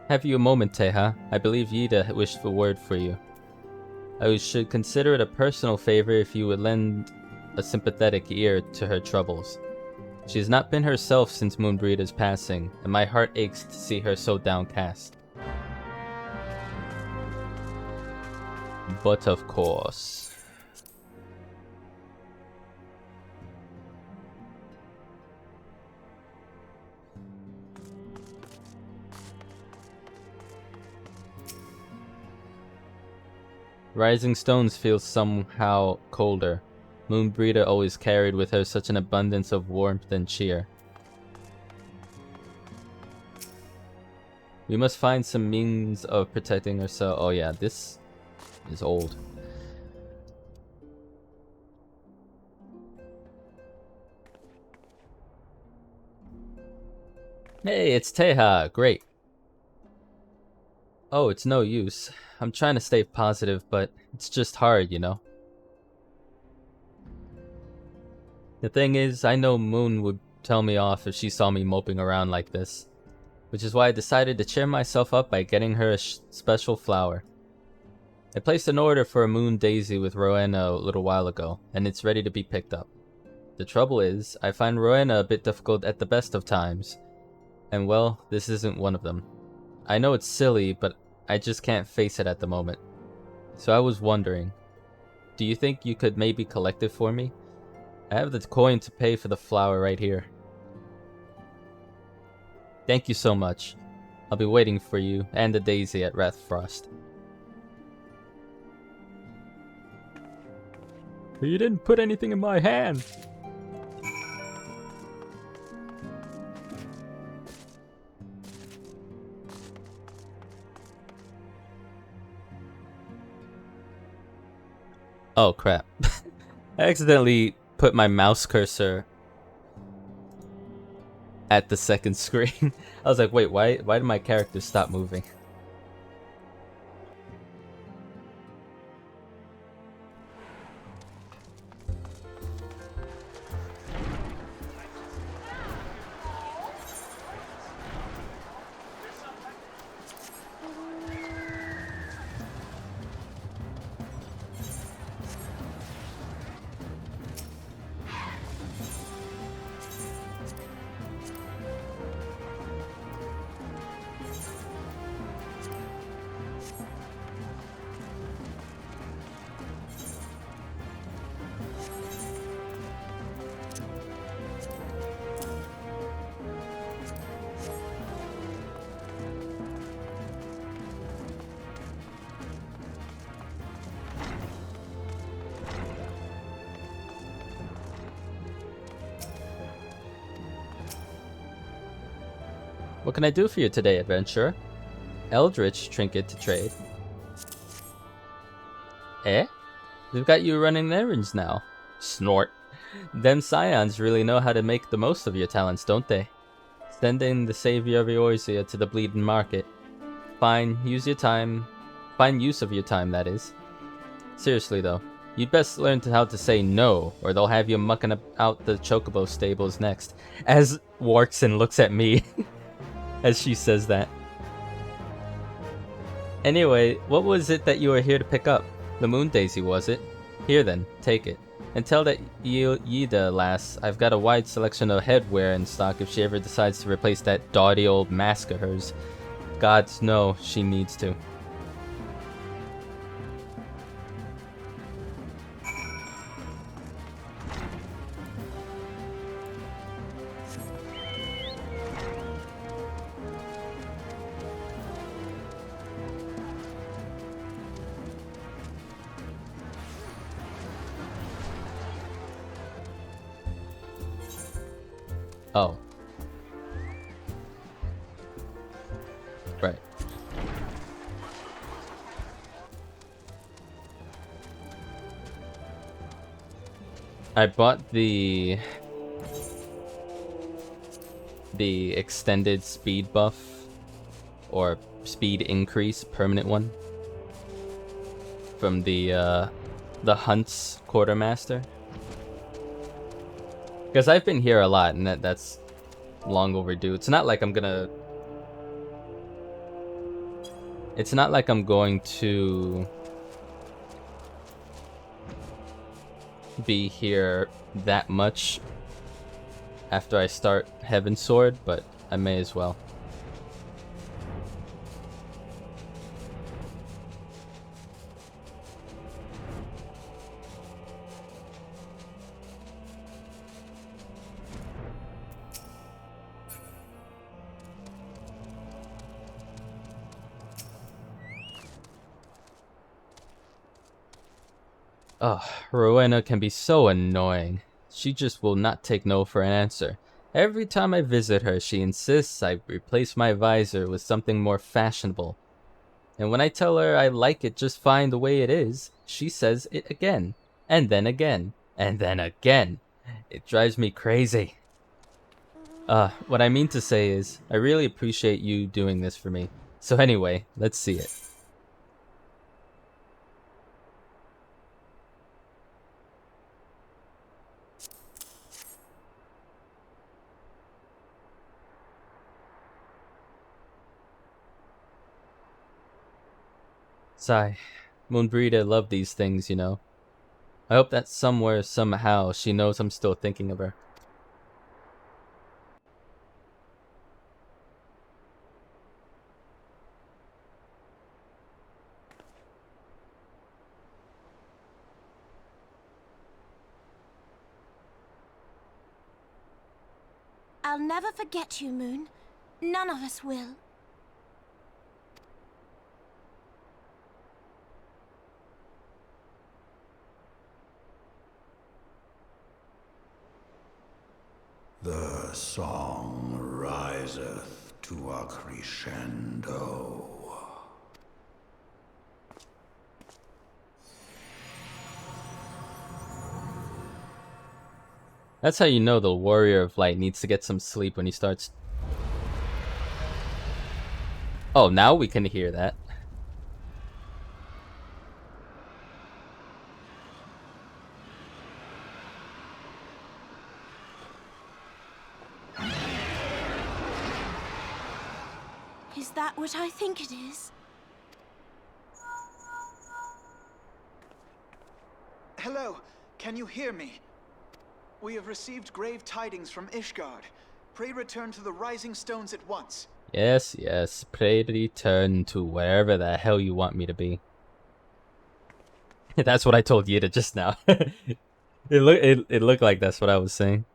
Have you a moment, Teha? I believe Yida wished a word for you. I should consider it a personal favor if you would lend a sympathetic ear to her troubles. She has not been herself since Moonbreeder's passing, and my heart aches to see her so downcast. But of course. Rising stones feel somehow colder. Moonbreeder always carried with her such an abundance of warmth and cheer. We must find some means of protecting ourselves. Oh yeah, this is old. Hey, it's Teha. Great. Oh, it's no use. I'm trying to stay positive, but it's just hard, you know? The thing is, I know Moon would tell me off if she saw me moping around like this, which is why I decided to cheer myself up by getting her a special flower. I placed an order for a moon daisy with Rowena a little while ago, and it's ready to be picked up. The trouble is, I find Rowena a bit difficult at the best of times, and well, this isn't one of them. I know it's silly, but I just can't face it at the moment. So I was wondering, do you think you could maybe collect it for me? I have the coin to pay for the flower right here. Thank you so much. I'll be waiting for you and the daisy at Rathfrost. You didn't put anything in my hand! Oh crap. I accidentally put my mouse cursor at the second screen. I was like, wait, why did my character stop moving? What can I do for you today, adventurer? Eldritch trinket to trade. Eh? We've got you running errands now. Snort. Them scions really know how to make the most of your talents, don't they? Sending the savior of Eorzea to the bleeding market. Fine use of your time, that is. Seriously though, you'd best learn how to say no, or they'll have you mucking out the chocobo stables next. As Warkson looks at me. As she says that. Anyway, what was it that you were here to pick up? The moon daisy, was it? Here then, take it. And tell that Yida lass I've got a wide selection of headwear in stock if she ever decides to replace that dotty old mask of hers. Gods know she needs to. Oh. Right. I bought the extended speed buff or speed increase permanent one from the Hunt's Quartermaster. Because I've been here a lot, and that's long overdue. It's not like I'm gonna It's not like I'm going to be here that much after I start Heaven's Sword, but I may as well. Ugh, Rowena can be so annoying. She just will not take no for an answer. Every time I visit her, she insists I replace my visor with something more fashionable. And when I tell her I like it just fine the way it is, she says it again, and then again, and then again. It drives me crazy. What I mean to say is, I really appreciate you doing this for me. So anyway, let's see it. Sigh. Moonbreeder love these things, you know. I hope that somewhere, somehow, she knows I'm still thinking of her. I'll never forget you, Moon. None of us will. The song riseth to a crescendo. That's how you know the Warrior of Light needs to get some sleep when he starts. Oh, now we can hear that. Is that what I think it is? Hello, can you hear me? We have received grave tidings from Ishgard. Pray return to the Rising Stones at once. Yes, yes. Pray return to wherever the hell you want me to be. That's what I told Yida just now. It looked like that's what I was saying.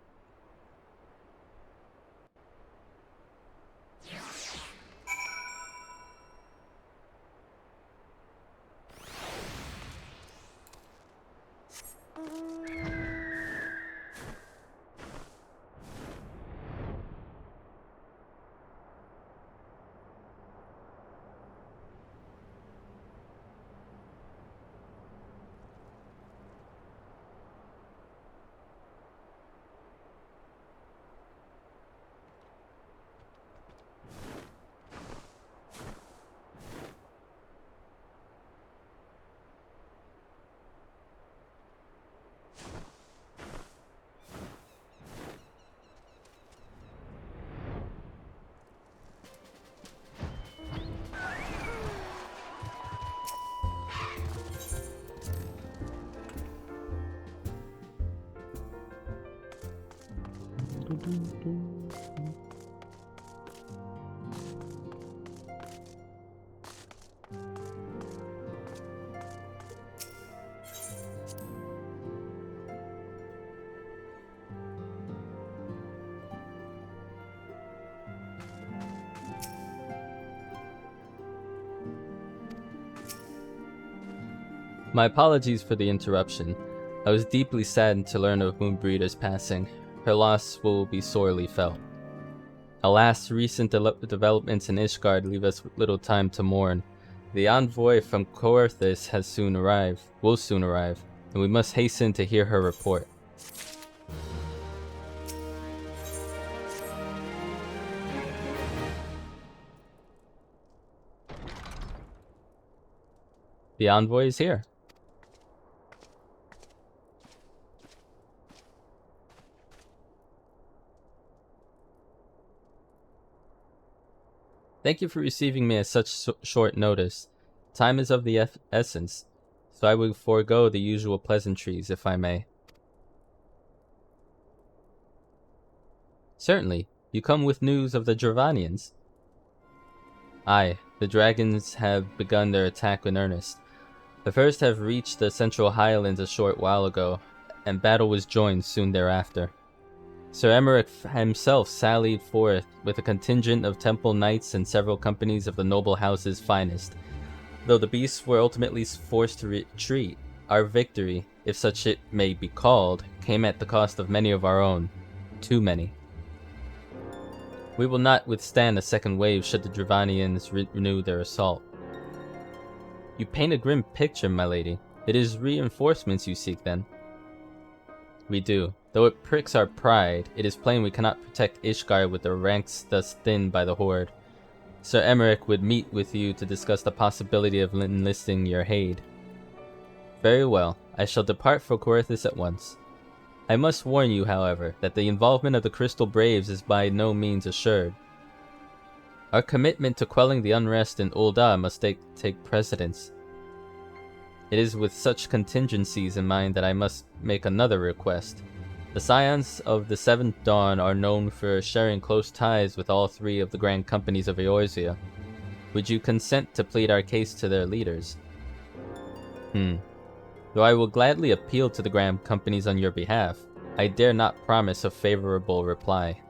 My apologies for the interruption. I was deeply saddened to learn of Moonbreeder's passing. Her loss will be sorely felt. Alas, recent developments in Ishgard leave us with little time to mourn. The envoy from Coerthus will soon arrive, and we must hasten to hear her report. The envoy is here. Thank you for receiving me at such short notice. Time is of the essence, so I will forego the usual pleasantries, if I may. Certainly. You come with news of the Dravanians? Aye, the dragons have begun their attack in earnest. The first have reached the central highlands a short while ago, and battle was joined soon thereafter. Sir Emmerich himself sallied forth with a contingent of temple knights and several companies of the noble house's finest. Though the beasts were ultimately forced to retreat, our victory, if such it may be called, came at the cost of many of our own. Too many. We will not withstand a second wave should the Dravanians renew their assault. You paint a grim picture, my lady. It is reinforcements you seek, then? We do. Though it pricks our pride, it is plain we cannot protect Ishgard with the ranks thus thinned by the Horde. Sir Emmerich would meet with you to discuss the possibility of enlisting your aid. Very well. I shall depart for Corythus at once. I must warn you, however, that the involvement of the Crystal Braves is by no means assured. Our commitment to quelling the unrest in Ul'dah must take precedence. It is with such contingencies in mind that I must make another request. The Scions of the Seventh Dawn are known for sharing close ties with all three of the grand companies of Eorzea. Would you consent to plead our case to their leaders? Though I will gladly appeal to the grand companies on your behalf, I dare not promise a favorable reply.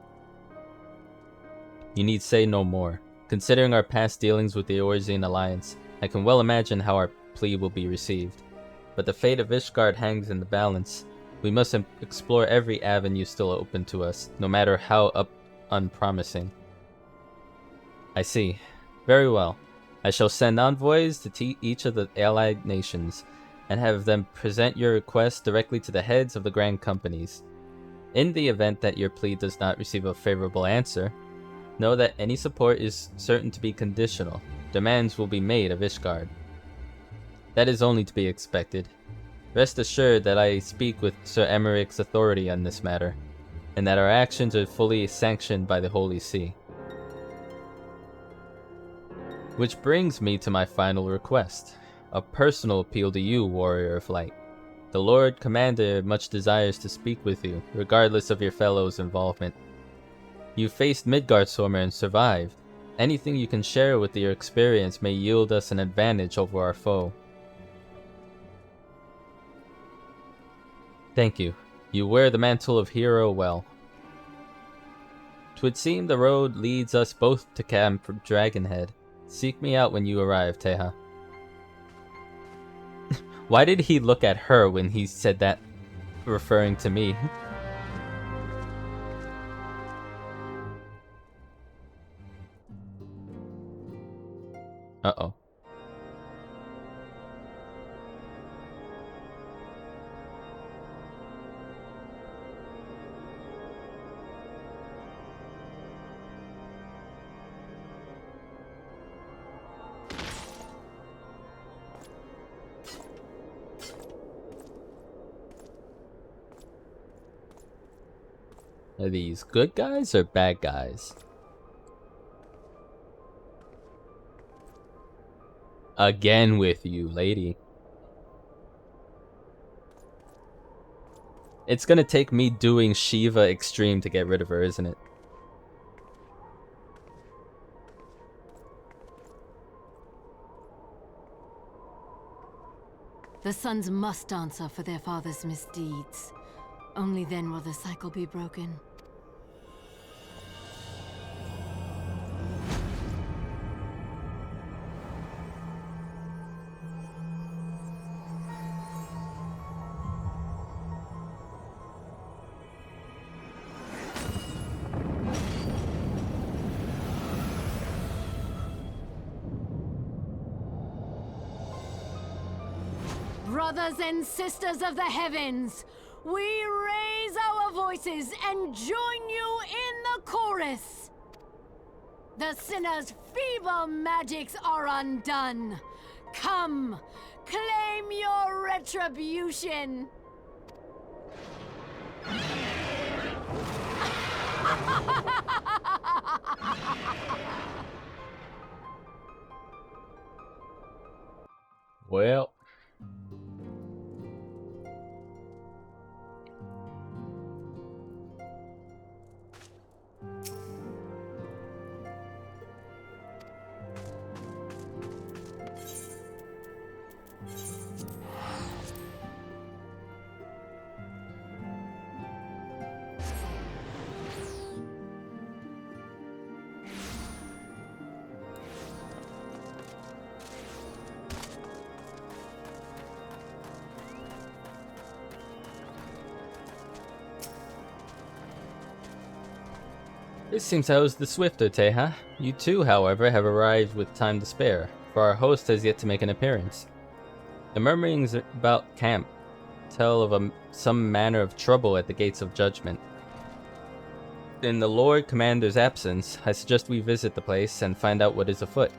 You need say no more. Considering our past dealings with the Eorzean Alliance, I can well imagine how our plea will be received. But the fate of Ishgard hangs in the balance. We must explore every avenue still open to us, no matter how unpromising. I see. Very well. I shall send envoys to each of the allied nations, and have them present your request directly to the heads of the grand companies. In the event that your plea does not receive a favorable answer, know that any support is certain to be conditional. Demands will be made of Ishgard. That is only to be expected. Rest assured that I speak with Sir Emmerich's authority on this matter, and that our actions are fully sanctioned by the Holy See. Which brings me to my final request. A personal appeal to you, Warrior of Light. The Lord Commander much desires to speak with you, regardless of your fellow's involvement. You faced Midgardsormr and survived. Anything you can share with your experience may yield us an advantage over our foe. Thank you. You wear the mantle of hero well. 'Twould seem the road leads us both to Camp Dragonhead. Seek me out when you arrive, Teha. Why did he look at her when he said that, referring to me? Uh-oh. Are these good guys or bad guys? Again with you, lady. It's gonna take me doing Shiva Extreme to get rid of her, isn't it? The sons must answer for their father's misdeeds. Only then will the cycle be broken. Brothers and sisters of the heavens, we raise our voices and join you in the chorus. The sinner's feeble magics are undone. Come, claim your retribution. Well. It seems I was the swifter, Teha. You too, however, have arrived with time to spare, for our host has yet to make an appearance. The murmurings about camp tell of some manner of trouble at the gates of judgment. In the Lord Commander's absence, I suggest we visit the place and find out what is afoot.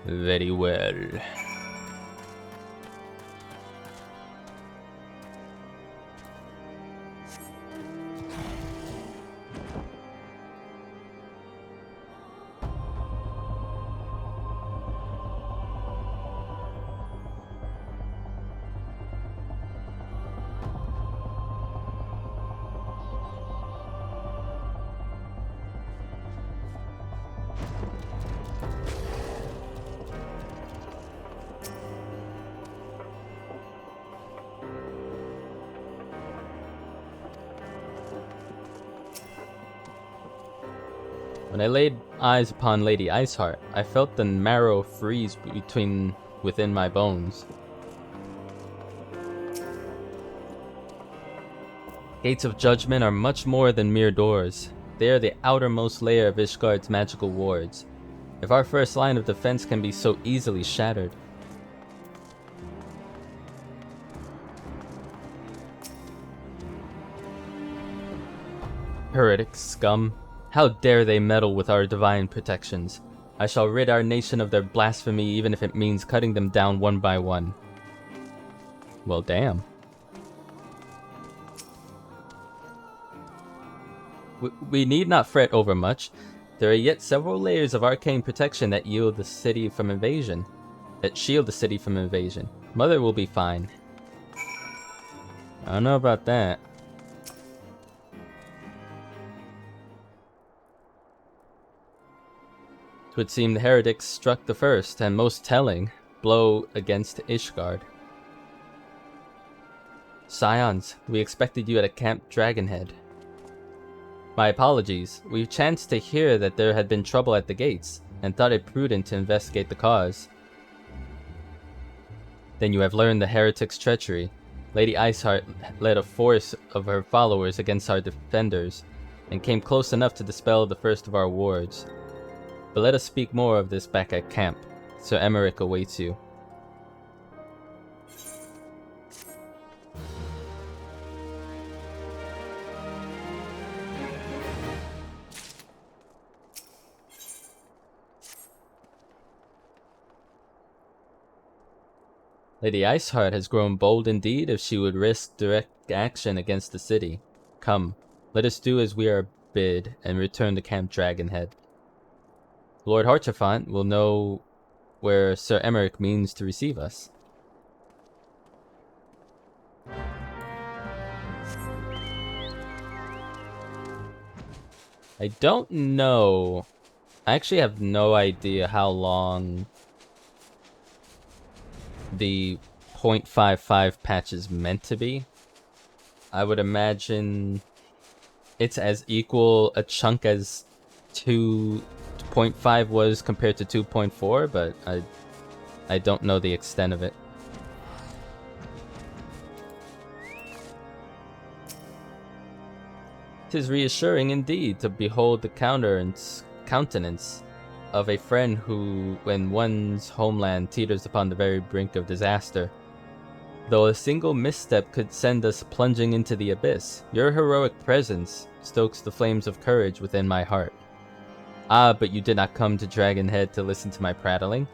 Very well. When I laid eyes upon Lady Iceheart, I felt the marrow freeze within my bones. Gates of Judgment are much more than mere doors. They are the outermost layer of Ishgard's magical wards. If our first line of defense can be so easily shattered. Heretic scum. How dare they meddle with our divine protections? I shall rid our nation of their blasphemy even if it means cutting them down one by one. Well, damn. We need not fret over much. There are yet several layers of arcane protection that shield the city from invasion. Mother will be fine. I don't know about that. It would seem the heretics struck the first, and most telling, blow against Ishgard. Scions, we expected you at Camp Dragonhead. My apologies. We chanced to hear that there had been trouble at the gates, and thought it prudent to investigate the cause. Then you have learned the heretic's treachery. Lady Iceheart led a force of her followers against our defenders, and came close enough to dispel the first of our wards. But let us speak more of this back at camp. Sir Emmerich awaits you. Lady Iceheart has grown bold indeed if she would risk direct action against the city. Come, let us do as we are bid and return to Camp Dragonhead. Lord Harchefant will know where Sir Emmerich means to receive us. I don't know. I actually have no idea how long the 0.55 patch is meant to be. I would imagine it's as equal a chunk as 2.5 was compared to 2.4, but I don't know the extent of it. Tis reassuring indeed to behold the countenance of a friend who, when one's homeland teeters upon the very brink of disaster, though a single misstep could send us plunging into the abyss, your heroic presence stokes the flames of courage within my heart. Ah, but you did not come to Dragonhead to listen to my prattling.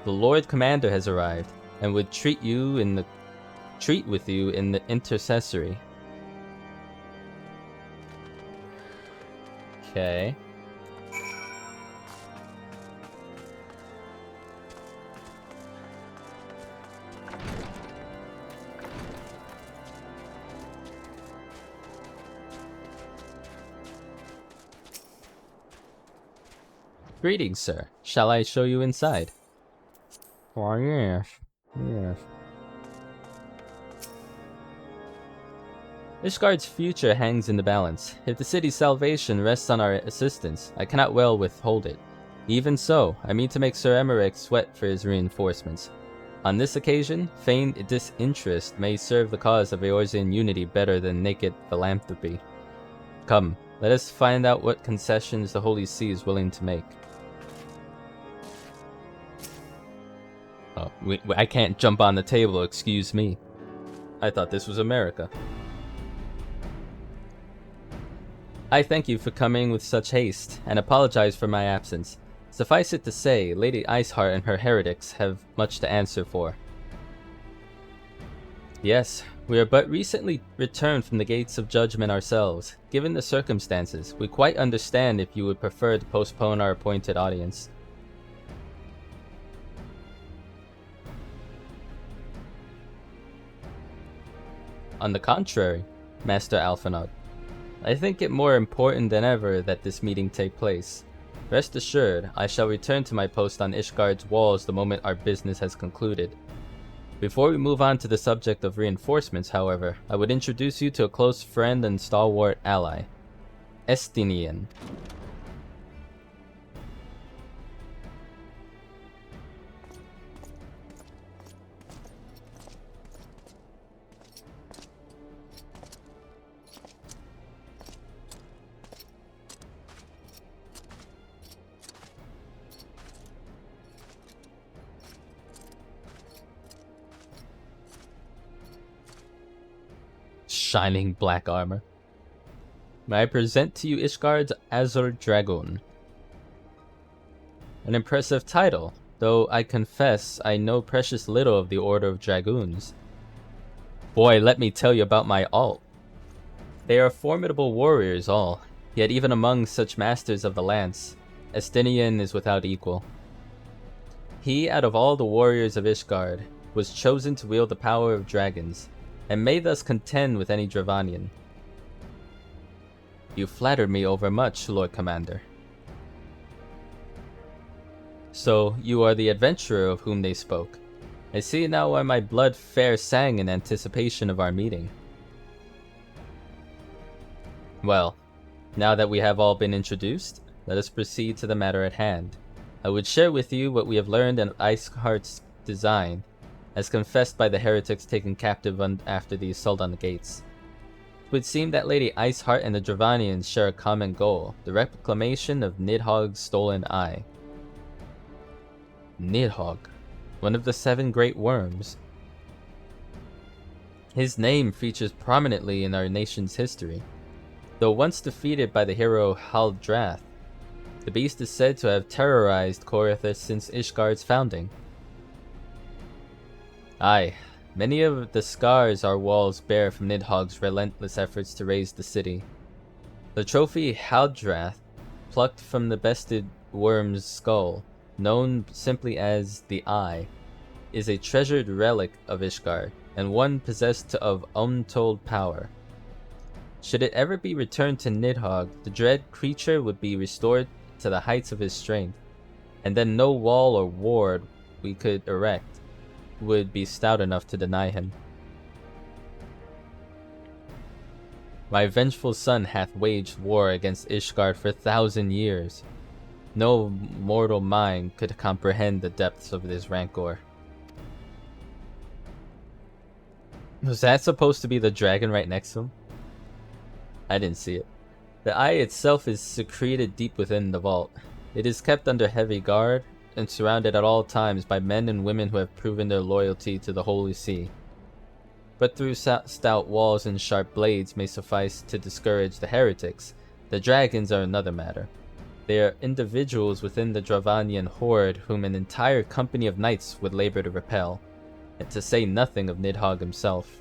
The Lord Commander has arrived, and would treat with you in the intercessory. Okay. Greetings, sir. Shall I show you inside? Oh, yes. Yes. Ishgard's future hangs in the balance. If the city's salvation rests on our assistance, I cannot well withhold it. Even so, I mean to make Sir Emmerich sweat for his reinforcements. On this occasion, feigned disinterest may serve the cause of Eorzean unity better than naked philanthropy. Come, let us find out what concessions the Holy See is willing to make. Oh, I can't jump on the table, excuse me. I thought this was America. I thank you for coming with such haste, and apologize for my absence. Suffice it to say, Lady Iceheart and her heretics have much to answer for. Yes, we are but recently returned from the gates of judgment ourselves. Given the circumstances, we quite understand if you would prefer to postpone our appointed audience. On the contrary, Master Alphinaud, I think it more important than ever that this meeting take place. Rest assured, I shall return to my post on Ishgard's walls the moment our business has concluded. Before we move on to the subject of reinforcements, however, I would introduce you to a close friend and stalwart ally, Estinian. Shining black armor. May I present to you Ishgard's Azure Dragoon. An impressive title, though I confess I know precious little of the Order of Dragoons. Boy, let me tell you about my alt. They are formidable warriors all, yet even among such masters of the lance, Estinian is without equal. He, out of all the warriors of Ishgard, was chosen to wield the power of dragons, and may thus contend with any Dravanian. You flattered me overmuch, Lord Commander. So, you are the adventurer of whom they spoke. I see now why my blood fair sang in anticipation of our meeting. Well, now that we have all been introduced, let us proceed to the matter at hand. I would share with you what we have learned in Iceheart's design, as confessed by the heretics taken captive after the assault on the gates. It would seem that Lady Iceheart and the Dravanians share a common goal, the reclamation of Nidhogg's stolen eye. Nidhogg, one of the 7 great worms. His name features prominently in our nation's history. Though once defeated by the hero Haldrath, the beast is said to have terrorized Corithus since Ishgard's founding. Aye, many of the scars our walls bear from Nidhogg's relentless efforts to raise the city. The trophy Haldrath, plucked from the bested worm's skull, known simply as the Eye, is a treasured relic of Ishgard, and one possessed of untold power. Should it ever be returned to Nidhogg, the dread creature would be restored to the heights of his strength, and then no wall or ward we could erect would be stout enough to deny him. My vengeful son hath waged war against Ishgard for 1,000 years. No mortal mind could comprehend the depths of this rancor. Was that supposed to be the dragon right next to him? I didn't see it. The eye itself is secreted deep within the vault. It is kept under heavy guard, and surrounded at all times by men and women who have proven their loyalty to the Holy See. But through stout walls and sharp blades may suffice to discourage the heretics, the dragons are another matter. They are individuals within the Dravanian horde whom an entire company of knights would labor to repel, and to say nothing of Nidhogg himself.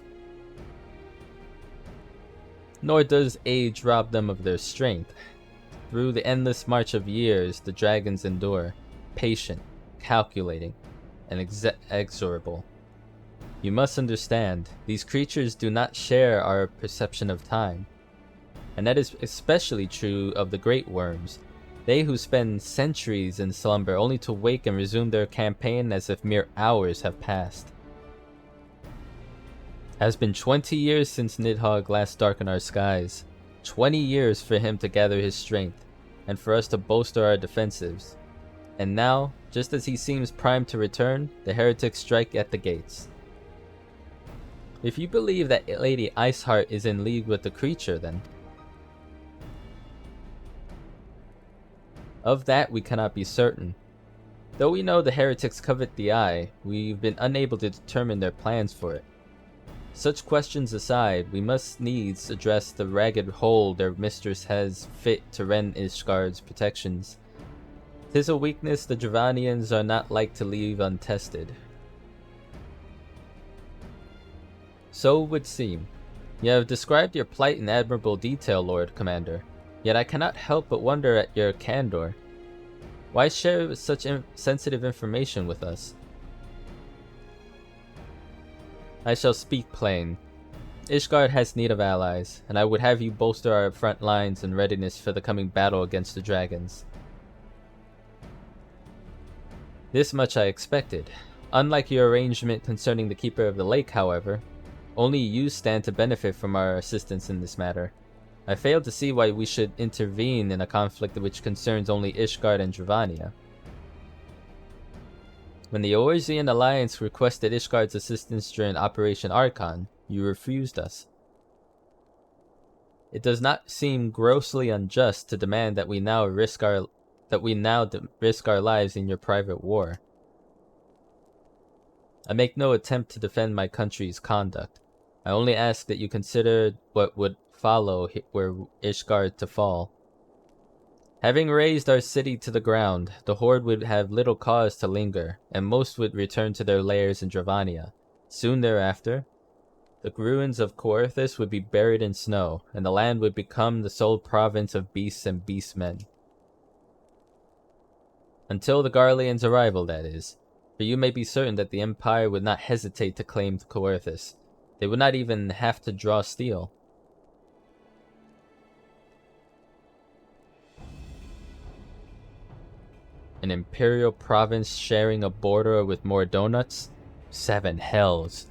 Nor does age rob them of their strength. Through the endless march of years the dragons endure, patient, calculating, and inexorable. You must understand, these creatures do not share our perception of time. And that is especially true of the great worms, They who spend centuries in slumber only to wake and resume their campaign as if mere hours have passed. It has been 20 years since Nidhogg last darkened our skies. 20 years for him to gather his strength, and for us to bolster our defensives. And now, just as he seems primed to return, the heretics strike at the gates. If you believe that Lady Iceheart is in league with the creature, then of that we cannot be certain. Though we know the heretics covet the eye, we've been unable to determine their plans for it. Such questions aside, we must needs address the ragged hole their mistress has fit to rend Ishgard's protections. 'Tis a weakness the Dravanians are not like to leave untested. So would seem. You have described your plight in admirable detail, Lord Commander, yet I cannot help but wonder at your candor. Why share such sensitive information with us? I shall speak plain. Ishgard has need of allies, and I would have you bolster our front lines in readiness for the coming battle against the dragons. This much I expected. Unlike your arrangement concerning the Keeper of the Lake, however, only you stand to benefit from our assistance in this matter. I fail to see why we should intervene in a conflict which concerns only Ishgard and Dravania. When the Eorzean Alliance requested Ishgard's assistance during Operation Archon, you refused us. It does not seem grossly unjust to demand that we now risk our lives in your private war. I make no attempt to defend my country's conduct. I only ask that you consider what would follow were Ishgard to fall. Having razed our city to the ground, the Horde would have little cause to linger, and most would return to their lairs in Dravania. Soon thereafter, the ruins of Coerthus would be buried in snow, and the land would become the sole province of beasts and beastmen. Until the Garlean's arrival, that is. For you may be certain that the Empire would not hesitate to claim Coerthus. They would not even have to draw steel. An imperial province sharing a border with more donuts? 7 hells.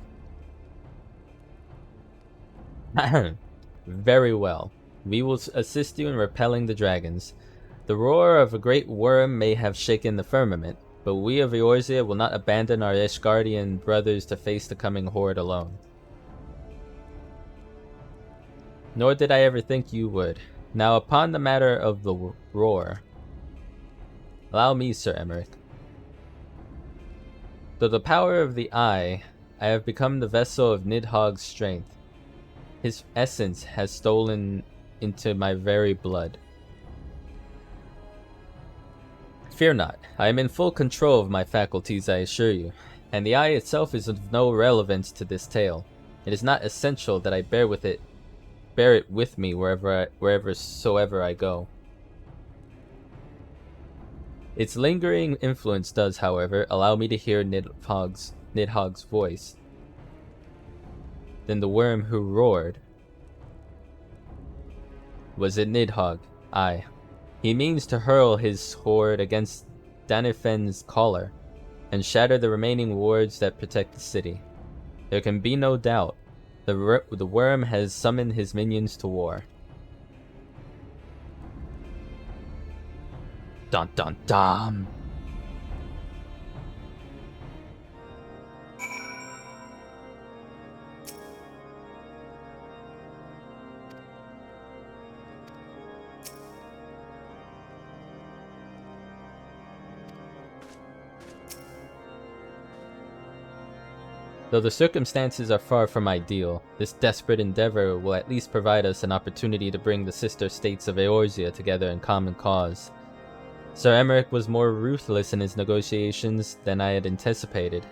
Very well. We will assist you in repelling the dragons. The roar of a great worm may have shaken the firmament, but we of Eorzea will not abandon our Ishgardian brothers to face the coming horde alone. Nor did I ever think you would. Now upon the matter of the roar. Allow me, Sir Emmerich. Through the power of the Eye, I have become the vessel of Nidhogg's strength. His essence has stolen into my very blood. Fear not, I am in full control of my faculties, I assure you, and the Eye itself is of no relevance to this tale. It is not essential that I bear it with me wherever soever I go. Its lingering influence does, however, allow me to hear Nidhogg's voice. Then the worm who roared. Was it Nidhogg? Aye. He means to hurl his horde against Danifen's collar, and shatter the remaining wards that protect the city. There can be no doubt. The worm has summoned his minions to war. Dun dun dun! Though the circumstances are far from ideal, this desperate endeavor will at least provide us an opportunity to bring the sister states of Eorzea together in common cause. Sir Emmerich was more ruthless in his negotiations than I had anticipated.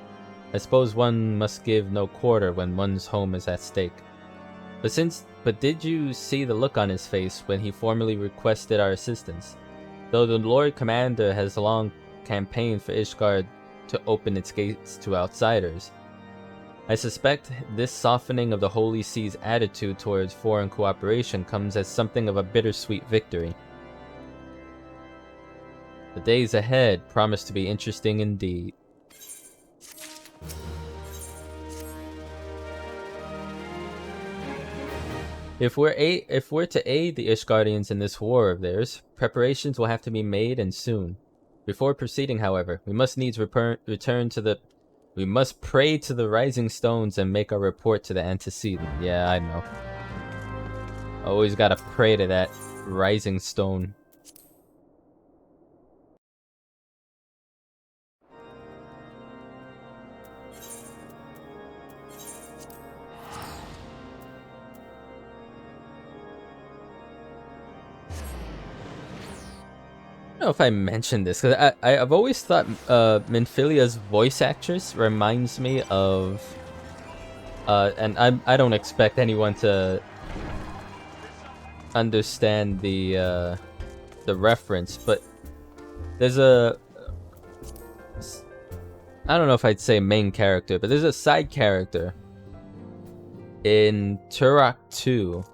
I suppose one must give no quarter when one's home is at stake. But did you see the look on his face when he formally requested our assistance? Though the Lord Commander has long campaigned for Ishgard to open its gates to outsiders, I suspect this softening of the Holy See's attitude towards foreign cooperation comes as something of a bittersweet victory. The days ahead promise to be interesting indeed. If we're to aid the Ishgardians in this war of theirs, preparations will have to be made, and soon. Before proceeding, however, we must needs we must pray to the rising stones and make our report to the antecedent. Yeah, I know. Always gotta pray to that rising stone. I don't know if I mentioned this, because I've always thought Minfilia's voice actress reminds me of... and I don't expect anyone to understand the reference, but there's a... I don't know if I'd say main character, but there's a side character in Turok 2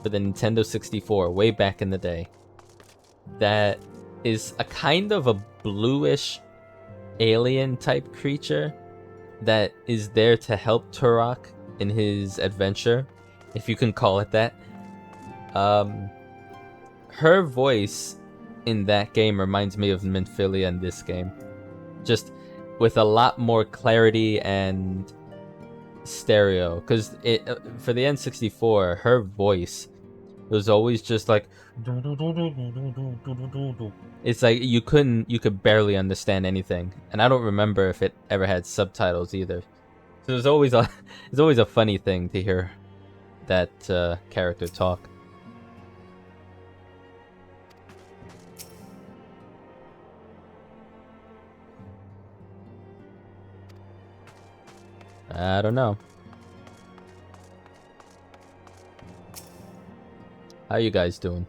for the Nintendo 64, way back in the day, that is a kind of a bluish alien type creature that is there to help Turok in his adventure, if you can call it that. Her voice in that game reminds me of Minfilia in this game, just with a lot more clarity and stereo, because for the N64, her voice was always just like, it's like you could barely understand anything, and I don't remember if it ever had subtitles either. So it's always a funny thing to hear that character talk. I don't know. How you guys doing?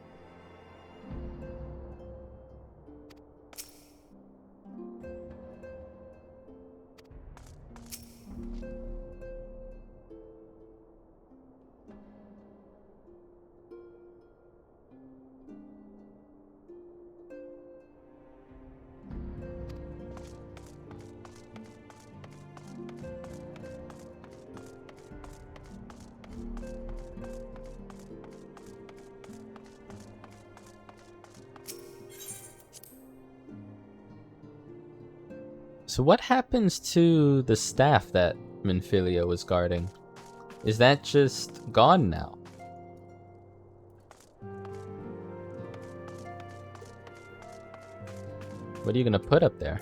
So what happens to the staff that Minfilia was guarding? Is that just gone now? What are you gonna put up there?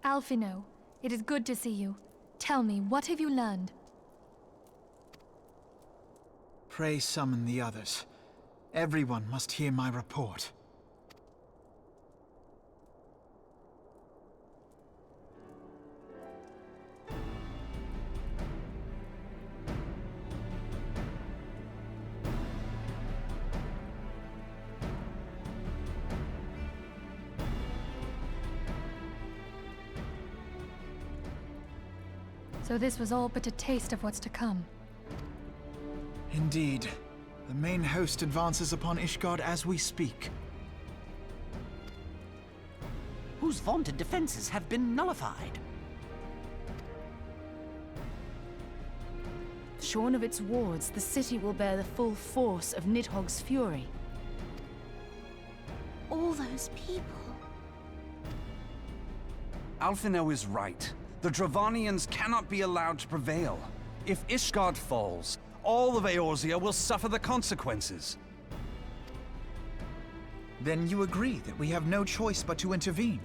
Alphino, it is good to see you. Tell me, what have you learned? Pray summon the others. Everyone must hear my report. So this was all but a taste of what's to come. Indeed. The main host advances upon Ishgard as we speak. Whose vaunted defenses have been nullified. Shorn of its wards, the city will bear the full force of Nidhogg's fury. All those people. Alphino is right. The Dravanians cannot be allowed to prevail. If Ishgard falls, all of Eorzea will suffer the consequences. Then you agree that we have no choice but to intervene.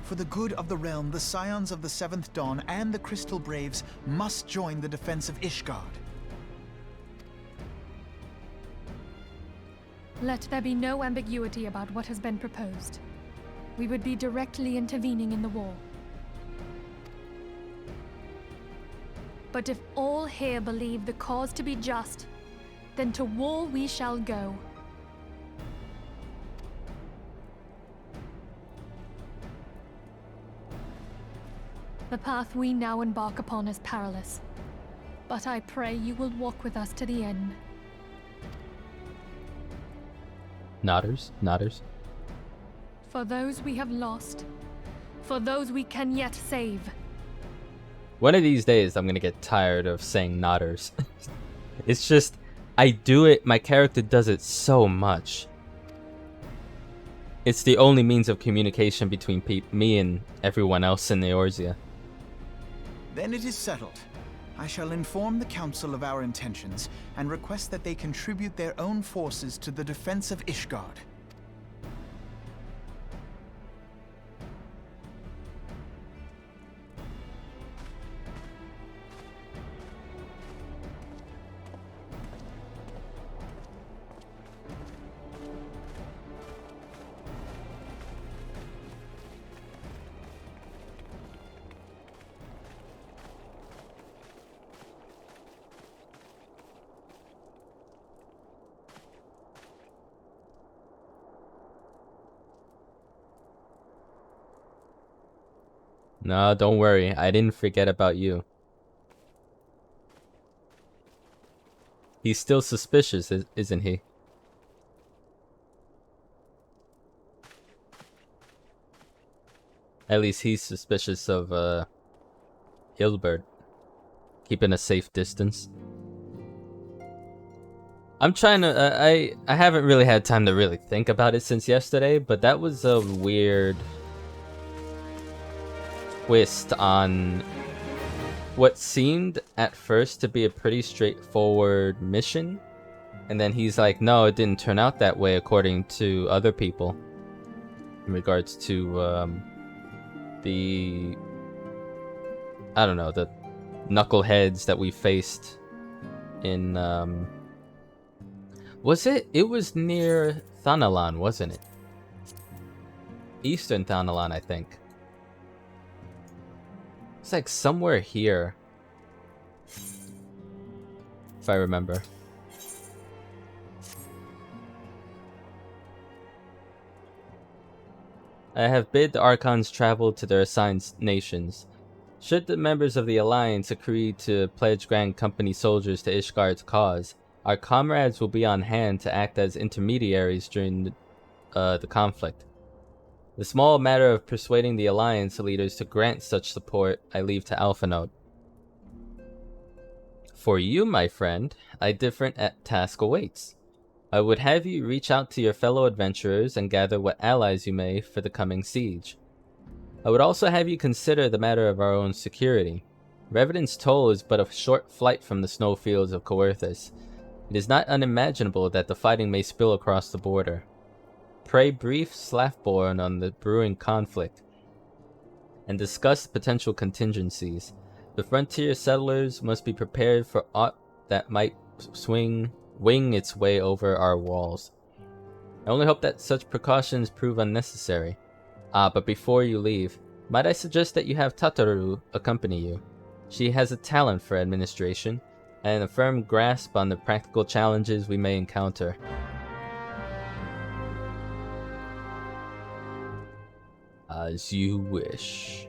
For the good of the realm, the Scions of the Seventh Dawn and the Crystal Braves must join the defense of Ishgard. Let there be no ambiguity about what has been proposed. We would be directly intervening in the war. But if all here believe the cause to be just, then to war we shall go. The path we now embark upon is perilous, but I pray you will walk with us to the end. Nodders, nodders. For those we have lost, for those we can yet save. One of these days, I'm gonna get tired of saying nodders. It's just, I do it, my character does it so much. It's the only means of communication between me and everyone else in Eorzea. Then it is settled. I shall inform the council of our intentions and request that they contribute their own forces to the defense of Ishgard. No, don't worry. I didn't forget about you. He's still suspicious, isn't he? At least he's suspicious of, Hilbert. Keeping a safe distance. I'm trying to, I haven't really had time to really think about it since yesterday, but that was a weird twist on what seemed at first to be a pretty straightforward mission, and then he's like, no, it didn't turn out that way according to other people in regards to the, I don't know, the knuckleheads that we faced in it was near Thanalan, wasn't it? Eastern Thanalan, I think. It's like somewhere here, if I remember. I have bid the Archons travel to their assigned nations. Should the members of the Alliance agree to pledge Grand Company soldiers to Ishgard's cause, our comrades will be on hand to act as intermediaries during the conflict. The small matter of persuading the Alliance leaders to grant such support, I leave to Alphinaud. For you, my friend, a different task awaits. I would have you reach out to your fellow adventurers and gather what allies you may for the coming siege. I would also have you consider the matter of our own security. Revenant's Toll is but a short flight from the snowfields of Coerthas. It is not unimaginable that the fighting may spill across the border. Pray brief Slafborn on the brewing conflict, and discuss potential contingencies. The frontier settlers must be prepared for aught that might wing its way over our walls. I only hope that such precautions prove unnecessary. But before you leave, might I suggest that you have Tataru accompany you? She has a talent for administration, and a firm grasp on the practical challenges we may encounter. As you wish.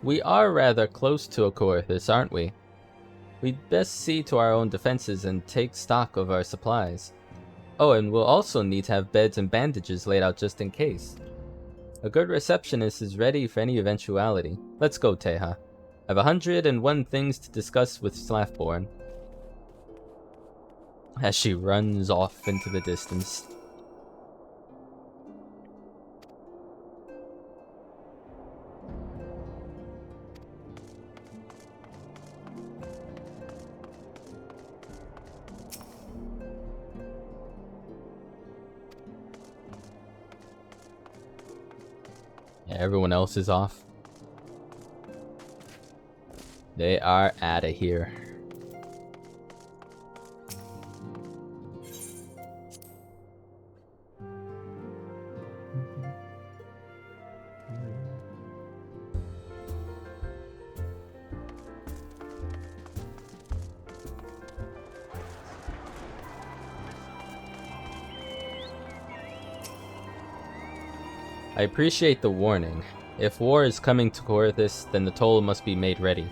We are rather close to Coerthas, aren't we? We'd best see to our own defenses and take stock of our supplies. Oh, and we'll also need to have beds and bandages laid out just in case. A good receptionist is ready for any eventuality. Let's go, Teha. I've 101 things to discuss with Slafborn. As she runs off into the distance. Everyone else is off. They are out of here. I appreciate the warning. If war is coming to Corythus, then the toll must be made ready.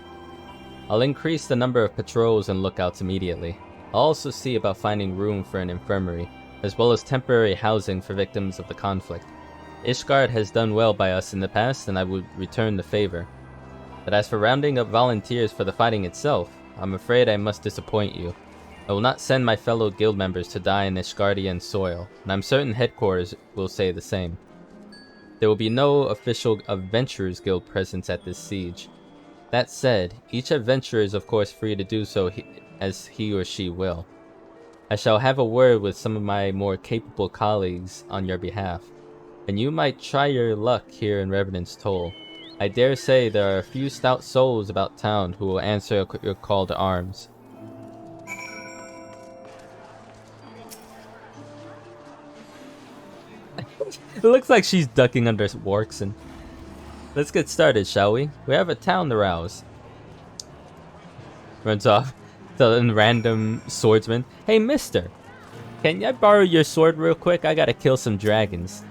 I'll increase the number of patrols and lookouts immediately. I'll also see about finding room for an infirmary, as well as temporary housing for victims of the conflict. Ishgard has done well by us in the past, and I would return the favor. But as for rounding up volunteers for the fighting itself, I'm afraid I must disappoint you. I will not send my fellow guild members to die in Ishgardian soil, and I'm certain headquarters will say the same. There will be no official Adventurers Guild presence at this siege. That said, each adventurer is of course free to do so as he or she will. I shall have a word with some of my more capable colleagues on your behalf, and you might try your luck here in Revenant's Toll. I dare say there are a few stout souls about town who will answer your call to arms. It looks like she's ducking under Warkson. Let's get started, shall we? We have a town to rouse. Runs off to a random swordsman. Hey, mister! Can I borrow your sword real quick? I gotta kill some dragons.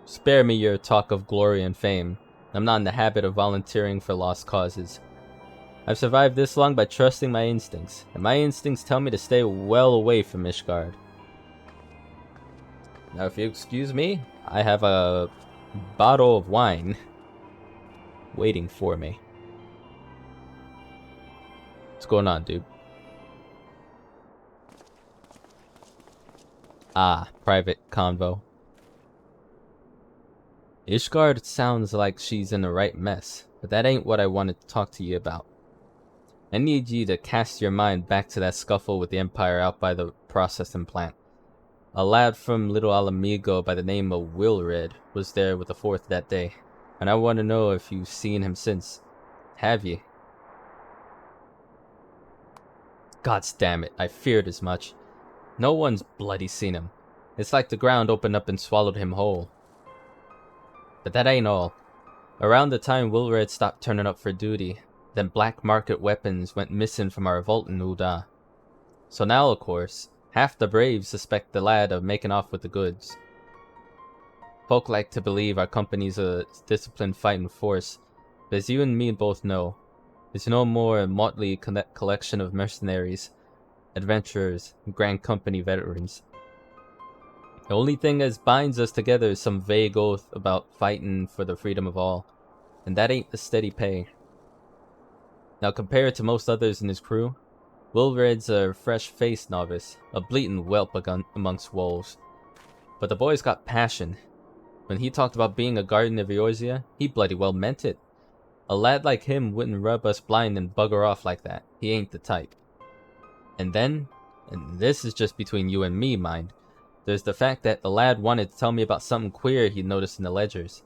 Spare me your talk of glory and fame. I'm not in the habit of volunteering for lost causes. I've survived this long by trusting my instincts, and my instincts tell me to stay well away from Ishgard. Now, if you excuse me, I have a bottle of wine waiting for me. What's going on, dude? Ah, private convo. Ishgard sounds like she's in the right mess, but that ain't what I wanted to talk to you about. I need you to cast your mind back to that scuffle with the Empire out by the processing plant. A lad from Little Alamigo by the name of Wilred was there with the Fourth that day, and I want to know if you've seen him since. Have ye? Gods damn it, I feared as much. No one's bloody seen him. It's like the ground opened up and swallowed him whole. But that ain't all. Around the time Wilred stopped turning up for duty, then black market weapons went missing from our vault in Uda. So now, of course, half the Braves suspect the lad of making off with the goods. Folk like to believe our company's a disciplined fighting force, but as you and me both know, it's no more a motley collection of mercenaries, adventurers, and Grand Company veterans. The only thing that binds us together is some vague oath about fighting for the freedom of all, and that ain't the steady pay. Now, compared to most others in his crew, Wilred's a fresh-faced novice, a bleating whelp amongst wolves. But the boy's got passion. When he talked about being a guardian of Eorzea, he bloody well meant it. A lad like him wouldn't rub us blind and bugger off like that. He ain't the type. And then, and this is just between you and me, mind, there's the fact that the lad wanted to tell me about something queer he noticed in the ledgers.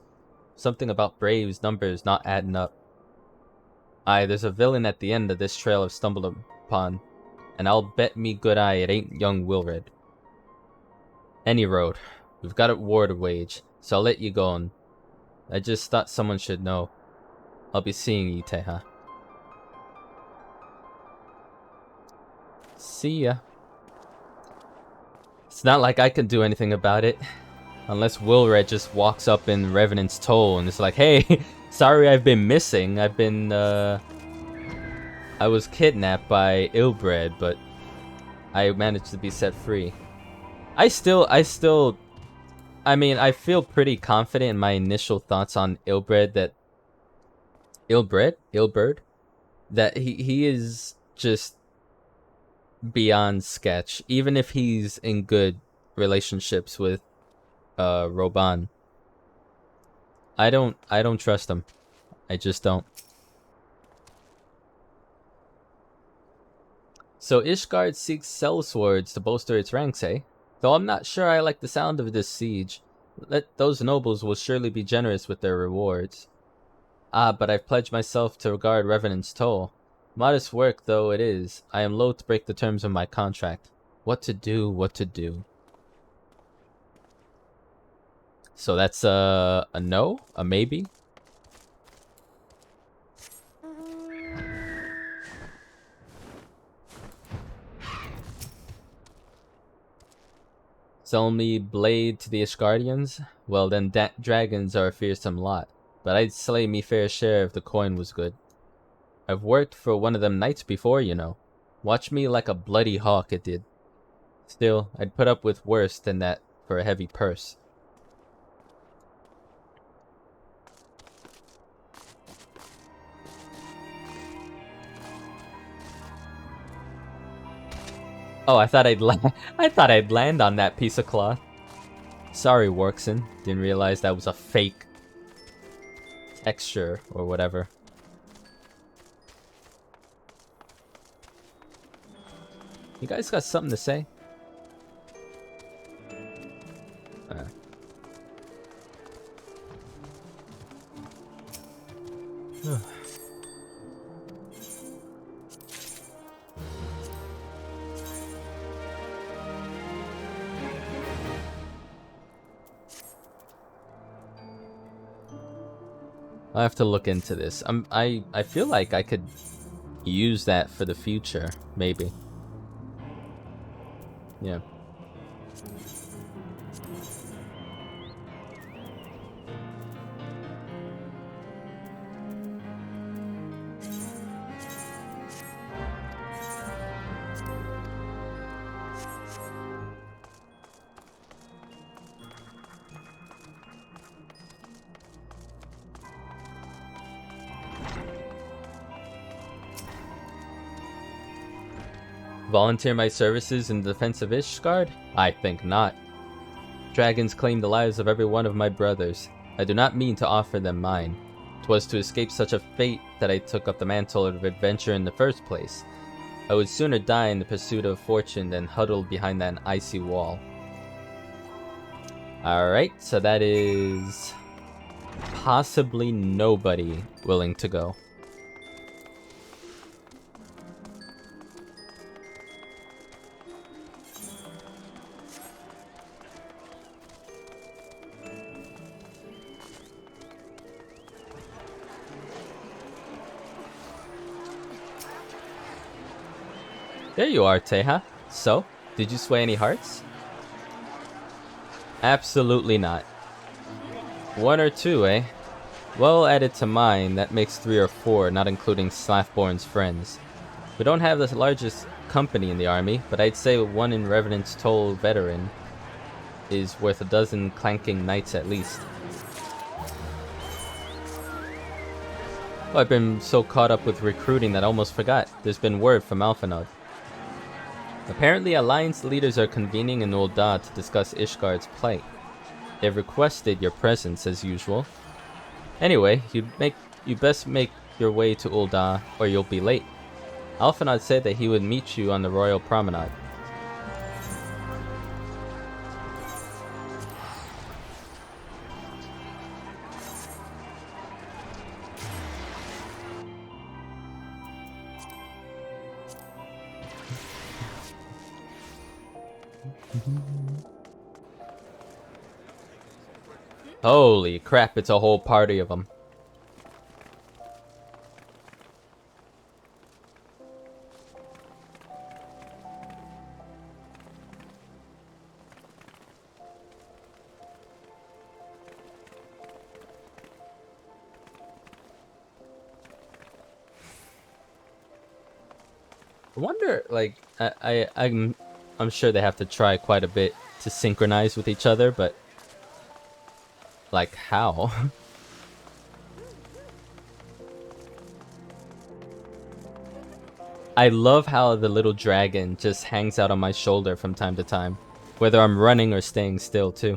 Something about Braves' numbers not adding up. Aye, there's a villain at the end of this trail I've stumbled upon, and I'll bet me good eye it ain't young Wilred. Any road, we've got a war to wage, so I'll let you go on. I just thought someone should know. I'll be seeing you, Teha. See ya. It's not like I can do anything about it. Unless Wilred just walks up in Revenant's Toll and is like, hey, sorry I've been missing. I was kidnapped by Ilbred, but I managed to be set free. I mean, I feel pretty confident in my initial thoughts on Ilbred that Ilberd, that he is just beyond sketch, even if he's in good relationships with Roban. I don't trust him. I just don't. So Ishgard seeks sellswords to bolster its ranks, eh? Though I'm not sure I like the sound of this siege. Those nobles will surely be generous with their rewards. Ah, but I've pledged myself to regard Revenant's Toll. Modest work though it is, I am loath to break the terms of my contract. What to do? So that's a no? A maybe? Selling me blade to the Ishgardians? Well then dragons are a fearsome lot, but I'd slay me fair share if the coin was good. I've worked for one of them knights before, you know. Watch me like a bloody hawk it did. Still, I'd put up with worse than that for a heavy purse. Oh, I thought I'd land on that piece of cloth. Sorry, Workson. Didn't realize that was a fake texture or whatever. You guys got something to say? I have to look into this. I feel like I could use that for the future, maybe. Yeah. Volunteer my services in the defense of Ishgard? I think not. Dragons claim the lives of every one of my brothers. I do not mean to offer them mine. 'Twas to escape such a fate that I took up the mantle of adventure in the first place. I would sooner die in the pursuit of fortune than huddled behind that icy wall. Alright, so that is possibly nobody willing to go. There you are, Teha. So, did you sway any hearts? Absolutely not. 1 or 2, eh? Well, added to mine, that makes 3 or 4, not including Slathborn's friends. We don't have the largest company in the army, but I'd say 1 in Revenant's Toll veteran is worth a dozen clanking knights at least. Oh, I've been so caught up with recruiting that I almost forgot. There's been word from Alphanod. Apparently, Alliance leaders are convening in Ul'dah to discuss Ishgard's plight. They've requested your presence as usual. Anyway, you best make your way to Ul'dah or you'll be late. Alphanod said that he would meet you on the Royal Promenade. Holy crap, it's a whole party of them. I wonder, like, I'm sure they have to try quite a bit to synchronize with each other, but like, how? I love how the little dragon just hangs out on my shoulder from time to time, whether I'm running or staying still too.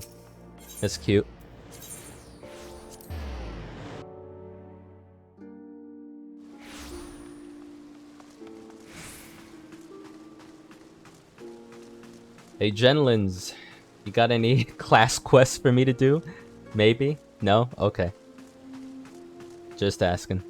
That's cute. Hey, Genlins, you got any class quests for me to do? Maybe? No? Okay. Just asking.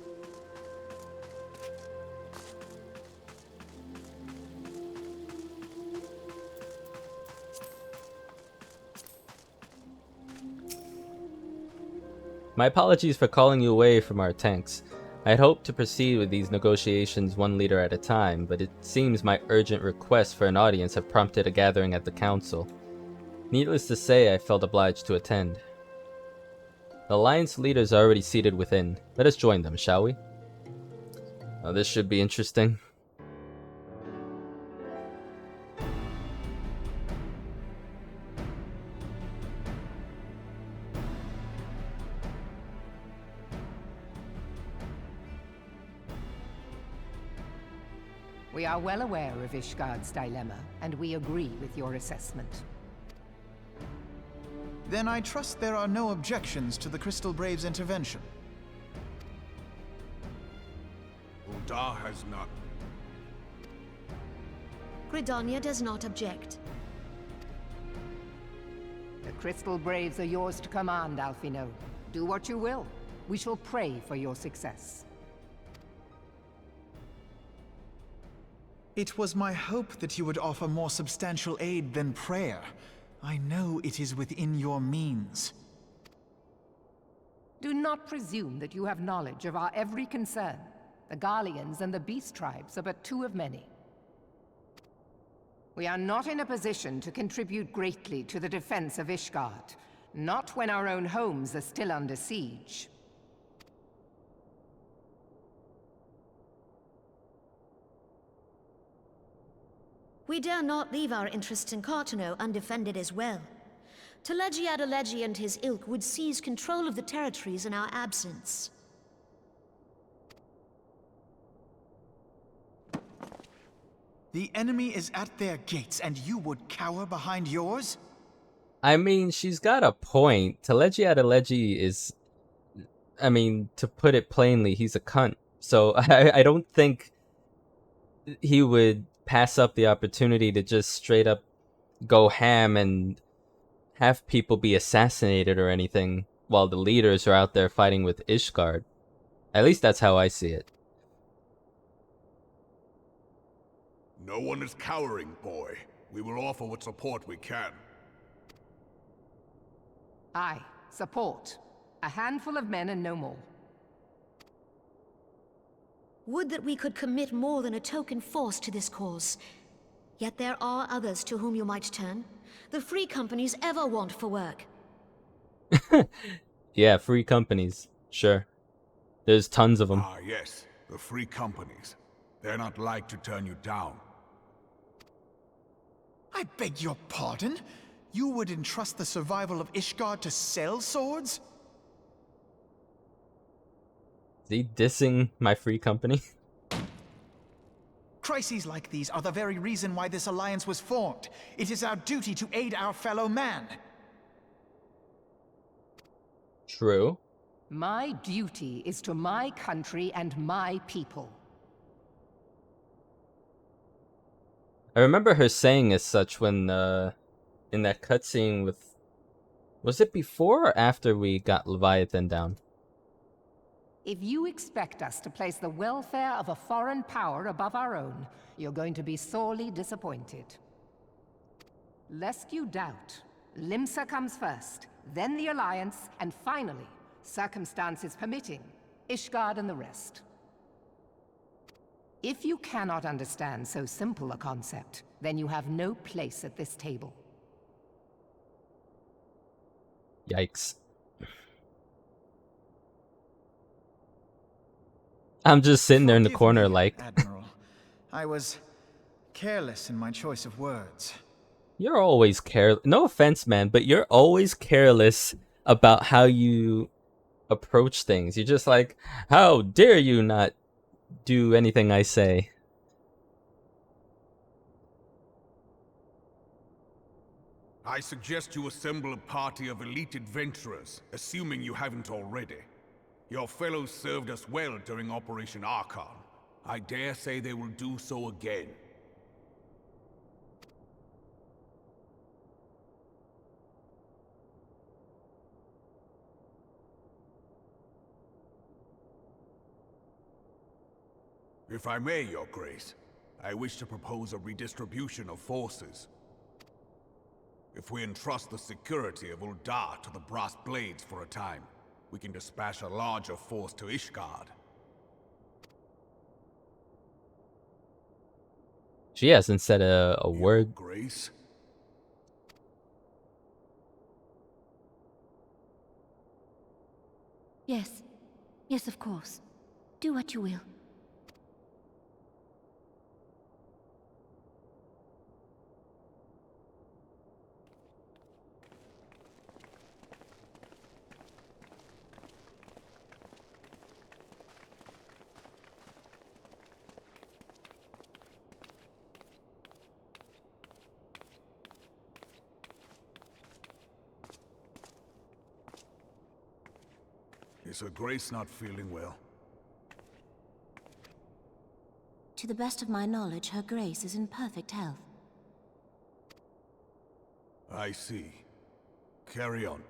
My apologies for calling you away from our tanks. I had hoped to proceed with these negotiations 1 leader at a time, but it seems my urgent requests for an audience have prompted a gathering at the council. Needless to say, I felt obliged to attend. The Alliance leaders are already seated within. Let us join them, shall we? Oh, this should be interesting. We are well aware of Ishgard's dilemma, and we agree with your assessment. Then I trust there are no objections to the Crystal Braves' intervention. Uldar has none. Gridania does not object. The Crystal Braves are yours to command, Alphino. Do what you will. We shall pray for your success. It was my hope that you would offer more substantial aid than prayer. I know it is within your means. Do not presume that you have knowledge of our every concern. The Garleans and the Beast Tribes are but two of many. We are not in a position to contribute greatly to the defense of Ishgard, not when our own homes are still under siege. We dare not leave our interests in Cartano undefended as well. Telegi Adalegi and his ilk would seize control of the territories in our absence. The enemy is at their gates, and you would cower behind yours? I mean, she's got a point. Telegi Adalegi is... I mean, to put it plainly, he's a cunt. So I don't think he would pass up the opportunity to just straight up go ham and have people be assassinated or anything while the leaders are out there fighting with Ishgard. At least that's how I see it. No one is cowering, boy. We will offer what support we can. Aye, support. A handful of men and no more. Would that we could commit more than a token force to this cause. Yet there are others to whom you might turn. The free companies ever want for work. Yeah, free companies. Sure. There's tons of them. Ah, yes. The free companies. They're not like to turn you down. I beg your pardon? You would entrust the survival of Ishgard to sell swords? Is he dissing my free company? Crises like these are the very reason why this alliance was formed. It is our duty to aid our fellow man. True. My duty is to my country and my people. I remember her saying as such when, in that cutscene with... Was it before or after we got Leviathan down? If you expect us to place the welfare of a foreign power above our own, you're going to be sorely disappointed. Lest you doubt, Limsa comes first, then the Alliance, and finally, circumstances permitting, Ishgard and the rest. If you cannot understand so simple a concept, then you have no place at this table. Yikes. I'm just sitting there in the Forgive corner me, like... Admiral. I was careless in my choice of words. You're always careless. No offense, man, but you're always careless about how you approach things. You're just like, how dare you not do anything I say? I suggest you assemble a party of elite adventurers, assuming you haven't already. Your fellows served us well during Operation Archon. I dare say they will do so again. If I may, Your Grace, I wish to propose a redistribution of forces. If we entrust the security of Uldar to the Brass Blades for a time, we can dispatch a larger force to Ishgard. She hasn't said a word. Grace? Yes. Yes, of course. Do what you will. Is Her Grace not feeling well? To the best of my knowledge, Her Grace is in perfect health. I see. Carry on.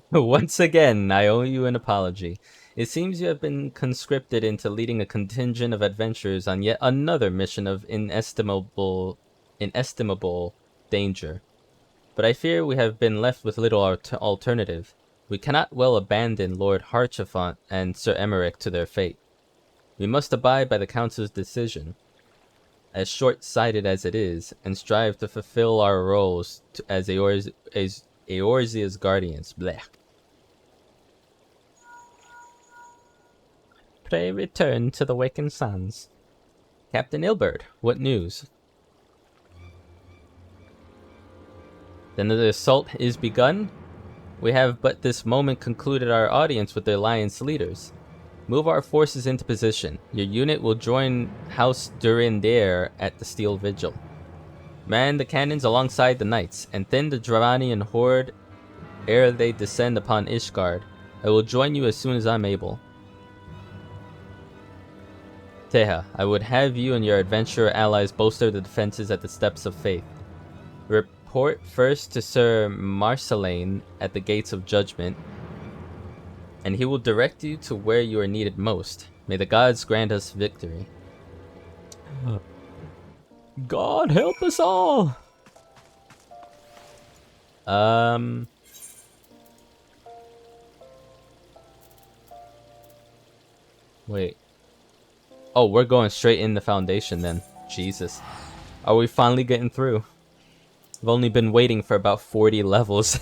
Once again, I owe you an apology. It seems you have been conscripted into leading a contingent of adventurers on yet another mission of inestimable danger. But I fear we have been left with little alternative. We cannot well abandon Lord Harchefant and Sir Emmerich to their fate. We must abide by the Council's decision, as short-sighted as it is, and strive to fulfill our roles as Eorzea's guardians. Blech. Pray return to the Wakened Sands. Captain Ilbert, what news? Then the assault is begun? We have but this moment concluded our audience with the Alliance leaders. Move our forces into position. Your unit will join House Durandare at the Steel Vigil. Man the cannons alongside the knights, and thin the Dravanian horde ere they descend upon Ishgard. I will join you as soon as I'm able. Teha, I would have you and your adventurer allies bolster the defenses at the Steps of Faith. Report first to Sir Marceline at the Gates of Judgment, and he will direct you to where you are needed most. May the gods grant us victory. God help us all! Wait. Oh, we're going straight in the Foundation then. Jesus. Are we finally getting through? I've only been waiting for about 40 levels.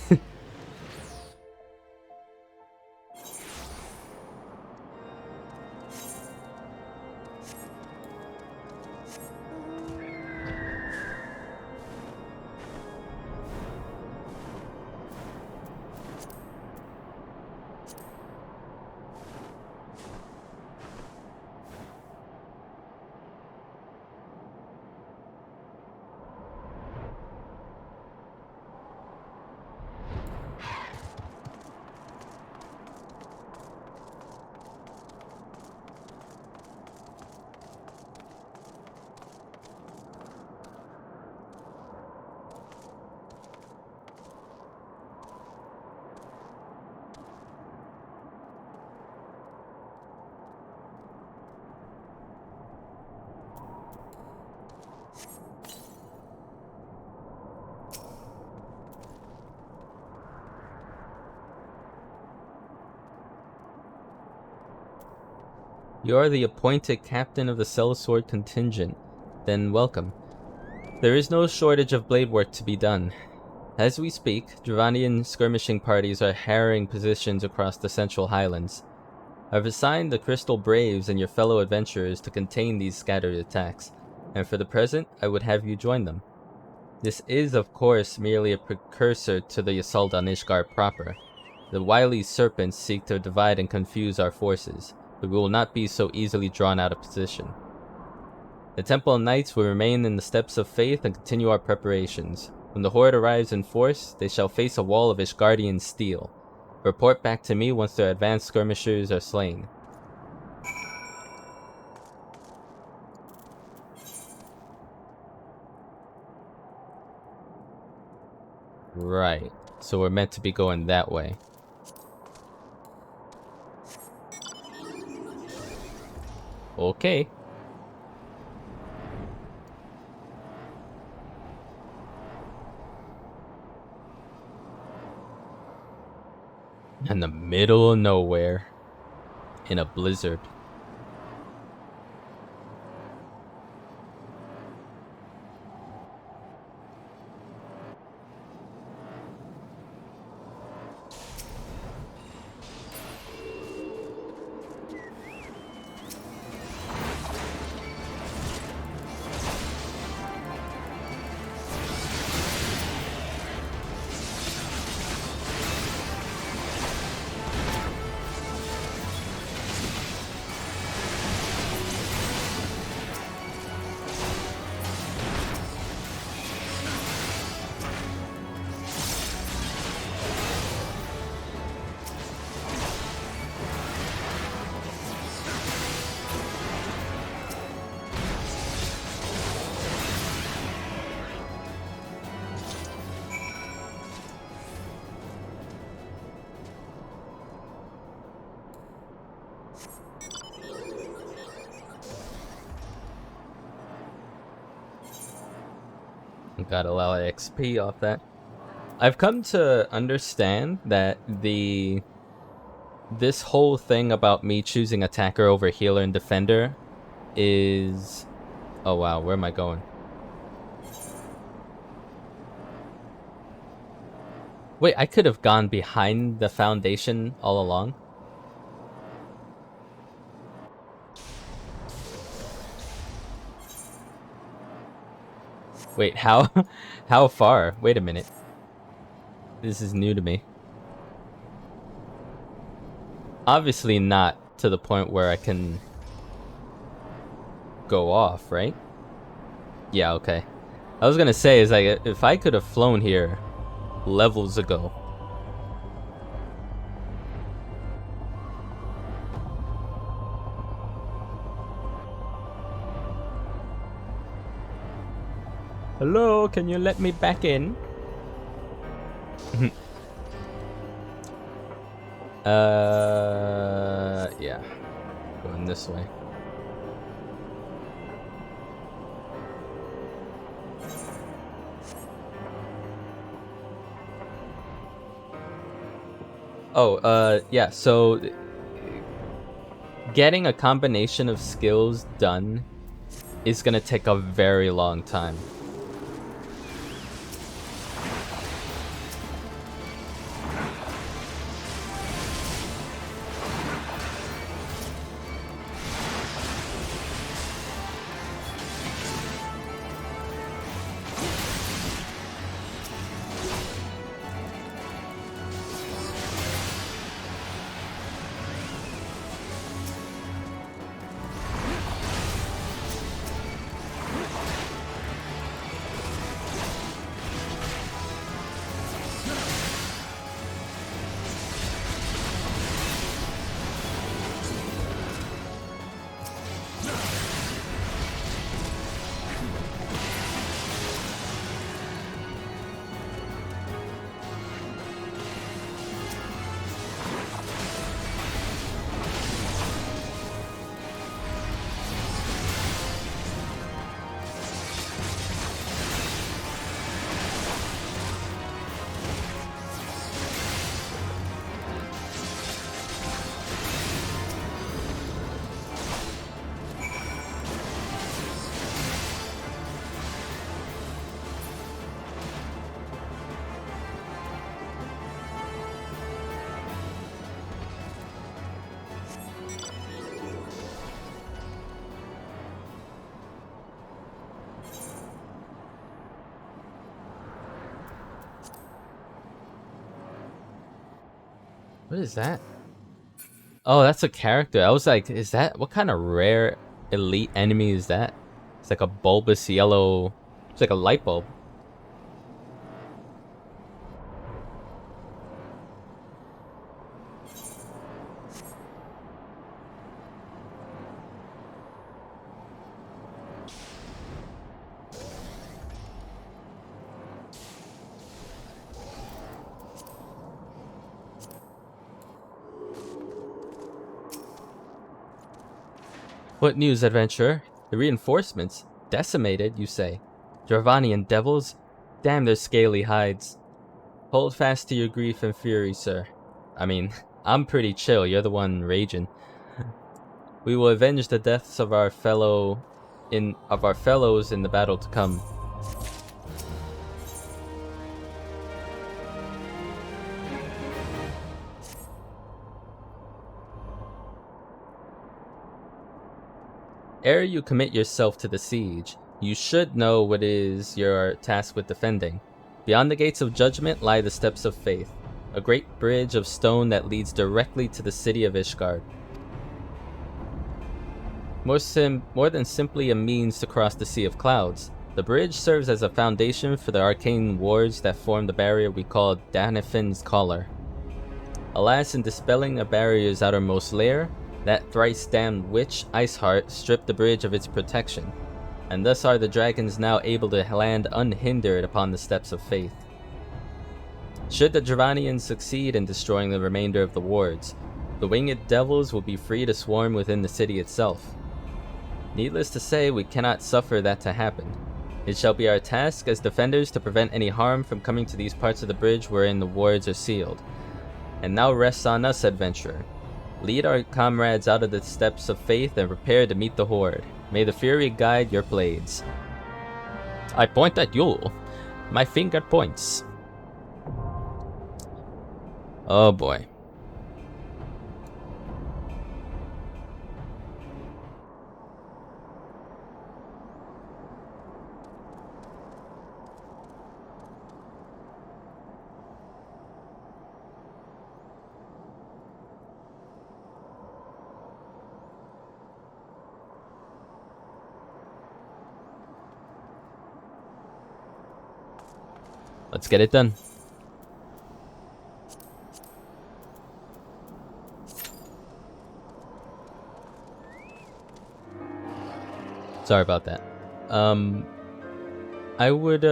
You are the appointed captain of the Sellsword contingent. Then welcome. There is no shortage of blade work to be done. As we speak, Dravanian skirmishing parties are harrying positions across the Central Highlands. I've assigned the Crystal Braves and your fellow adventurers to contain these scattered attacks, and for the present, I would have you join them. This is, of course, merely a precursor to the assault on Ishgard proper. The wily serpents seek to divide and confuse our forces, but we will not be so easily drawn out of position. The Temple Knights will remain in the Steps of Faith and continue our preparations. When the Horde arrives in force, they shall face a wall of Ishgardian steel. Report back to me once their advanced skirmishers are slain. Right. So we're meant to be going that way. Okay. In the middle of nowhere. In a blizzard. Got a lot of XP off that. I've come to understand that this whole thing about me choosing attacker over healer and defender is... Oh wow, where am I going? Wait, I could have gone behind the foundation all along. Wait, how how far? Wait a minute. This is new to me. Obviously not to the point where I can go off, right? Yeah, okay. I was gonna say, is like, if I could have flown here levels ago. Hello, can you let me back in? Yeah. Going this way. Oh, yeah, so getting a combination of skills done is gonna take a very long time. What is that? Oh, that's a character. I was like, is that... What kind of rare elite enemy is that? It's like a bulbous yellow... It's like a light bulb. What news, adventurer? The reinforcements? Decimated, you say? Dravanian devils? Damn their scaly hides. Hold fast to your grief and fury, sir. I mean, I'm pretty chill, you're the one raging. We will avenge the deaths of our fellows in the battle to come. Ere you commit yourself to the siege, you should know what is your task with defending. Beyond the gates of judgment lie the steps of faith, a great bridge of stone that leads directly to the city of Ishgard. More than simply a means to cross the Sea of Clouds, the bridge serves as a foundation for the arcane wards that form the barrier we call Danifin's Collar. Alas, in dispelling a barrier's outermost layer, that thrice-damned witch, Iceheart, stripped the bridge of its protection, and thus are the dragons now able to land unhindered upon the steps of faith. Should the Dravanians succeed in destroying the remainder of the wards, the winged devils will be free to swarm within the city itself. Needless to say, we cannot suffer that to happen. It shall be our task as defenders to prevent any harm from coming to these parts of the bridge wherein the wards are sealed. And now rests on us, adventurer. Lead our comrades out of the steps of faith and prepare to meet the horde. May the fury guide your blades. I point at you. My finger points. Oh boy. Let's get it done. Sorry about that. I would,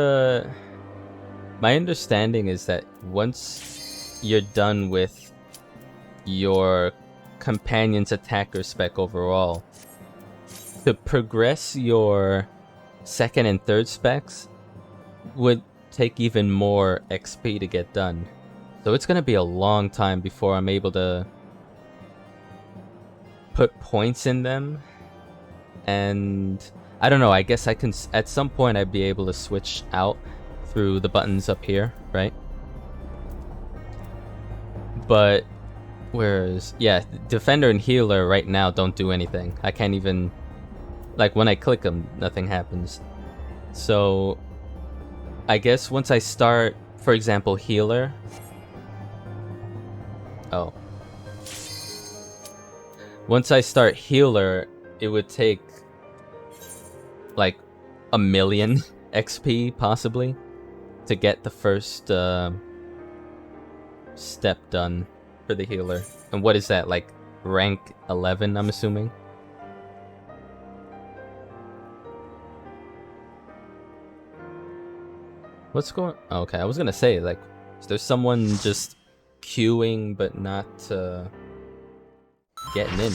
my understanding is that once you're done with your companion's attacker spec overall, to progress your second and third specs would take even more XP to get done. So it's gonna be a long time before I'm able to put points in them. And I don't know, I guess I can, at some point I'd be able to switch out through the buttons up here, right? But whereas, yeah, Defender and Healer right now don't do anything. I can't even, like when I click them, nothing happens. So I guess once I start, for example, Healer. Oh. Once I start Healer, it would take like 1,000,000 XP possibly to get the first step done for the Healer. And what is that, like rank 11, I'm assuming? What's going... Okay, I was gonna say, like, is there someone just queuing but not getting in?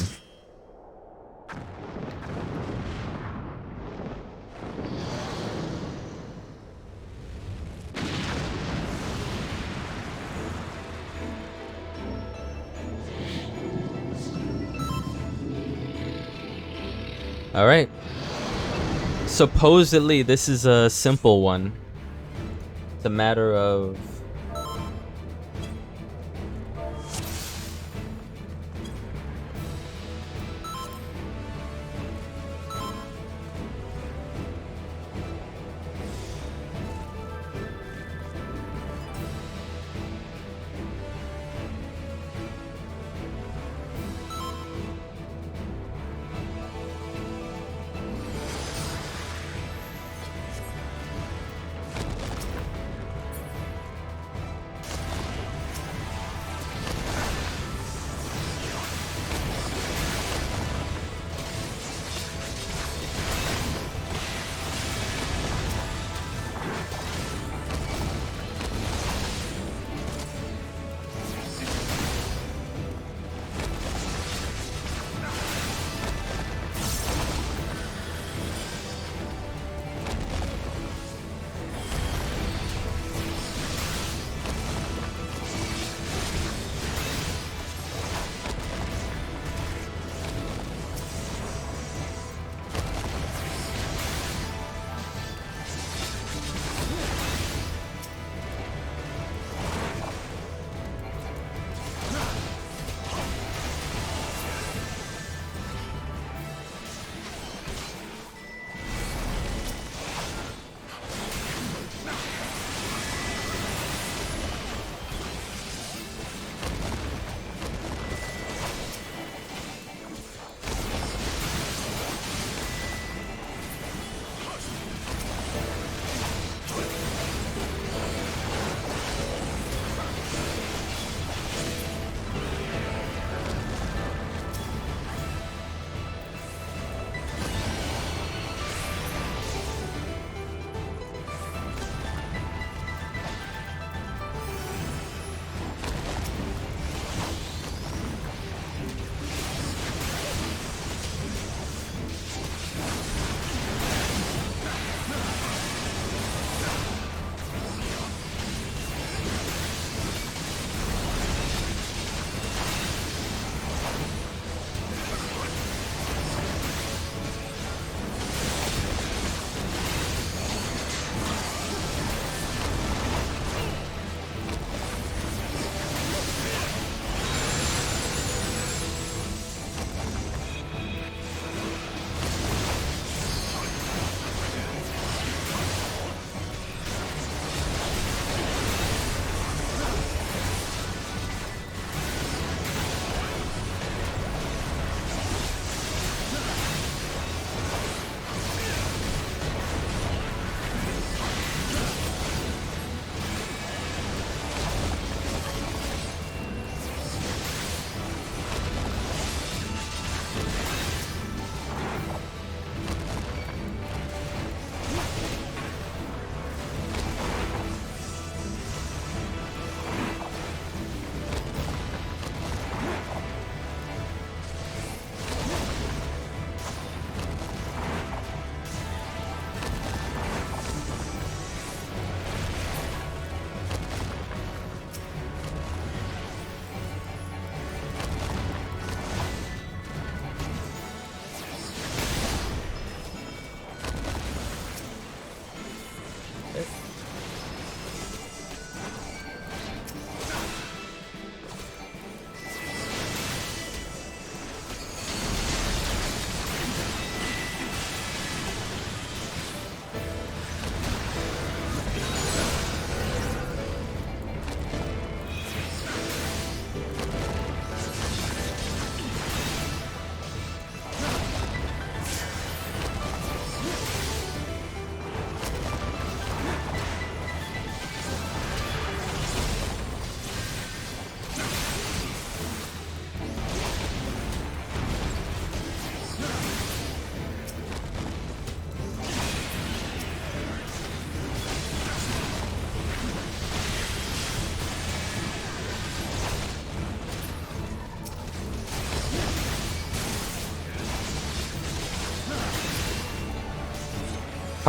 Alright. Supposedly this is a simple one. It's a matter of...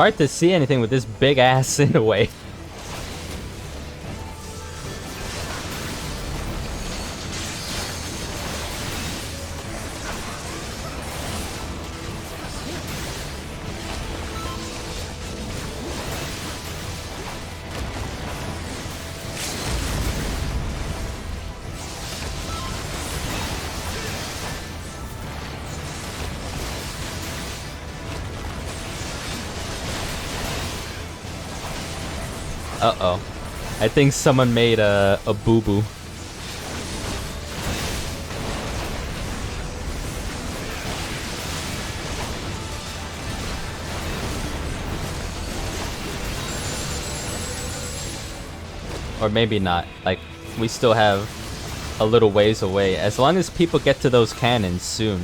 hard to see anything with this big ass in the way. Uh-oh. I think someone made a boo-boo. Or maybe not. Like, we still have a little ways away. As long as people get to those cannons soon.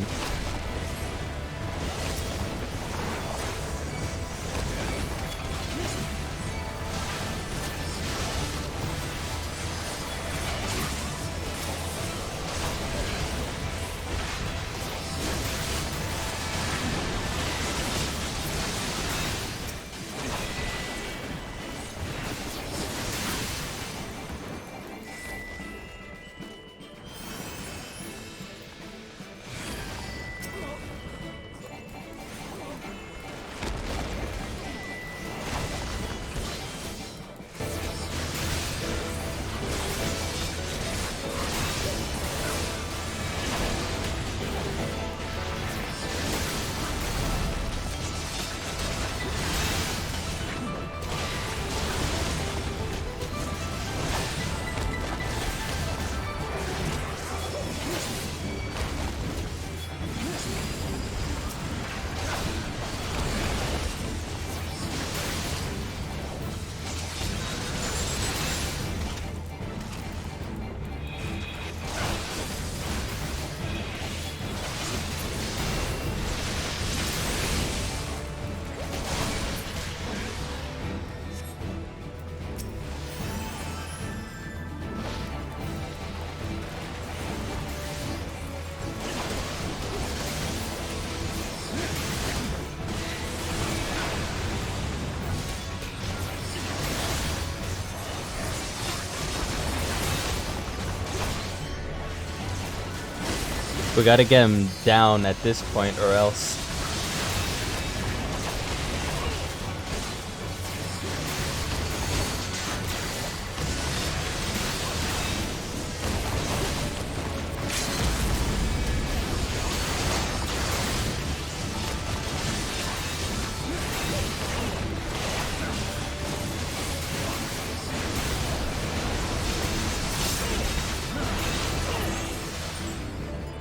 We gotta get him down at this point or else.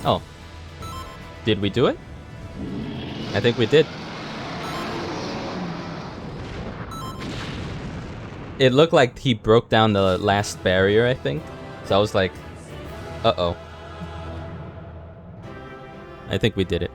Oh. Did we do it? I think we did. It looked like he broke down the last barrier, I think. So I was like, uh-oh. I think we did it.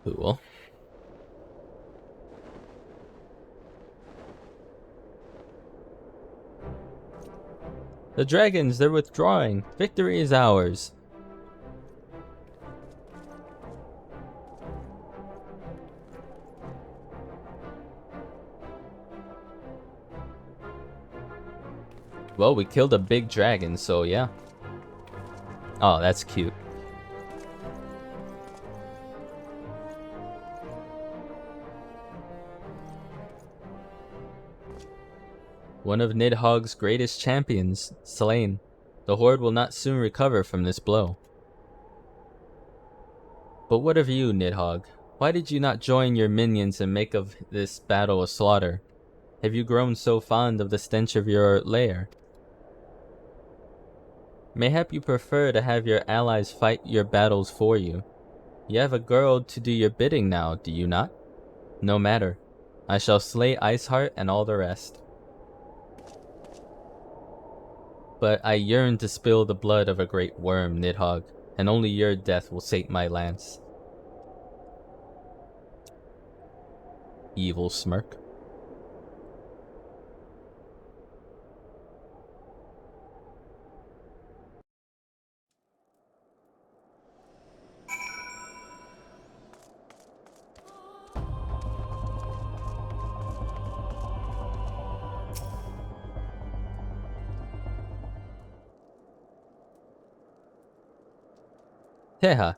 Cool. The dragons, they're withdrawing. Victory is ours. Well, we killed a big dragon, so yeah. Oh, that's cute. One of Nidhogg's greatest champions, slain. The Horde will not soon recover from this blow. But what of you, Nidhogg? Why did you not join your minions and make of this battle a slaughter? Have you grown so fond of the stench of your lair? Mayhap you prefer to have your allies fight your battles for you. You have a girl to do your bidding now, do you not? No matter. I shall slay Iceheart and all the rest. But I yearn to spill the blood of a great worm, Nidhogg, and only your death will sate my lance. Evil smirk. Teha,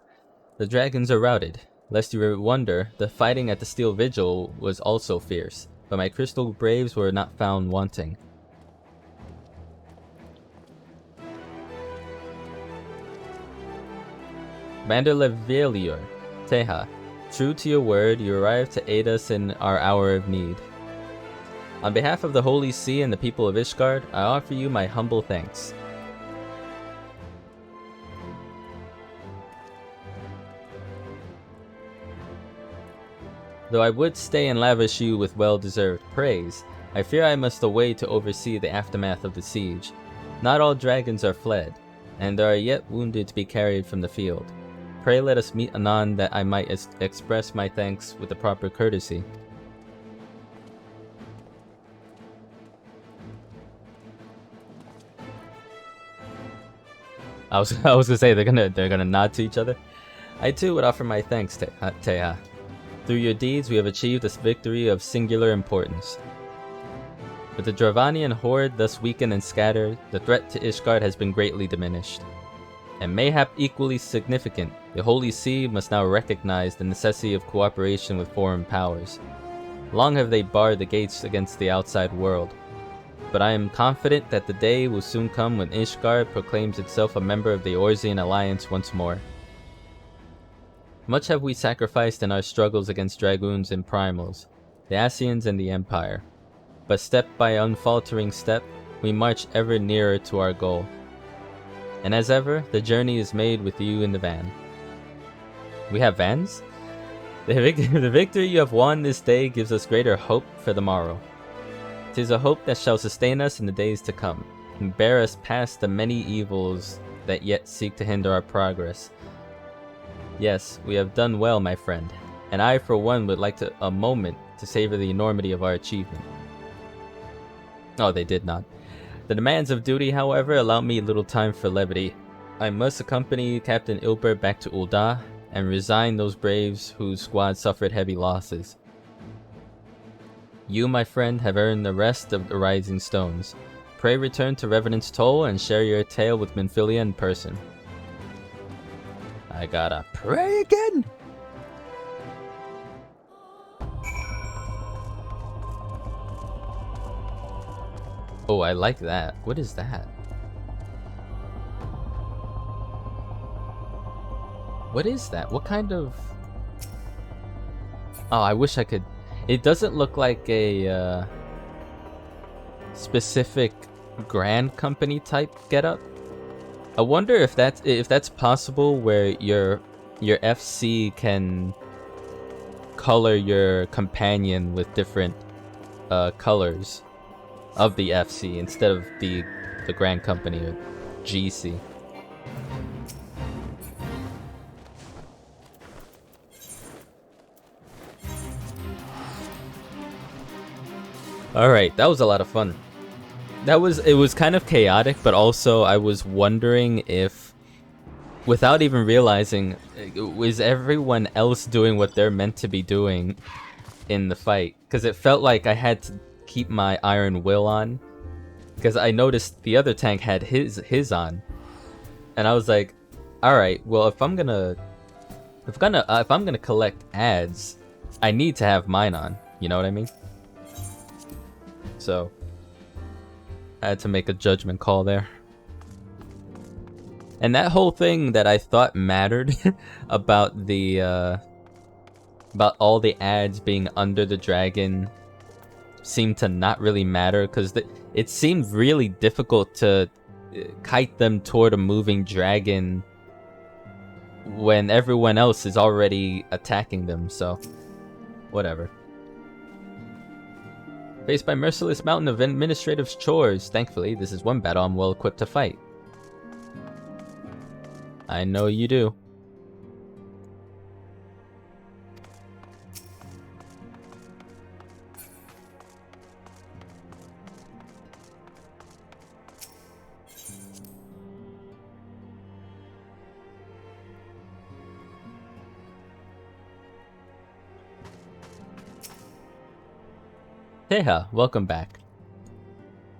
the dragons are routed. Lest you wonder, the fighting at the Steel Vigil was also fierce, but my crystal braves were not found wanting. Commander Levelior, Teha, true to your word, you arrived to aid us in our hour of need. On behalf of the Holy See and the people of Ishgard, I offer you my humble thanks. Though I would stay and lavish you with well-deserved praise, I fear I must away to oversee the aftermath of the siege. Not all dragons are fled, and there are yet wounded to be carried from the field. Pray let us meet anon that I might express my thanks with the proper courtesy. I was gonna say they're gonna nod to each other. I too would offer my thanks, Teha. Through your deeds, we have achieved a victory of singular importance. With the Dravanian horde thus weakened and scattered, the threat to Ishgard has been greatly diminished. And mayhap equally significant, the Holy See must now recognize the necessity of cooperation with foreign powers. Long have they barred the gates against the outside world, but I am confident that the day will soon come when Ishgard proclaims itself a member of the Orzian Alliance once more. Much have we sacrificed in our struggles against Dragoons and Primals, the Ascians and the Empire, but step by unfaltering step, we march ever nearer to our goal. And as ever, the journey is made with you in the van. We have vans? The victory you have won this day gives us greater hope for the morrow. 'Tis a hope that shall sustain us in the days to come, and bear us past the many evils that yet seek to hinder our progress. Yes, we have done well, my friend, and I for one would like a moment to savor the enormity of our achievement. Oh, they did not. The demands of duty, however, allow me little time for levity. I must accompany Captain Ilber back to Ul'dah, and resign those braves whose squad suffered heavy losses. You, my friend, have earned the rest of the Rising Stones. Pray return to Revenant's Toll and share your tale with Minfilia in person. I gotta pray again? Oh, I like that. What is that? What is that? What kind of... Oh, I wish I could... It doesn't look like a specific Grand Company type getup. I wonder if that's possible, where your FC can color your companion with different colors of the FC instead of the Grand Company or GC. Alright, that was a lot of fun. It was kind of chaotic, but also I was wondering if, without even realizing, was everyone else doing what they're meant to be doing in the fight? Because it felt like I had to keep my Iron Will on, because I noticed the other tank had his on, and I was like, all right, well, if I'm gonna collect ads, I need to have mine on. You know what I mean? So I had to make a judgment call there. And that whole thing that I thought mattered about all the ads being under the dragon seemed to not really matter, because it seemed really difficult to kite them toward a moving dragon when everyone else is already attacking them, so whatever. Faced by merciless mountain of administrative chores. Thankfully, this is one battle I'm well equipped to fight. I know you do. Teha, welcome back.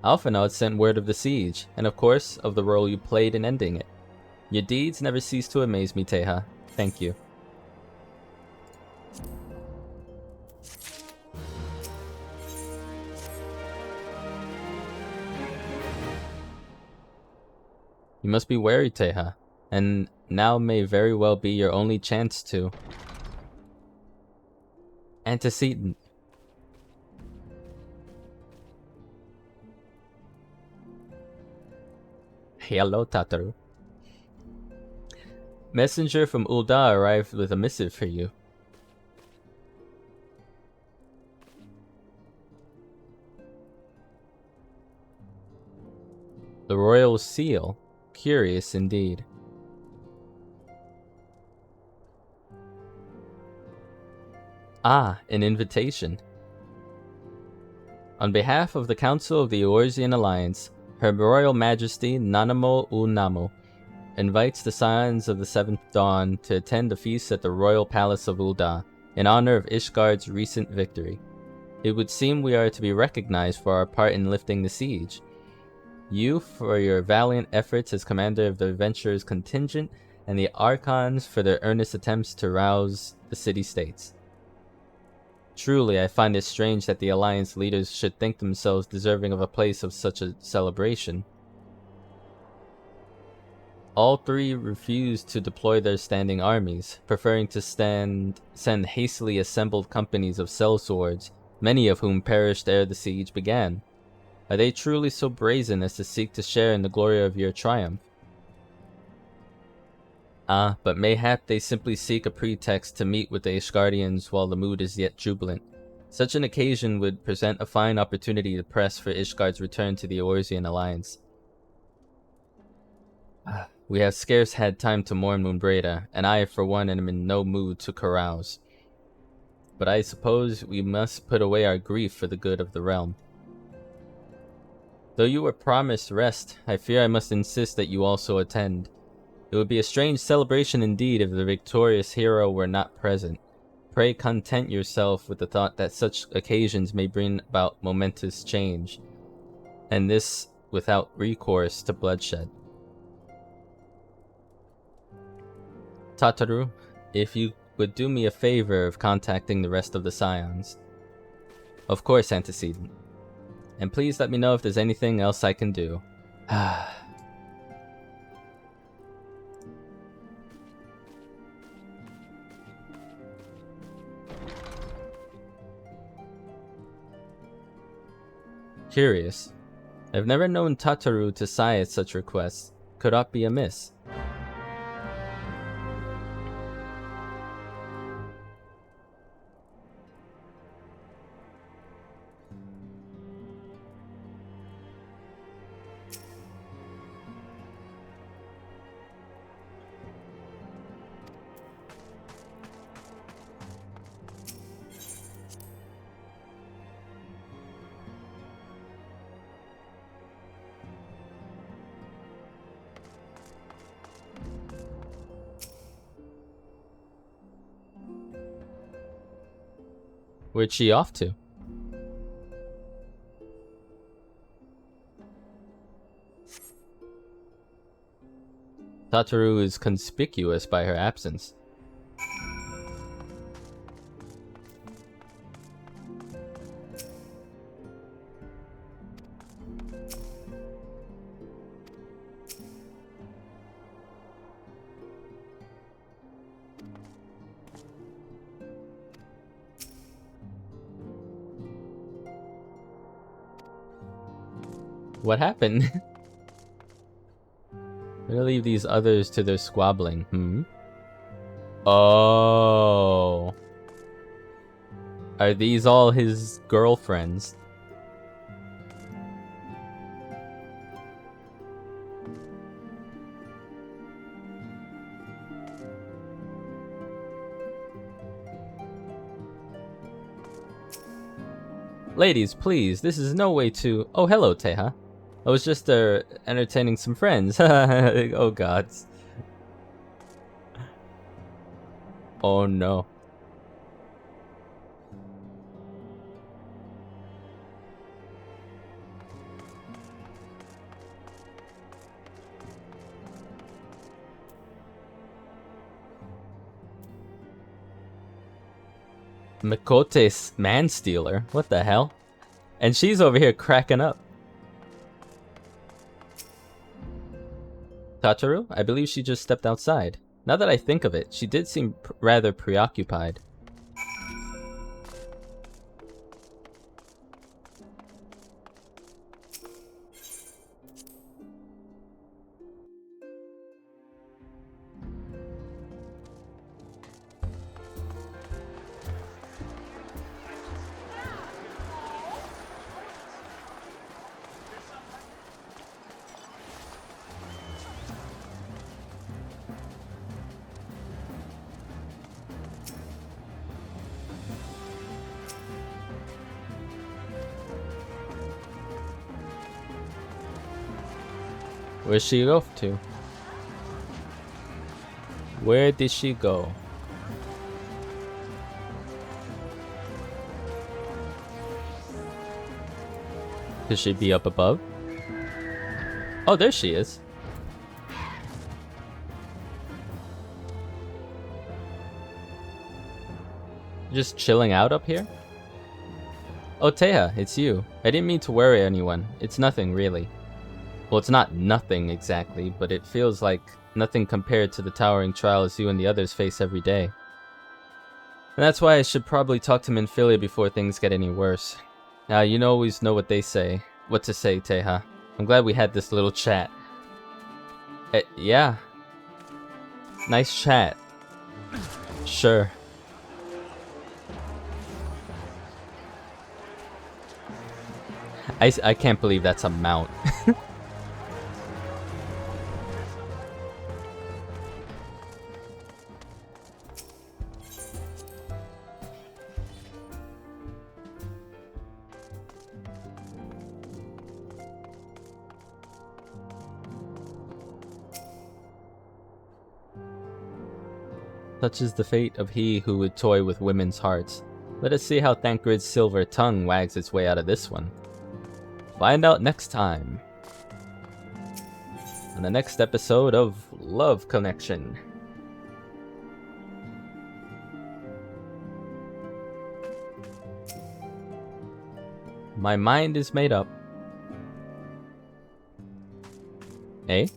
Alphinaud sent word of the siege, and of course, of the role you played in ending it. Your deeds never cease to amaze me, Teha. Thank you. You must be wary, Teha, and now may very well be your only chance to... Antecedent. Hello, Tataru. Messenger from Ul'dah arrived with a missive for you. The royal seal. Curious indeed. Ah, an invitation. On behalf of the Council of the Eorzean Alliance, Her Royal Majesty Nanamo Ul'Namu invites the Scions of the Seventh Dawn to attend a feast at the Royal Palace of Ul'dah in honor of Ishgard's recent victory. It would seem we are to be recognized for our part in lifting the siege. You for your valiant efforts as commander of the adventurers' contingent, and the Archons for their earnest attempts to rouse the city-states. Truly, I find it strange that the Alliance leaders should think themselves deserving of a place of such a celebration. All three refused to deploy their standing armies, preferring to send hastily assembled companies of sellswords, many of whom perished ere the siege began. Are they truly so brazen as to seek to share in the glory of your triumph? Ah, but mayhap they simply seek a pretext to meet with the Ishgardians while the mood is yet jubilant. Such an occasion would present a fine opportunity to press for Ishgard's return to the Eorzean Alliance. We have scarce had time to mourn Moonbreda, and I for one am in no mood to carouse. But I suppose we must put away our grief for the good of the realm. Though you were promised rest, I fear I must insist that you also attend. It would be a strange celebration indeed if the victorious hero were not present. Pray content yourself with the thought that such occasions may bring about momentous change, and this without recourse to bloodshed. Tataru, if you would do me a favor of contacting the rest of the Scions. Of course, Antecedent. And please let me know if there's anything else I can do. Curious. I've never known Tataru to sigh at such requests. Could aught be amiss? Where'd she off to? Tataru is conspicuous by her absence. What happened? I'm gonna leave these others to their squabbling. Oh. Are these all his girlfriends? Ladies, please, this is no way to... Oh, hello, Teha. I was just entertaining some friends. Oh, gods. Oh, no. Mikote's man-stealer? What the hell? And she's over here cracking up. Tataru? I believe she just stepped outside. Now that I think of it, she did seem rather preoccupied. Where'd she go to? Where did she go? Could she be up above? Oh, there she is. Just chilling out up here? Oh, Teha, it's you. I didn't mean to worry anyone. It's nothing, really. Well, it's not nothing exactly, but it feels like nothing compared to the towering trials you and the others face every day. And that's why I should probably talk to Minfilia before things get any worse. Now, you always know what they say. What to say, Teha. I'm glad we had this little chat. Yeah. Nice chat. Sure. I can't believe that's a mount. Such is the fate of he who would toy with women's hearts. Let us see how Thancred's silver tongue wags its way out of this one. Find out next time. On the next episode of Love Connection. My mind is made up. Eh?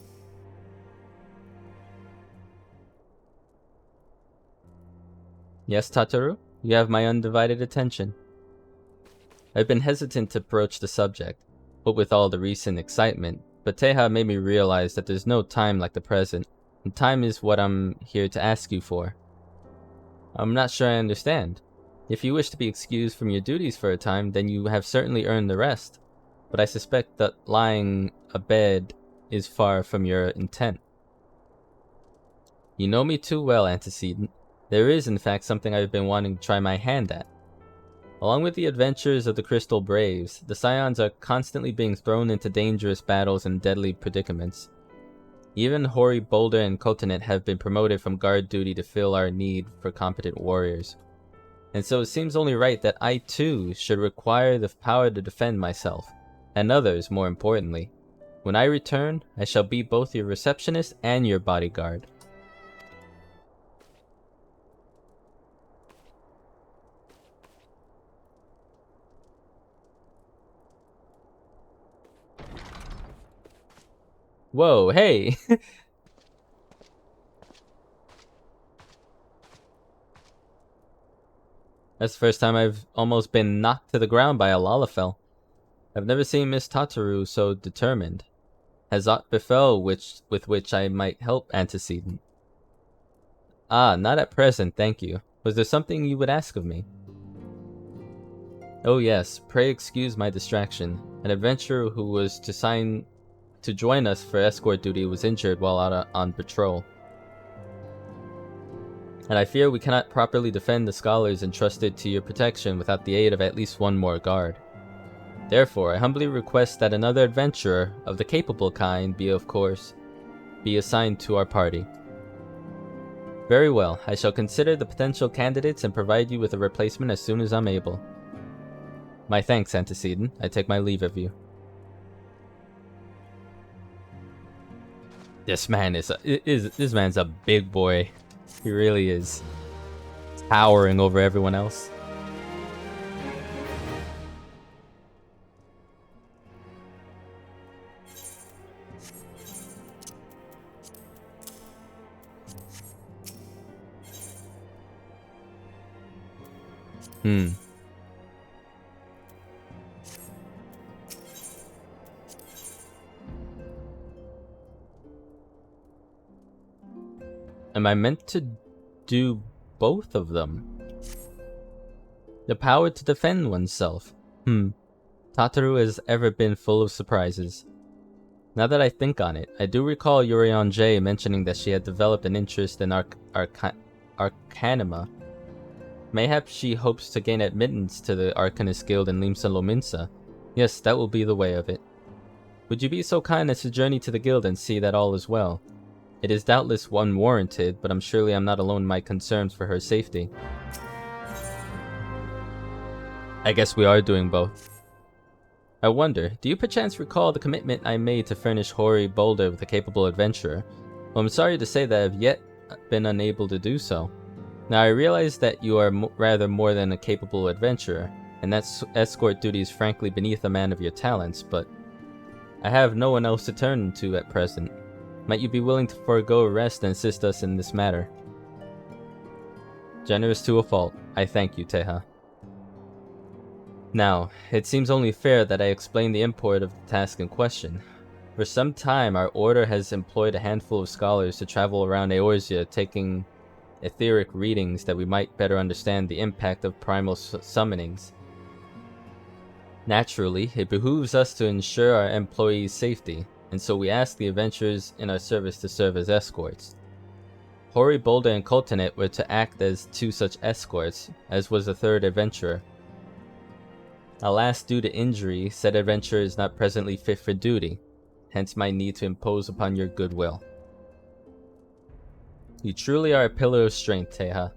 Yes, Tataru? You have my undivided attention. I've been hesitant to broach the subject, what with all the recent excitement, but Teha made me realize that there's no time like the present, and time is what I'm here to ask you for. I'm not sure I understand. If you wish to be excused from your duties for a time, then you have certainly earned the rest, but I suspect that lying abed is far from your intent. You know me too well, Antecedent. There is, in fact, something I've been wanting to try my hand at. Along with the adventures of the Crystal Braves, the Scions are constantly being thrown into dangerous battles and deadly predicaments. Even Hori, Boulder, and Kotanet have been promoted from guard duty to fill our need for competent warriors. And so it seems only right that I too should require the power to defend myself, and others more importantly. When I return, I shall be both your receptionist and your bodyguard. Whoa, hey! That's the first time I've almost been knocked to the ground by a Lalafell. I've never seen Miss Tataru so determined. Has aught befell with which I might help, Antecedent? Ah, not at present, thank you. Was there something you would ask of me? Oh yes, pray excuse my distraction. An adventurer who was to join us for escort duty was injured while out on patrol. And I fear we cannot properly defend the scholars entrusted to your protection without the aid of at least one more guard. Therefore, I humbly request that another adventurer of the capable kind be assigned to our party. Very well, I shall consider the potential candidates and provide you with a replacement as soon as I'm able. My thanks, Antecedent. I take my leave of you. This man this man's a big boy. He really is. Towering over everyone else. Am I meant to do both of them? The power to defend oneself. Tataru has ever been full of surprises. Now that I think on it, I do recall Yurion J mentioning that she had developed an interest in Arcanima. Mayhaps she hopes to gain admittance to the Arcanist Guild in Limsa Lominsa. Yes, that will be the way of it. Would you be so kind as to journey to the guild and see that all is well? It is doubtless unwarranted, but surely I'm not alone in my concerns for her safety. I guess we are doing both. I wonder, do you perchance recall the commitment I made to furnish Hori Boulder with a capable adventurer? Well, I'm sorry to say that I've yet been unable to do so. Now I realize that you are rather more than a capable adventurer, and that escort duty is frankly beneath a man of your talents, but I have no one else to turn to at present. Might you be willing to forego rest and assist us in this matter? Generous to a fault. I thank you, Teha. Now, it seems only fair that I explain the import of the task in question. For some time, our order has employed a handful of scholars to travel around Eorzea taking etheric readings that we might better understand the impact of primal summonings. Naturally, it behooves us to ensure our employees' safety, and so we ask the adventurers in our service to serve as escorts. Hori Boulder and Coltonet were to act as two such escorts, as was the third adventurer. Alas, due to injury, said adventurer is not presently fit for duty, hence my need to impose upon your goodwill. You truly are a pillar of strength, Teha.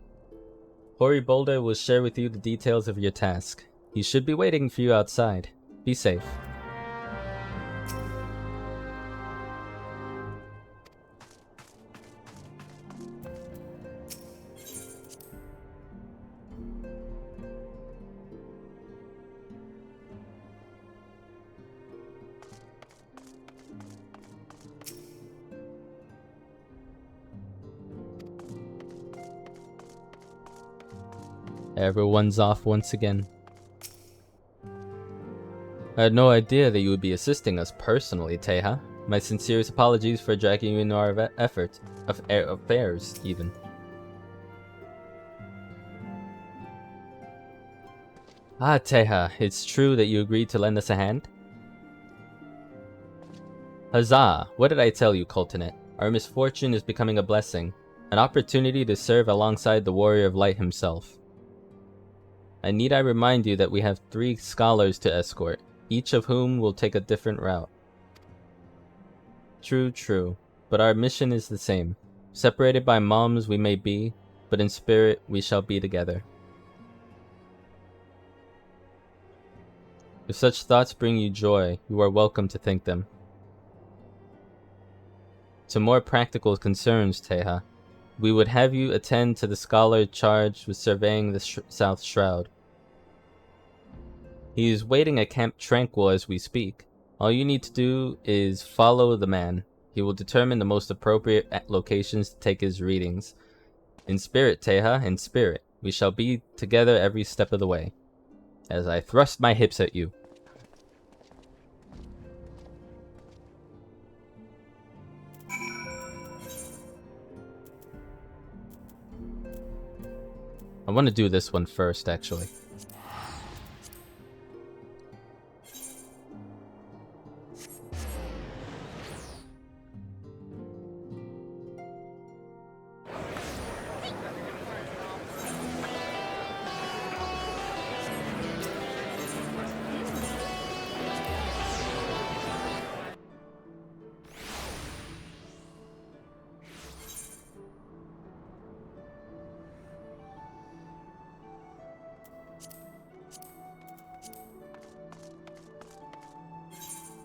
Hori Boulder will share with you the details of your task. He should be waiting for you outside. Be safe. Everyone's off once again. I had no idea that you would be assisting us personally, Teha. My sincerest apologies for dragging you into our affairs, even. Ah, Teha, it's true that you agreed to lend us a hand? Huzzah! What did I tell you, Coltonet? Our misfortune is becoming a blessing, an opportunity to serve alongside the Warrior of Light himself. Need I remind you that we have 3 scholars to escort, each of whom will take a different route. True, but our mission is the same. Separated by moms we may be, but in spirit we shall be together. If such thoughts bring you joy, you are welcome to think them. To more practical concerns, Teha, we would have you attend to the scholar charged with surveying the South Shroud. He is waiting at Camp Tranquil as we speak. All you need to do is follow the man. He will determine the most appropriate locations to take his readings. In spirit, Teha, in spirit. We shall be together every step of the way. As I thrust my hips at you. I want to do this one first, actually.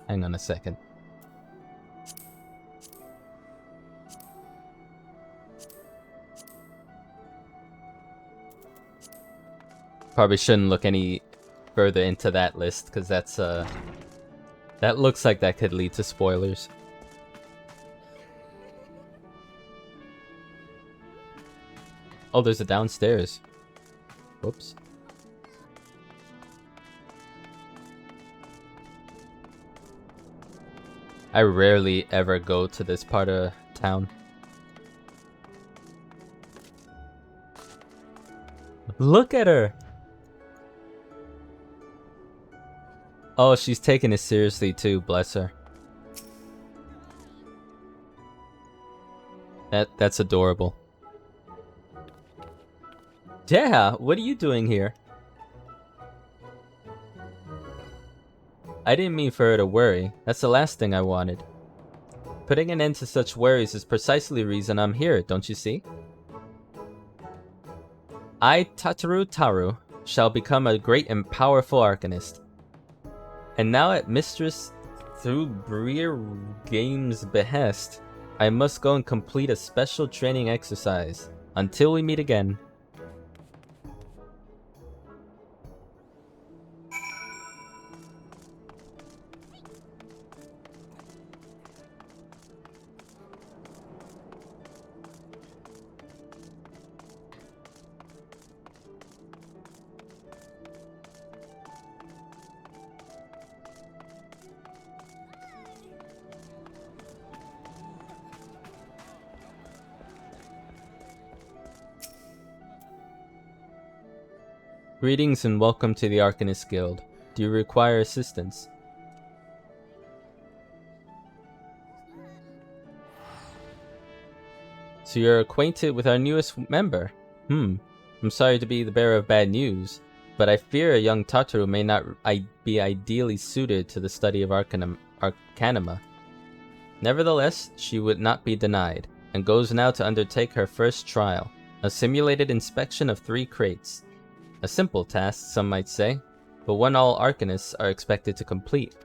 Hang on a second. Probably shouldn't look any further into that list, because that's that looks like that could lead to spoilers. Oh, there's a downstairs. Whoops. I rarely ever go to this part of town. Look at her! Oh, she's taking it seriously too, bless her. That's adorable. Yeah, what are you doing here? I didn't mean for her to worry. That's the last thing I wanted. Putting an end to such worries is precisely the reason I'm here, don't you see? I, Tataru Taru, shall become a great and powerful arcanist. And now at Mistress through Breer Game's behest, I must go and complete a special training exercise. Until we meet again. Greetings and welcome to the Arcanist Guild. Do you require assistance? So you're acquainted with our newest member? I'm sorry to be the bearer of bad news, but I fear a young Tataru may not be ideally suited to the study of Arcanima. Nevertheless, she would not be denied, and goes now to undertake her first trial, a simulated inspection of 3 crates. A simple task, some might say, but one all Arcanists are expected to complete.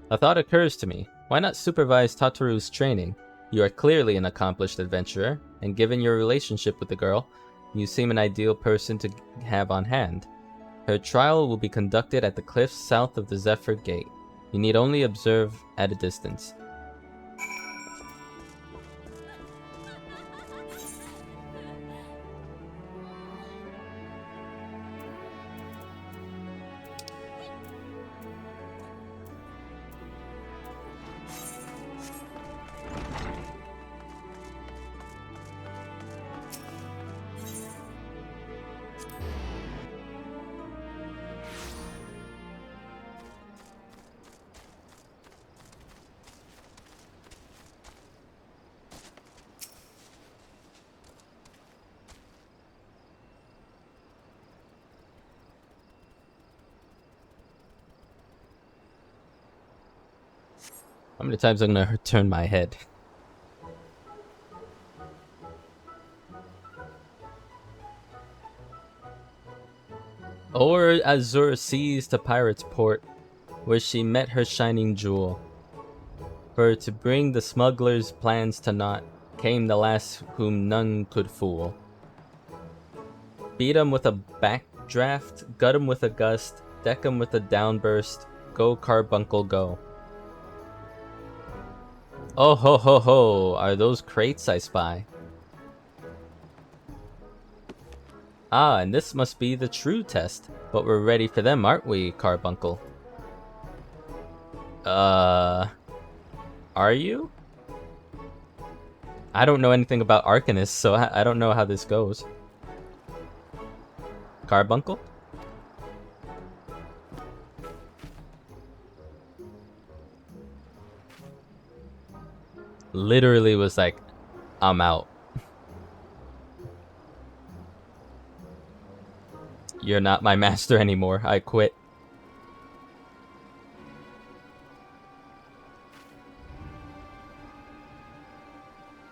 A thought occurs to me. Why not supervise Tataru's training? You are clearly an accomplished adventurer, and given your relationship with the girl, you seem an ideal person to have on hand. Her trial will be conducted at the cliffs south of the Zephyr Gate. You need only observe at a distance. How many times I'm gonna turn my head? O'er azure seas to Pirate's Port, where she met her shining jewel. For to bring the smuggler's plans to naught, came the lass whom none could fool. Beat 'em with a backdraft, gut 'em with a gust, deck 'em with a downburst, go carbuncle go. Oh ho ho ho, are those crates I spy? Ah, and this must be the true test, but we're ready for them, aren't we, Carbuncle? Are you? I don't know anything about Arcanists, so I don't know how this goes. Carbuncle? Literally was like, I'm out. You're not my master anymore. I quit.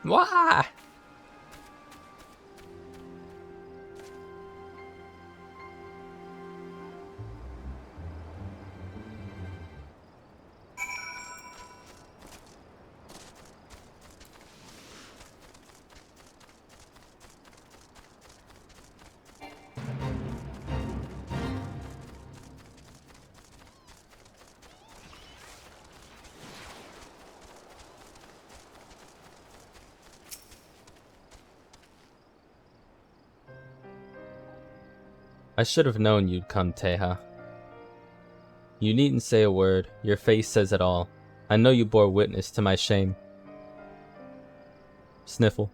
Wah! I should have known you'd come, Teha. You needn't say a word. Your face says it all. I know you bore witness to my shame. Sniffle.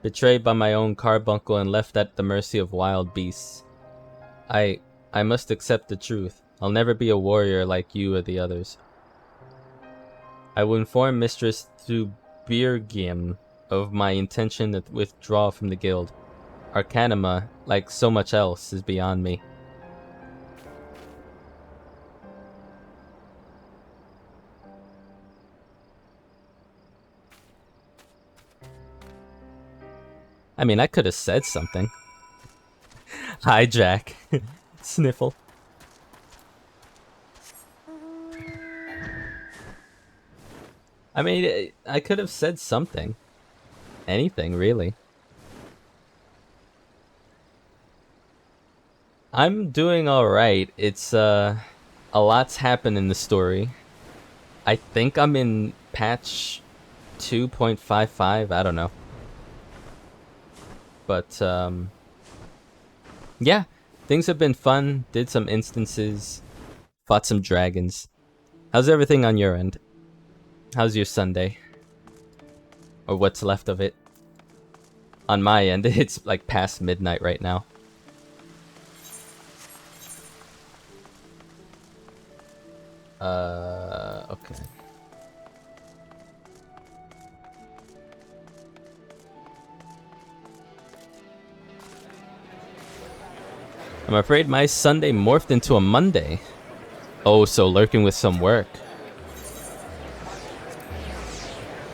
Betrayed by my own carbuncle and left at the mercy of wild beasts. I must accept the truth. I'll never be a warrior like you or the others. I will inform Mistress Thubirgium of my intention to withdraw from the guild. Arcanima, like so much else, is beyond me. I mean, I could have said something. Hi, Jack. Sniffle. I mean, I could have said something. Anything, really. I'm doing alright. It's, a lot's happened in the story. I think I'm in patch 2.55, I don't know. But, yeah, things have been fun. Did some instances. Fought some dragons. How's everything on your end? How's your Sunday? Or what's left of it? On my end, it's like past midnight right now. Okay. I'm afraid my Sunday morphed into a Monday. Oh, so lurking with some work.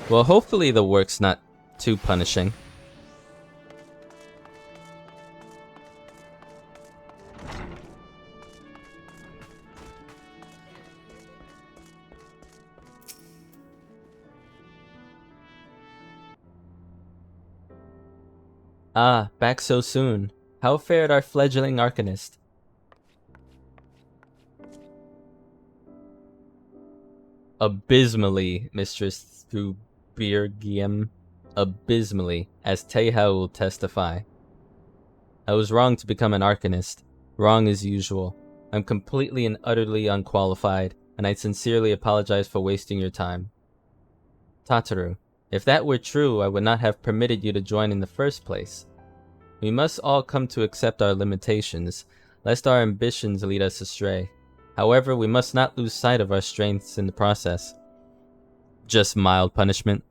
Well, hopefully the work's not too punishing. Ah, back so soon. How fared our fledgling arcanist? Abysmally, Mistress Thubirgium. Abysmally, as Teha will testify. I was wrong to become an arcanist. Wrong as usual. I'm completely and utterly unqualified, and I sincerely apologize for wasting your time. Tataru, if that were true, I would not have permitted you to join in the first place. We must all come to accept our limitations, lest our ambitions lead us astray. However, we must not lose sight of our strengths in the process. Just mild punishment?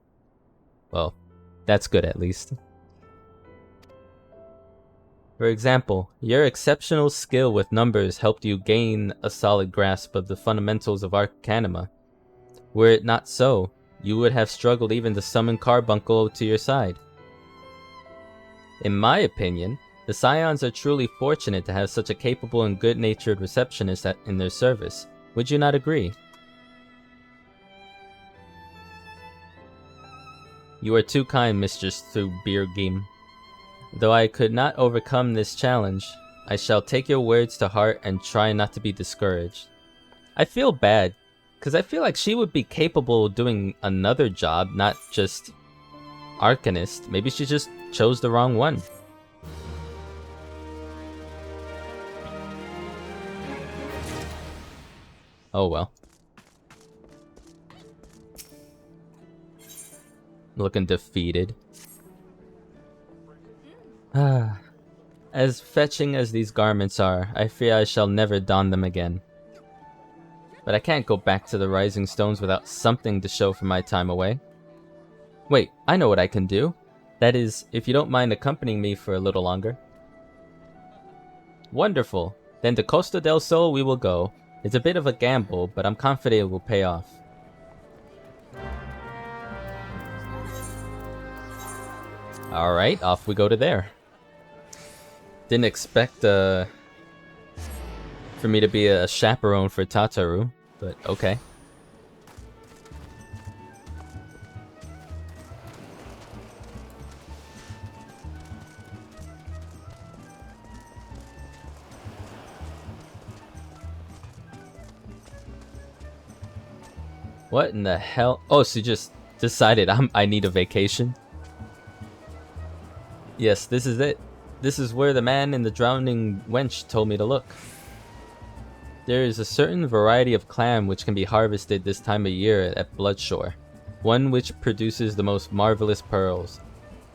Well, that's good at least. For example, your exceptional skill with numbers helped you gain a solid grasp of the fundamentals of Arcanima. Were it not so, you would have struggled even to summon Carbuncle to your side. In my opinion, the Scions are truly fortunate to have such a capable and good-natured receptionist in their service. Would you not agree? You are too kind, Mistress Thubirgium. Though I could not overcome this challenge, I shall take your words to heart and try not to be discouraged. I feel bad, because I feel like she would be capable of doing another job, not just Arcanist. Maybe she just chose the wrong one. Oh well. Looking defeated. As fetching as these garments are, I fear I shall never don them again. But I can't go back to the Rising Stones without something to show for my time away. Wait, I know what I can do. That is, if you don't mind accompanying me for a little longer. Wonderful. Then to Costa del Sol we will go. It's a bit of a gamble, but I'm confident it will pay off. Alright, off we go to there. Didn't expect for me to be a chaperone for Tataru, but okay. What in the hell? Oh, so you just decided I need a vacation? Yes, this is it. This is where the man in the drowning wench told me to look. There is a certain variety of clam which can be harvested this time of year at Bloodshore, one which produces the most marvelous pearls.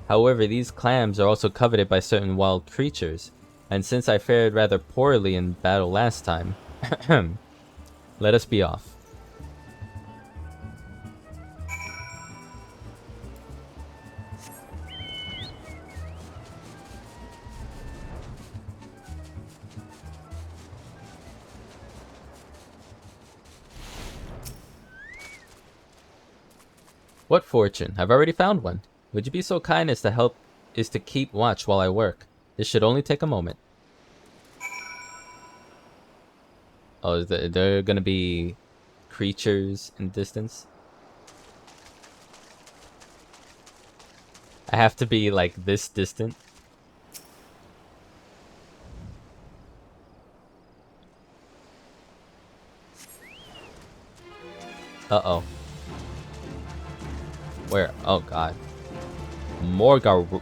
However, these clams are also coveted by certain wild creatures, and since I fared rather poorly in battle last time, let us be off. What fortune? I've already found one. Would you be so kind as to keep watch while I work? This should only take a moment. Oh, is there gonna be creatures in distance? I have to be like this distant? Uh-oh. Where? Oh god. Morgaru.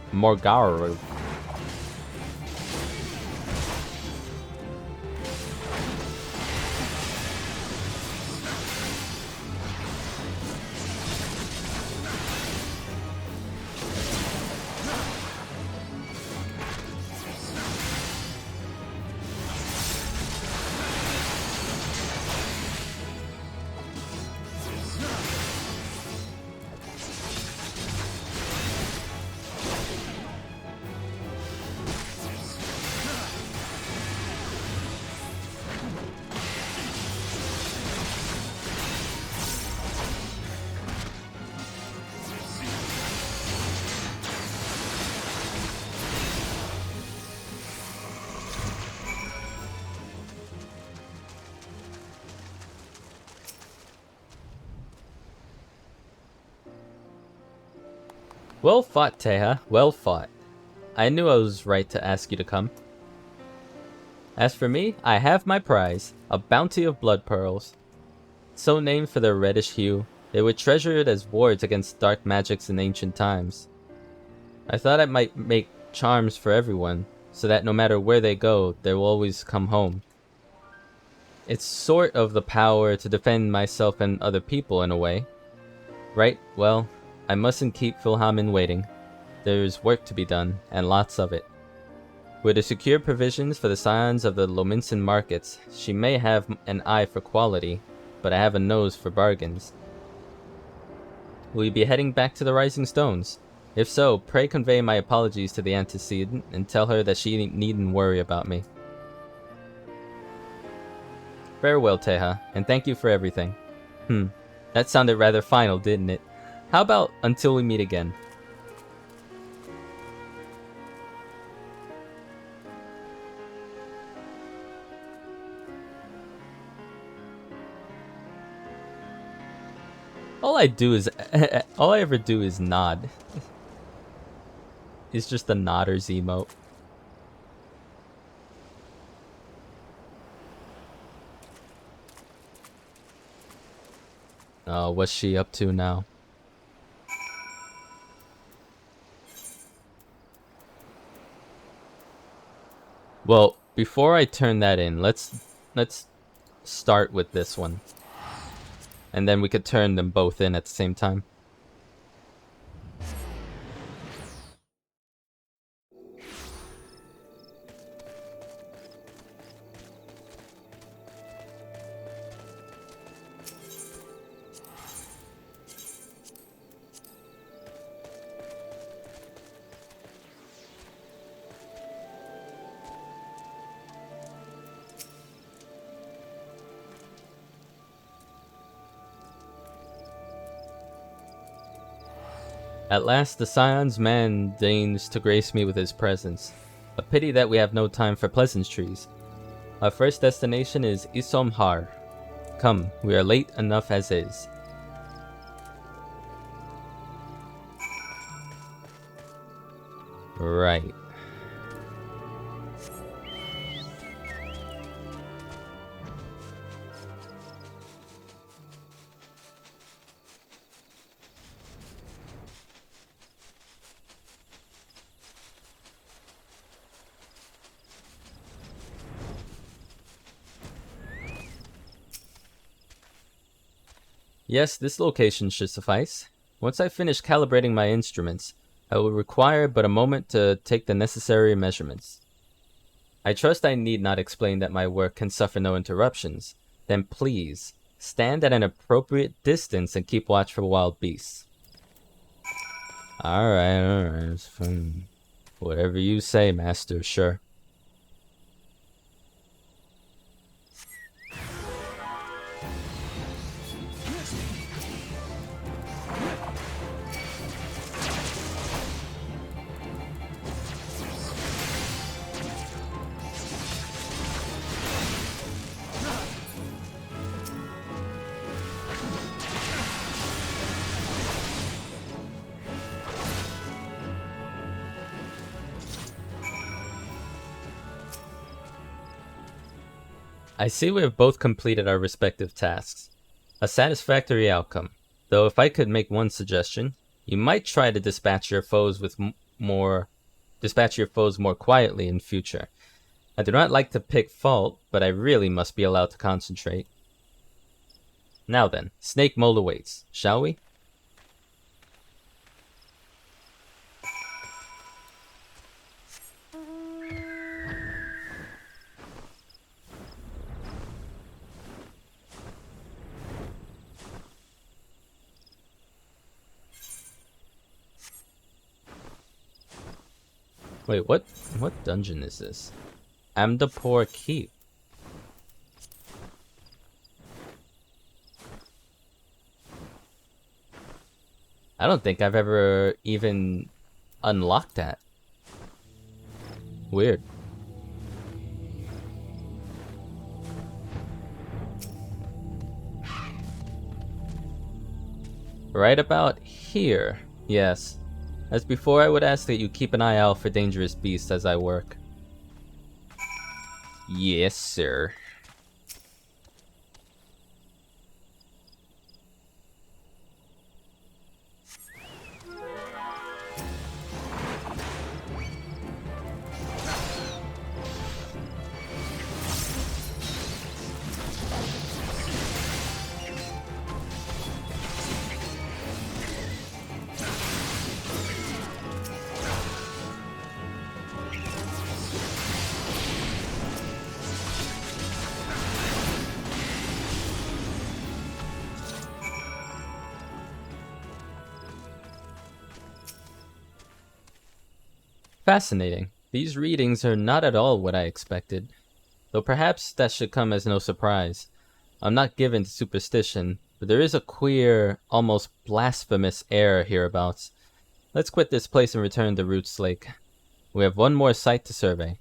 Well fought, Teha. Well fought. I knew I was right to ask you to come. As for me, I have my prize, a bounty of blood pearls. So named for their reddish hue, they were treasured as wards against dark magics in ancient times. I thought I might make charms for everyone, so that no matter where they go, they will always come home. It's sort of the power to defend myself and other people in a way. Right, well, I mustn't keep Philhamen waiting. There's work to be done, and lots of it. With the secure provisions for the scions of the Lominsan markets, she may have an eye for quality, but I have a nose for bargains. Will you be heading back to the Rising Stones? If so, pray convey my apologies to the antecedent, and tell her that she needn't worry about me. Farewell, Teha, and thank you for everything. That sounded rather final, didn't it? How about until we meet again? All I ever do is nod. It's just a nodders emote. Oh, what's she up to now? Well, before I turn that in, let's start with this one. And then we could turn them both in at the same time. At last the Scion's man deigns to grace me with his presence. A pity that we have no time for pleasantries. Our first destination is Isomhar. Come, we are late enough as is. Right. Yes, this location should suffice. Once I finish calibrating my instruments, I will require but a moment to take the necessary measurements. I trust I need not explain that my work can suffer no interruptions. Then please, stand at an appropriate distance and keep watch for wild beasts. Alright, it's fine. Whatever you say, Master, sure. I see we have both completed our respective tasks. A satisfactory outcome. Though if I could make one suggestion, you might try to dispatch your foes more quietly in future. I do not like to pick fault, but I really must be allowed to concentrate. Now then, Snake Mold awaits, shall we? Wait, what dungeon is this? Amdapur Keep. I don't think I've ever even unlocked that. Weird. Right about here, yes. As before, I would ask that you keep an eye out for dangerous beasts as I work. Yes, sir. Fascinating. These readings are not at all what I expected. Though perhaps that should come as no surprise. I'm not given to superstition, but there is a queer, almost blasphemous air hereabouts. Let's quit this place and return to Roots Lake. We have one more site to survey.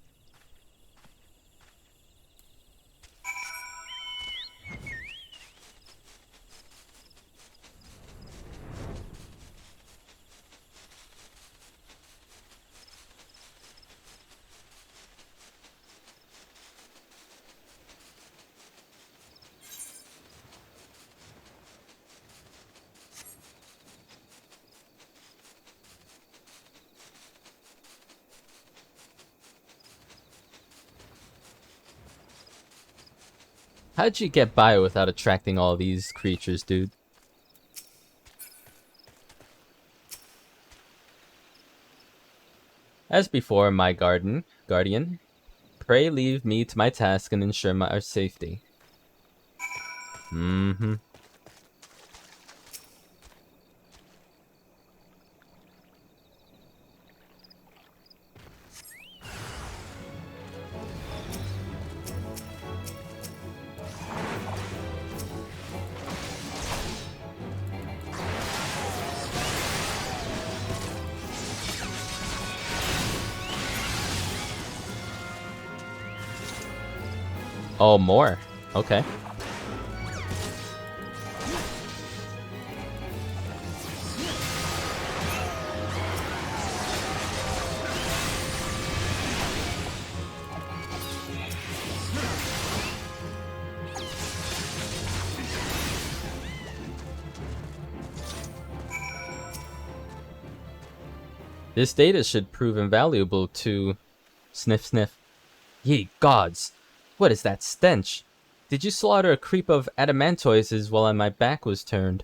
How'd you get by without attracting all these creatures, dude? As before, my guardian, pray leave me to my task and ensure our safety. Mm-hmm. Oh, more. Okay. This data should prove invaluable to... Sniff, sniff. Ye gods! What is that stench? Did you slaughter a creep of adamantoises while my back was turned?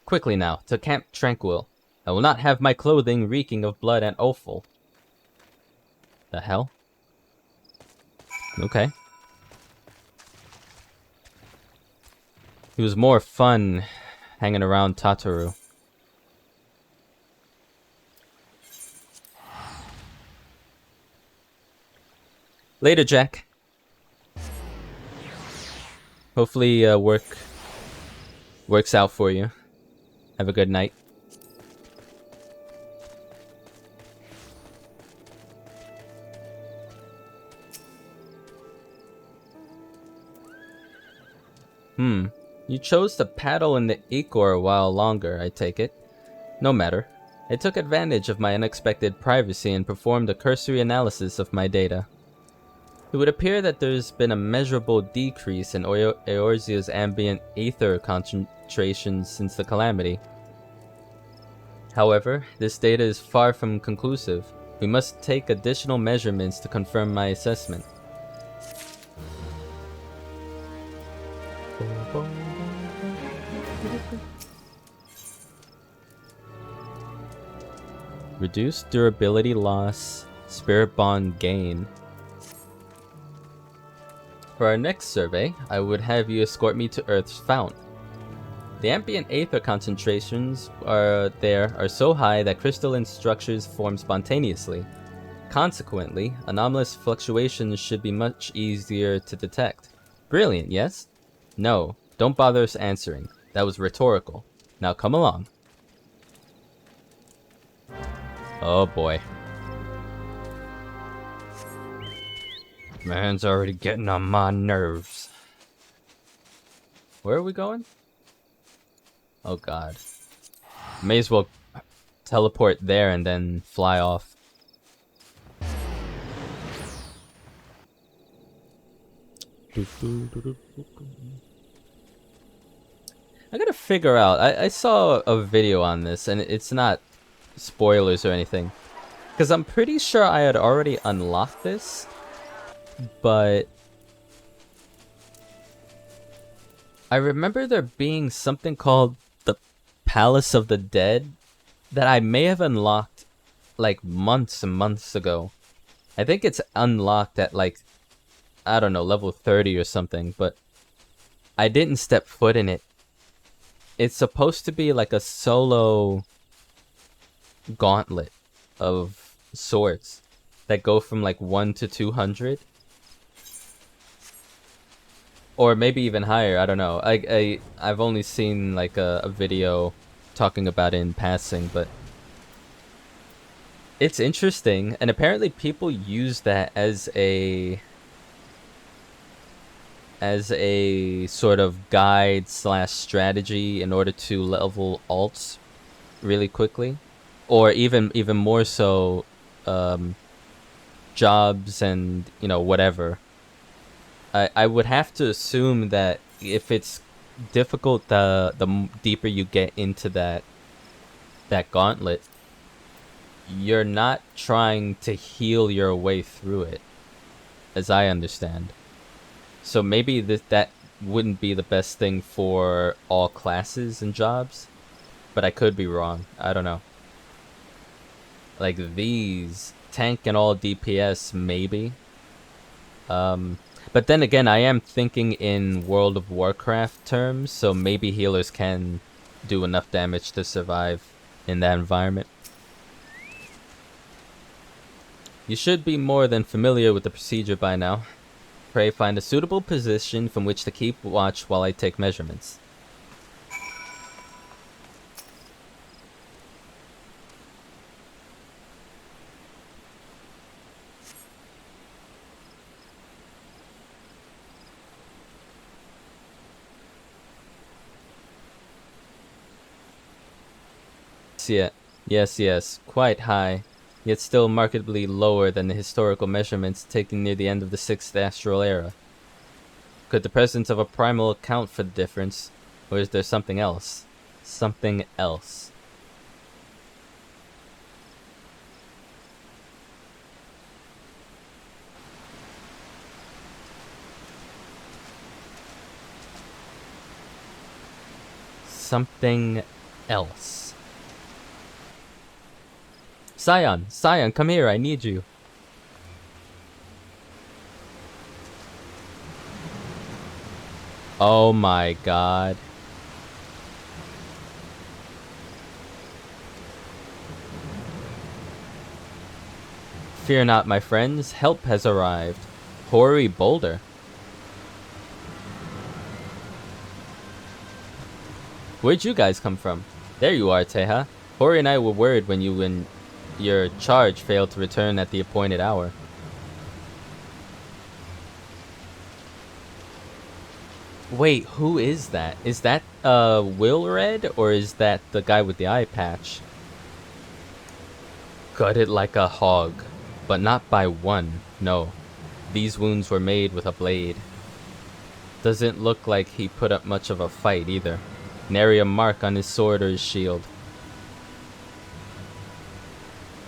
Quickly now, to Camp Tranquil. I will not have my clothing reeking of blood and offal. The hell? Okay. It was more fun hanging around Tataru. Later, Jack. Hopefully works out for you. Have a good night. You chose to paddle in the Ichor a while longer, I take it. No matter. I took advantage of my unexpected privacy and performed a cursory analysis of my data. It would appear that there's been a measurable decrease in Eorzea's ambient aether concentration since the calamity. However, this data is far from conclusive. We must take additional measurements to confirm my assessment. Reduced durability loss, spirit bond gain. For our next survey, I would have you escort me to Earth's fount. The ambient aether concentrations are so high that crystalline structures form spontaneously. Consequently, anomalous fluctuations should be much easier to detect. Brilliant, yes? No, don't bother us answering. That was rhetorical. Now come along. Oh boy. Man's already getting on my nerves. Where are we going? Oh god. May as well teleport there and then fly off. I gotta figure out. I saw a video on this, and it's not spoilers or anything. Because I'm pretty sure I had already unlocked this. But I remember there being something called the Palace of the Dead that I may have unlocked like months and months ago. I think it's unlocked at like, I don't know, level 30 or something, but I didn't step foot in it. It's supposed to be like a solo gauntlet of swords that go from like 1 to 200. Or maybe even higher, I don't know. I've only seen like a video talking about it in passing, but it's interesting, and apparently people use that as a sort of guide / strategy in order to level alts really quickly, or even more so jobs and, you know, whatever. I would have to assume that if it's difficult, the deeper you get into that gauntlet, you're not trying to heal your way through it, as I understand. So maybe that wouldn't be the best thing for all classes and jobs, but I could be wrong. I don't know. Like these, tank and all DPS, maybe. But then again, I am thinking in World of Warcraft terms, so maybe healers can do enough damage to survive in that environment. You should be more than familiar with the procedure by now. Pray find a suitable position from which to keep watch while I take measurements. Yes, quite high, yet still markedly lower than the historical measurements taken near the end of the 6th Astral Era. Could the presence of a primal account for the difference, or is there something else? Something else. something else. Scion, Scion, come here, I need you. Oh my god. Fear not, my friends, help has arrived. Hoary Boulder. Where'd you guys come from? There you are, Teha. Hori and I were worried when you and your charge failed to return at the appointed hour. Wait, who is that? Is that Will Red, or is that the guy with the eye patch? Gutted like a hog, but not by one, no. These wounds were made with a blade. Doesn't look like he put up much of a fight either. Nary a mark on his sword or his shield.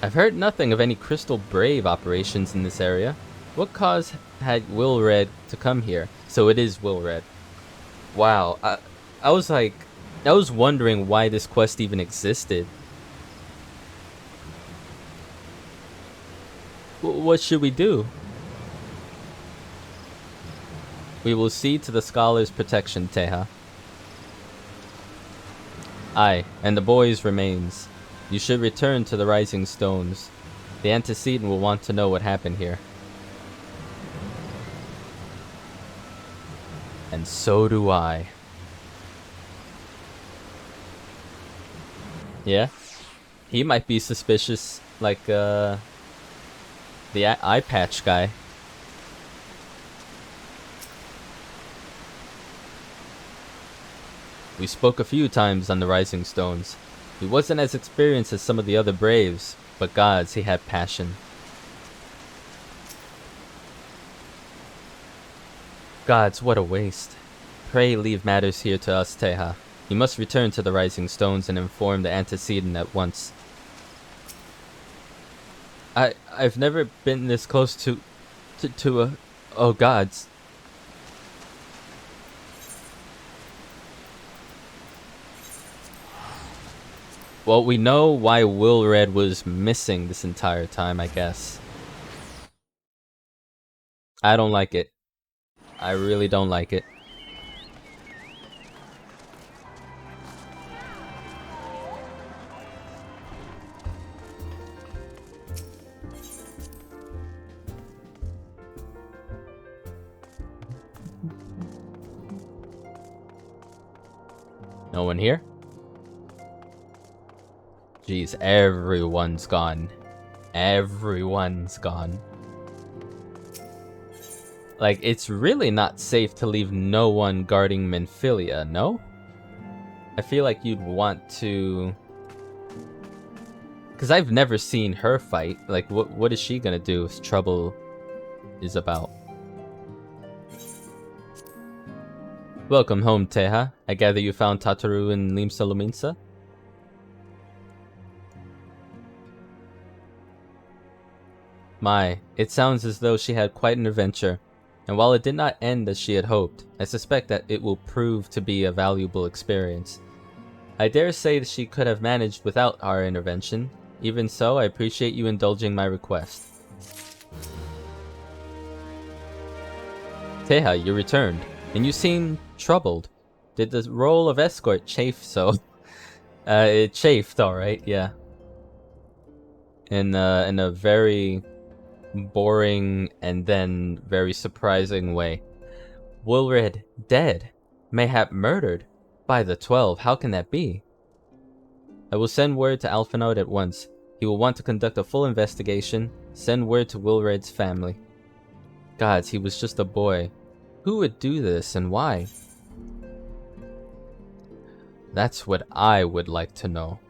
I've heard nothing of any Crystal Brave operations in this area. What cause had Will Red to come here? So it is Will Red. Wow, I was wondering why this quest even existed. What should we do? We will see to the scholar's protection, Teha. Aye, and the boy's remains. You should return to the Rising Stones. The antecedent will want to know what happened here. And so do I. Yeah? He might be suspicious, like, the eye patch guy. We spoke a few times on the Rising Stones. He wasn't as experienced as some of the other Braves, but gods, he had passion. Gods, what a waste. Pray leave matters here to us, Teha. You must return to the Rising Stones and inform the antecedent at once. I've never been this close to a... Oh gods. Well, we know why Will Red was missing this entire time, I guess. I don't like it. I really don't like it. No one here? Jeez, everyone's gone. Everyone's gone. Like, it's really not safe to leave no one guarding Menphilia, no? I feel like you'd want to... Because I've never seen her fight. Like, what is she gonna do if trouble is about? Welcome home, Teha. I gather you found Tataru and Limsa Luminsa? My, it sounds as though she had quite an adventure, and while it did not end as she had hoped, I suspect that it will prove to be a valuable experience. I dare say that she could have managed without our intervention. Even so, I appreciate you indulging my request. Teha, you returned, and you seem troubled. Did the role of escort chafe so? It chafed, alright, yeah. In a very boring and then very surprising way. Wilred dead, mayhap murdered. By the 12, how can that be? I will send word to Alphinaud at once. He will want to conduct a full investigation. Send word to Wilred's family. Gods, he was just a boy. Who would do this and why? That's what I would like to know.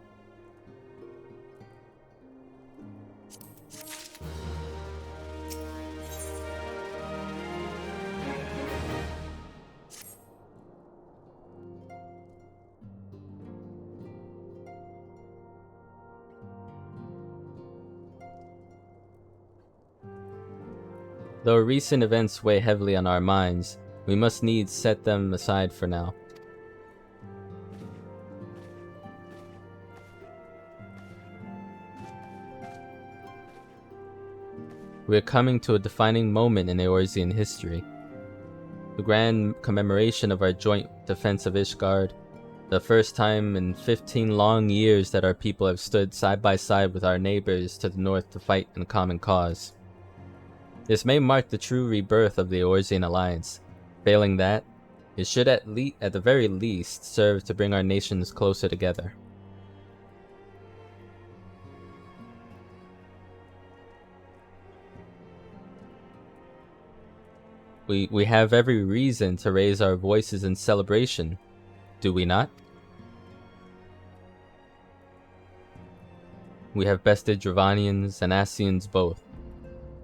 Though recent events weigh heavily on our minds, we must needs set them aside for now. We are coming to a defining moment in Eorzean history. The grand commemoration of our joint defense of Ishgard, the first time in 15 long years that our people have stood side by side with our neighbors to the north to fight in a common cause. This may mark the true rebirth of the Eorzean alliance. Failing that, it should at the very least serve to bring our nations closer together. We have every reason to raise our voices in celebration, do we not? We have bested Dravanians and Ascians both.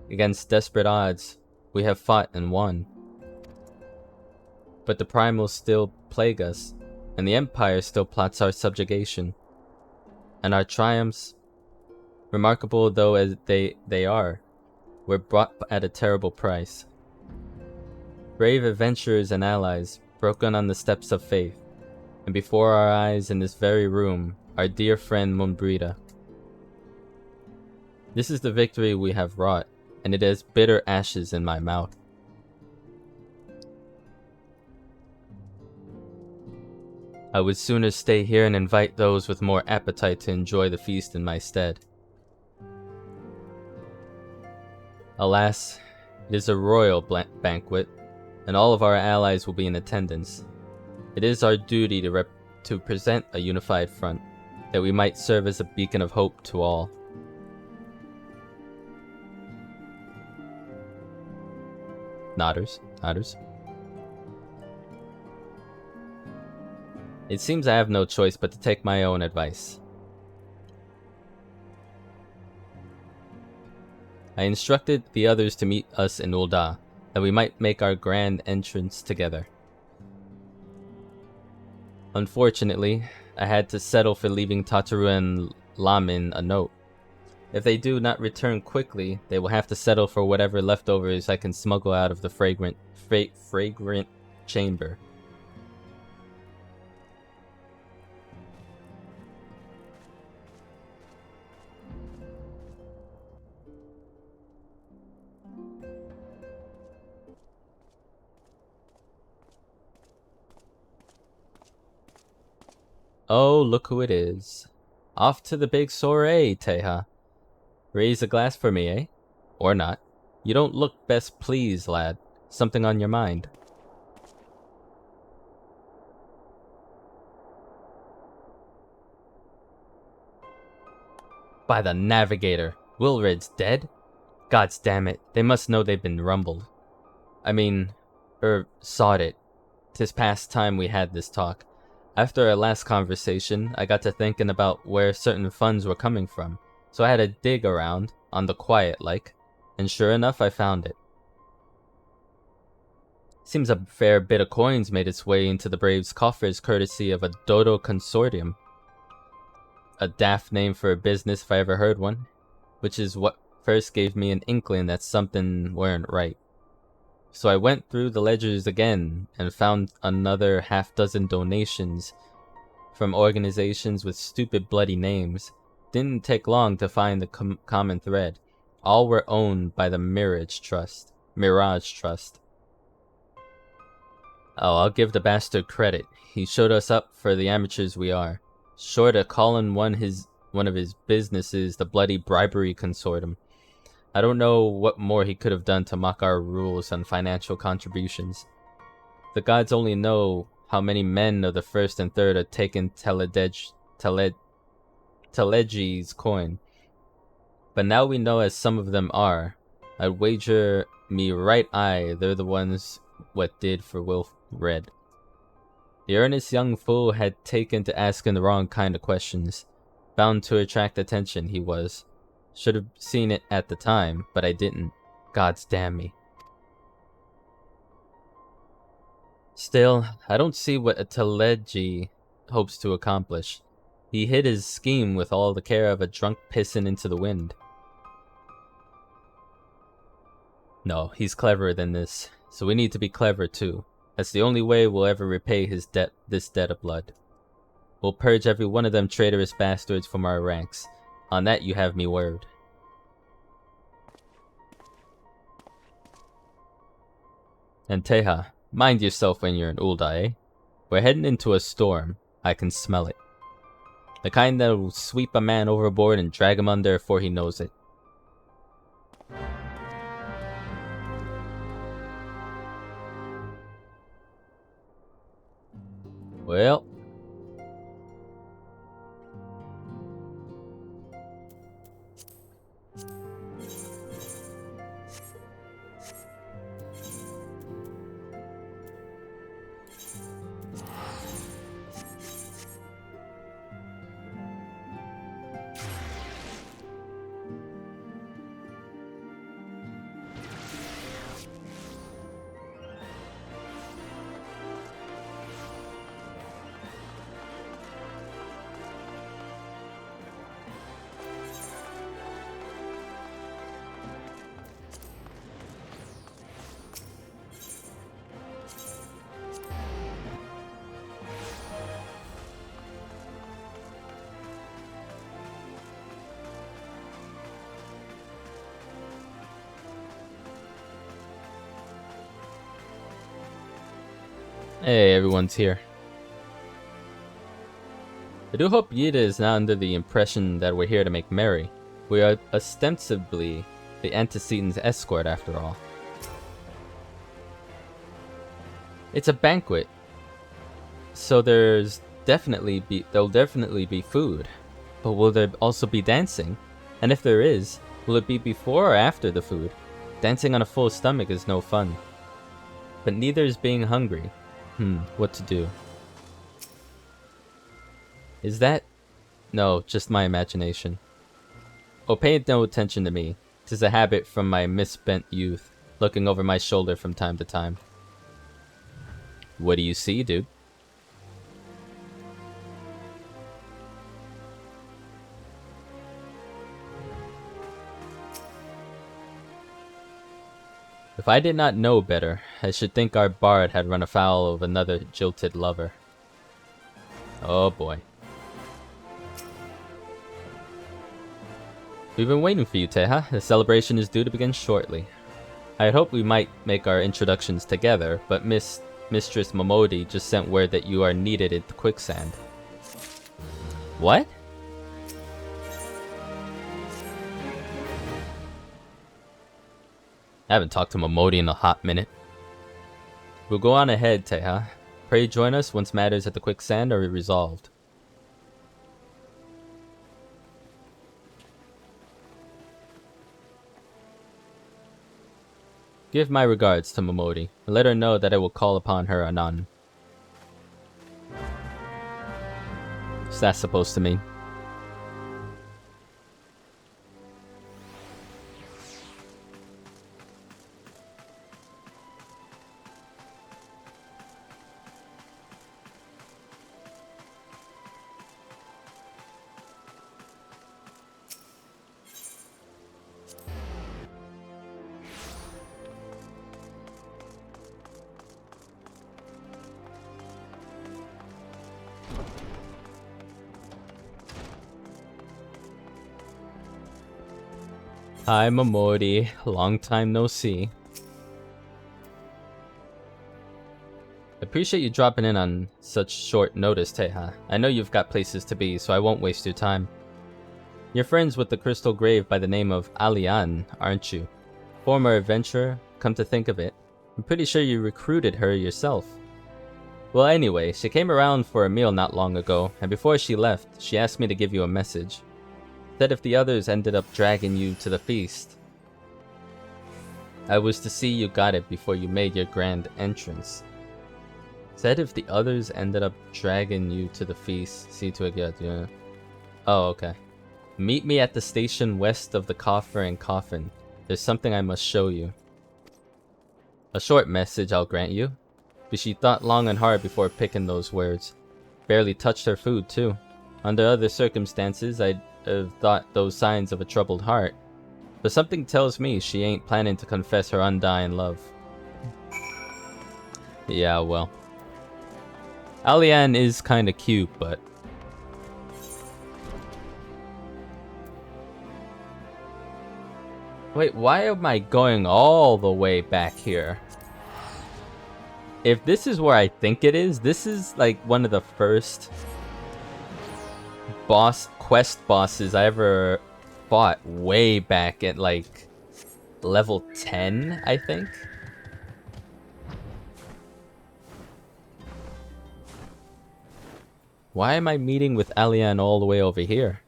Against desperate odds, we have fought and won. But the primals still plague us, and the Empire still plots our subjugation. And our triumphs, remarkable though as they are, were bought at a terrible price. Brave adventurers and allies broken on the steps of faith, and before our eyes in this very room, our dear friend Mumbrita. This is the victory we have wrought, and it has bitter ashes in my mouth. I would sooner stay here and invite those with more appetite to enjoy the feast in my stead. Alas, it is a royal banquet, and all of our allies will be in attendance. It is our duty to present a unified front, that we might serve as a beacon of hope to all. Nodders. It seems I have no choice but to take my own advice. I instructed the others to meet us in Ul'dah, that we might make our grand entrance together. Unfortunately, I had to settle for leaving Tataru and Lamin a note. If they do not return quickly, they will have to settle for whatever leftovers I can smuggle out of the fragrant chamber. Oh, look who it is. Off to the big soiree, Teha. Raise a glass for me, eh? Or not. You don't look best pleased, lad. Something on your mind. By the Navigator, Wilred's dead? Gods damn it, they must know they've been rumbled. I mean, sought it. 'Tis past time we had this talk. After our last conversation, I got to thinking about where certain funds were coming from, so I had to dig around, on the quiet like, and sure enough I found it. Seems a fair bit of coins made its way into the Braves' coffers courtesy of a Dodo Consortium. A daft name for a business if I ever heard one, which is what first gave me an inkling that something weren't right. So I went through the ledgers again and found another half-dozen donations from organizations with stupid bloody names. Didn't take long to find the common thread. All were owned by the Mirage Trust. Oh, I'll give the bastard credit. He showed us up for the amateurs we are. Sure to call in one of his businesses the bloody bribery consortium. I don't know what more he could have done to mock our rules on financial contributions. The gods only know how many men of the first and third are taking Telegi's coin. But now we know as some of them are. I'd wager me right eye they're the ones what did for Wilred. The earnest young fool had taken to asking the wrong kind of questions. Bound to attract attention, he was. Should have seen it at the time, but I didn't. Gods damn me. Still, I don't see what a Telegi hopes to accomplish. He hid his scheme with all the care of a drunk pissing into the wind. No, he's cleverer than this, so we need to be clever too. That's the only way we'll ever repay this debt of blood. We'll purge every one of them traitorous bastards from our ranks. On that you have me word. And Teja, mind yourself when you're in Ul'dah, eh? We're heading into a storm. I can smell it. The kind that will sweep a man overboard and drag him under before he knows it. Well. Hey, everyone's here. I do hope Yida is not under the impression that we're here to make merry. We are ostensibly the Antecedent's escort, after all. It's a banquet, so there'll definitely be food. But will there also be dancing? And if there is, will it be before or after the food? Dancing on a full stomach is no fun. But neither is being hungry. What to do? Is that... No, just my imagination. Oh, pay no attention to me. 'Tis a habit from my misspent youth, looking over my shoulder from time to time. What do you see, dude? If I did not know better, I should think our bard had run afoul of another jilted lover. Oh boy. We've been waiting for you, Teja. The celebration is due to begin shortly. I had hoped we might make our introductions together, but Mistress Momodi just sent word that you are needed at the quicksand. What? I haven't talked to Momodi in a hot minute. We'll go on ahead, Teja. Pray join us once matters at the quicksand are resolved. Give my regards to Momodi, and let her know that I will call upon her anon. What's that supposed to mean? Hi, Momodi. Long time no see. Appreciate you dropping in on such short notice, Teja. I know you've got places to be, so I won't waste your time. You're friends with the Crystal Grave by the name of Alian, aren't you? Former adventurer, come to think of it. I'm pretty sure you recruited her yourself. Well, anyway, she came around for a meal not long ago, and before she left, she asked me to give you a message. Said if the others ended up dragging you to the feast, I was to see you got it before you made your grand entrance. Said if the others ended up dragging you to the feast, see to it, yeah. Oh, okay. Meet me at the station west of the coffer and coffin. There's something I must show you. A short message, I'll grant you. But she thought long and hard before picking those words. Barely touched her food, too. Under other circumstances, I'd have thought those signs of a troubled heart. But something tells me she ain't planning to confess her undying love. Yeah, well. Alian is kinda cute, but... Wait, why am I going all the way back here? if this is where I think it is, this is like one of the first quest bosses I ever fought way back at like level 10, I think. Why am I meeting with Alian all the way over here?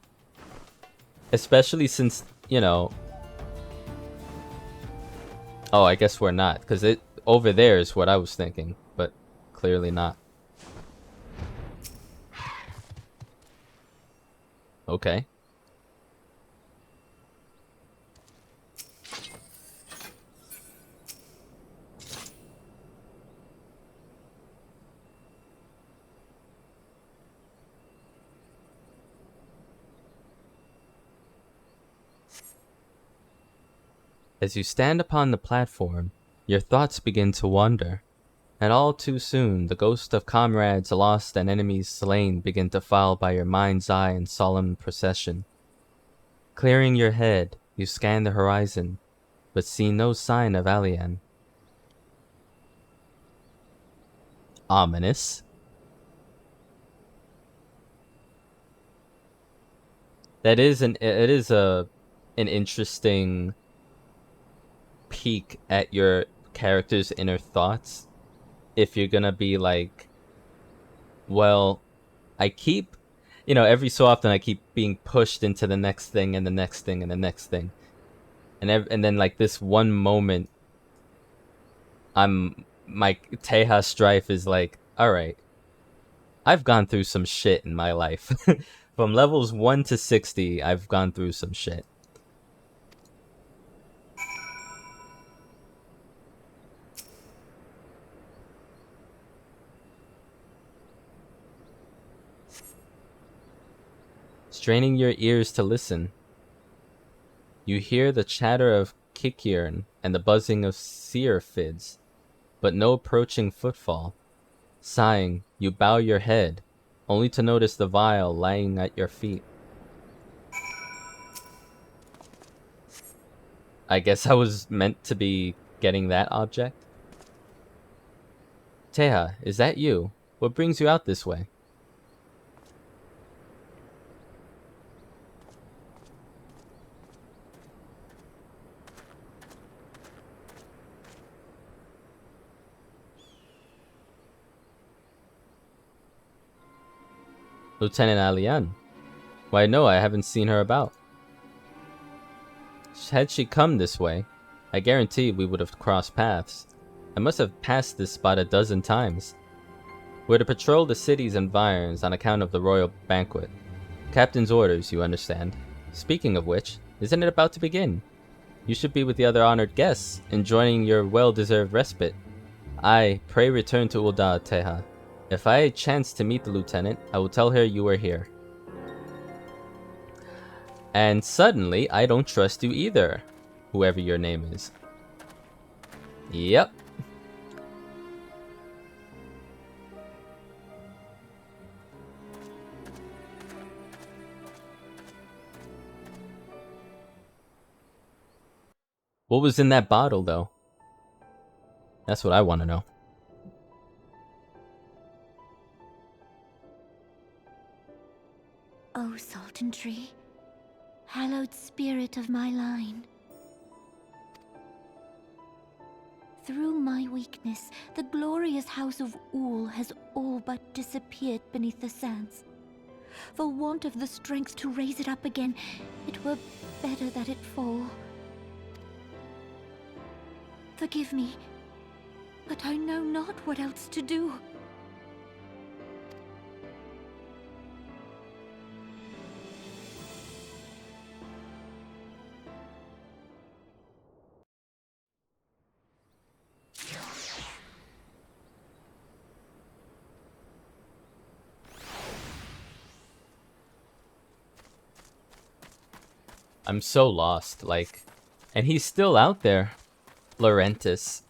Especially since, you know... Oh, I guess we're not, because it over there is what I was thinking, but clearly not. Okay. As you stand upon the platform, your thoughts begin to wander, and all too soon the ghosts of comrades lost and enemies slain begin to file by your mind's eye in solemn procession. Clearing your head, you scan the horizon, but see no sign of Alian. Ominous. It is an interesting peek at your character's inner thoughts. If you're gonna be like, well, I keep, you know, every so often I keep being pushed into the next thing and the next thing and the next thing, and then like this one moment, my Teja strife is like, all right, I've gone through some shit in my life. From levels 1 to 60, I've gone through some shit. Straining your ears to listen, you hear the chatter of Kikiern and the buzzing of Seerfids, but no approaching footfall. Sighing, you bow your head, only to notice the vial lying at your feet. I guess I was meant to be getting that object? Teja, is that you? What brings you out this way? Lieutenant Alian. Why no, I haven't seen her about. Had she come this way, I guarantee we would have crossed paths. I must have passed this spot a dozen times. We're to patrol the city's environs on account of the royal banquet. Captain's orders, you understand. Speaking of which, isn't it about to begin? You should be with the other honored guests, enjoying your well-deserved respite. Pray return to Ul'dah, Teja. If I chance to meet the lieutenant, I will tell her you are here. And suddenly, I don't trust you either, whoever your name is. Yep. What was in that bottle, though? That's what I want to know. O Sultan Tree, hallowed spirit of my line. Through my weakness, the glorious house of Ul has all but disappeared beneath the sands. For want of the strength to raise it up again, it were better that it fall. Forgive me, but I know not what else to do. I'm so lost, like, and he's still out there, Laurentis.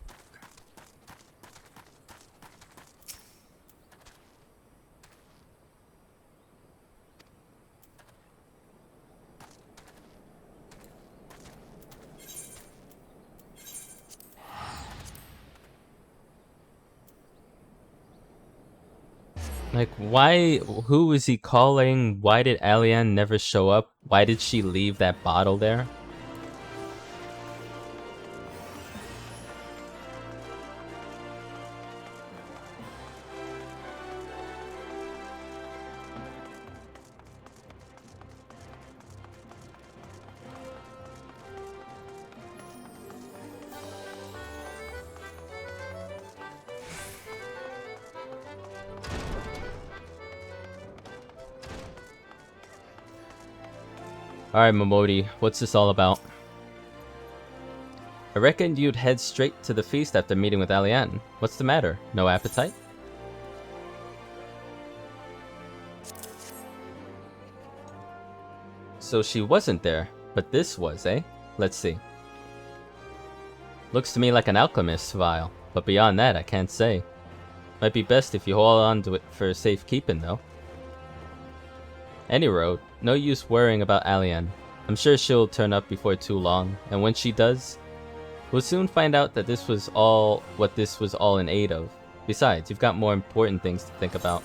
Like, why? Who was he calling? Why did Alian never show up? Why did she leave that bottle there? Alright, Momodi, what's this all about? I reckoned you'd head straight to the feast after meeting with Alian. What's the matter? No appetite? So she wasn't there, but this was, eh? Let's see. Looks to me like an alchemist's vial, but beyond that, I can't say. Might be best if you hold on to it for safekeeping, though. Any road, no use worrying about Alian. I'm sure she'll turn up before too long, and when she does, we'll soon find out that this was all what this was all in aid of. Besides, you've got more important things to think about.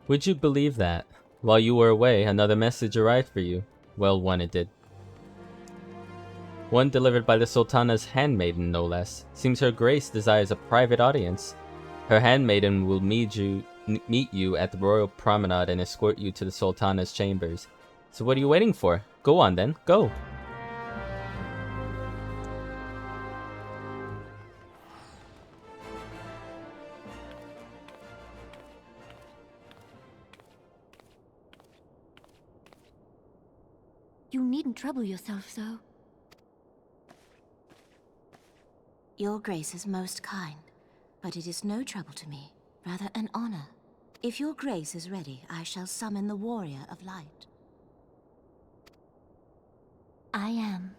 Would you believe that? While you were away, another message arrived for you. Well, one it did. One delivered by the Sultana's handmaiden, no less. Seems her grace desires a private audience. Her handmaiden will meet you at the royal promenade and escort you to the Sultana's chambers. So what are you waiting for? Go on then, go! You needn't trouble yourself so. Your grace is most kind, but it is no trouble to me, rather an honor. If your grace is ready, I shall summon the warrior of light. I am.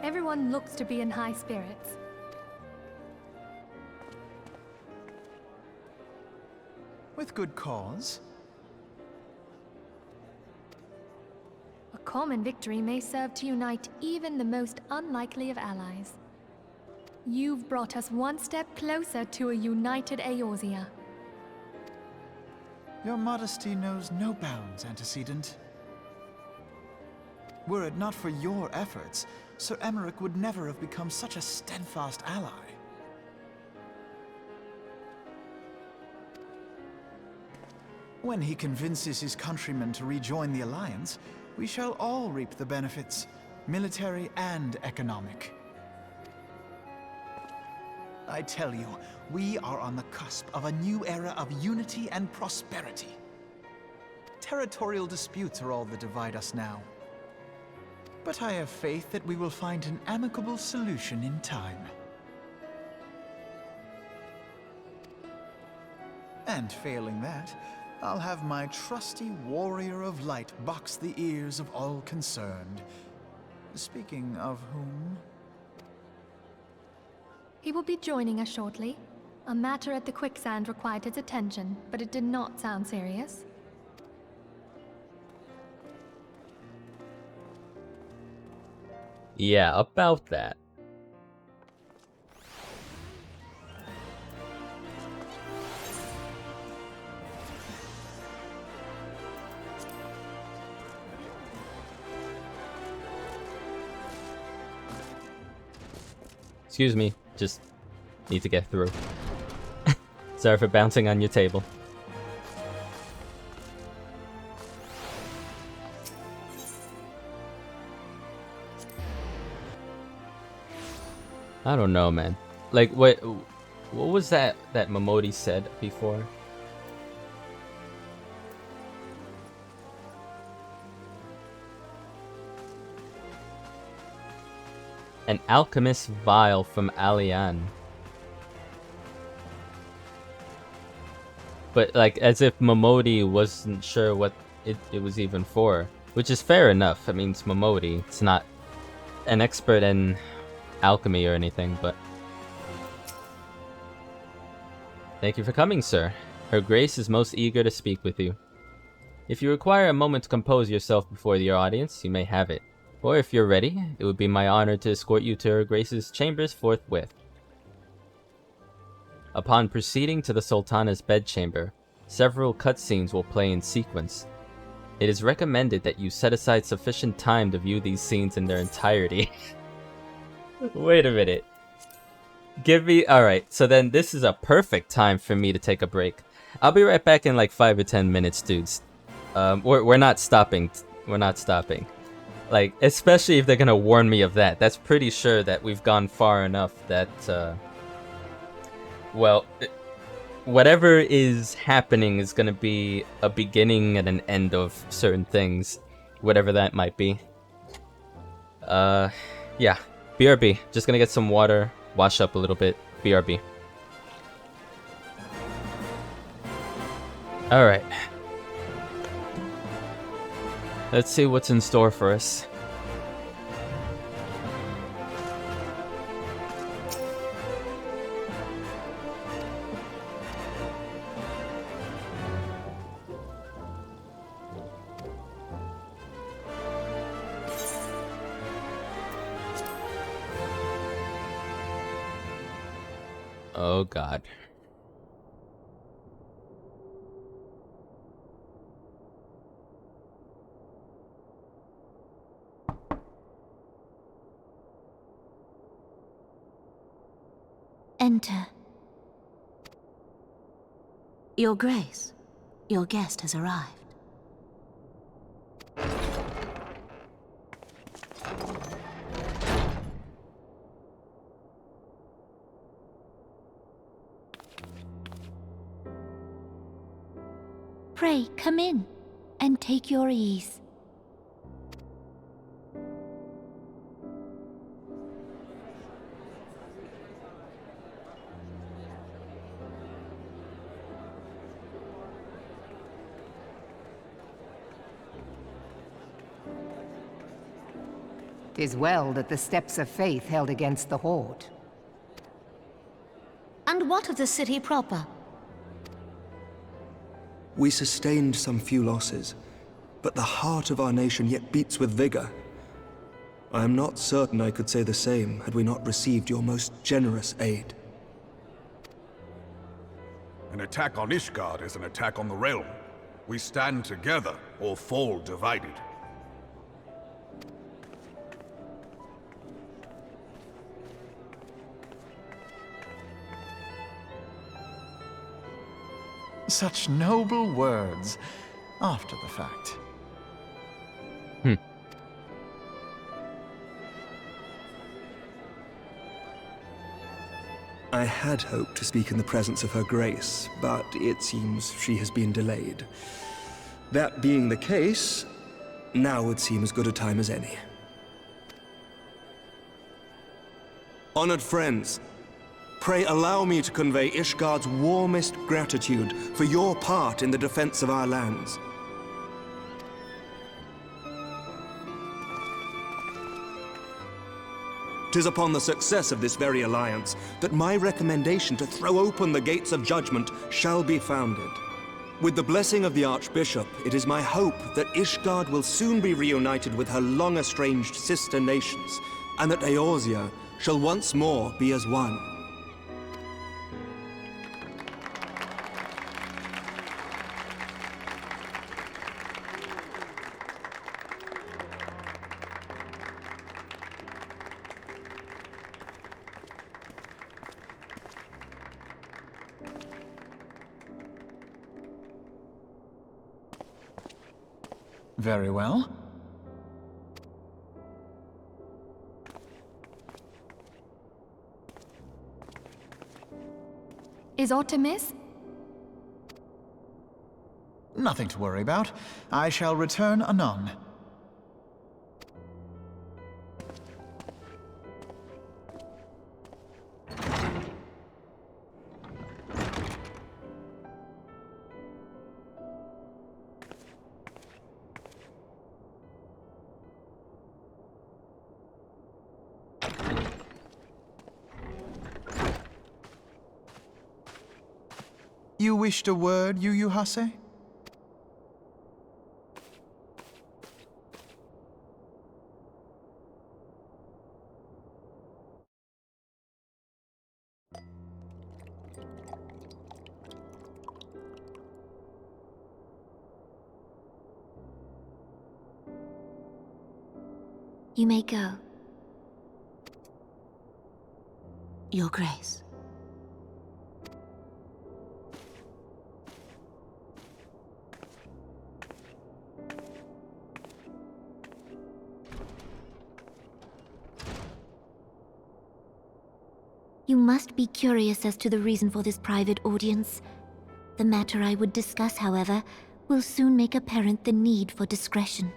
Everyone looks to be in high spirits. With good cause. A common victory may serve to unite even the most unlikely of allies. You've brought us one step closer to a united Eorzea. Your modesty knows no bounds, Antecedent. Were it not for your efforts, Sir Emmerich would never have become such a steadfast ally. When he convinces his countrymen to rejoin the Alliance, we shall all reap the benefits, military and economic. I tell you, we are on the cusp of a new era of unity and prosperity. Territorial disputes are all that divide us now. But I have faith that we will find an amicable solution in time. And failing that, I'll have my trusty warrior of light box the ears of all concerned. Speaking of whom... He will be joining us shortly. A matter at the quicksand required his attention, but it did not sound serious. Yeah, about that. Excuse me, just need to get through. Sorry for bouncing on your table. I don't know, man. Like, what was that Momodi said before? An alchemist vial from Alian. But like, as if Momodi wasn't sure what it was even for. Which is fair enough. I mean, it's Momodi. It's not an expert in alchemy or anything, but... Thank you for coming, sir. Her Grace is most eager to speak with you. If you require a moment to compose yourself before your audience, you may have it. Or if you're ready, it would be my honor to escort you to Her Grace's chambers forthwith. Upon proceeding to the Sultana's bedchamber, several cutscenes will play in sequence. It is recommended that you set aside sufficient time to view these scenes in their entirety. Wait a minute. Alright, so then this is a perfect time for me to take a break. I'll be right back in like 5 or 10 minutes, dudes. We're not stopping. We're not stopping. Like, especially if they're gonna warn me of that. That's pretty sure that we've gone far enough that, well, whatever is happening is gonna be a beginning and an end of certain things. Whatever that might be. Yeah. BRB. Just gonna get some water, wash up a little bit. BRB. Alright. Let's see what's in store for us. Oh God. Enter. Your Grace, your guest has arrived. Pray, come in, and take your ease. "'Tis well that the steps of faith held against the Horde." And what of the city proper? We sustained some few losses, but the heart of our nation yet beats with vigor. I am not certain I could say the same had we not received your most generous aid. An attack on Ishgard is an attack on the realm. We stand together or fall divided. Such noble words after the fact. I had hoped to speak in the presence of Her Grace, but it seems she has been delayed. That being the case, now would seem as good a time as any. Honored friends, pray allow me to convey Ishgard's warmest gratitude for your part in the defense of our lands. Tis upon the success of this very alliance that my recommendation to throw open the gates of judgment shall be founded. With the blessing of the Archbishop, it is my hope that Ishgard will soon be reunited with her long-estranged sister nations, and that Eorzea shall once more be as one. Very well. Is aught amiss? Nothing to worry about. I shall return anon. You wished a word, Yu Hase? You may go. Your Grace. You must be curious as to the reason for this private audience. The matter I would discuss, however, will soon make apparent the need for discretion.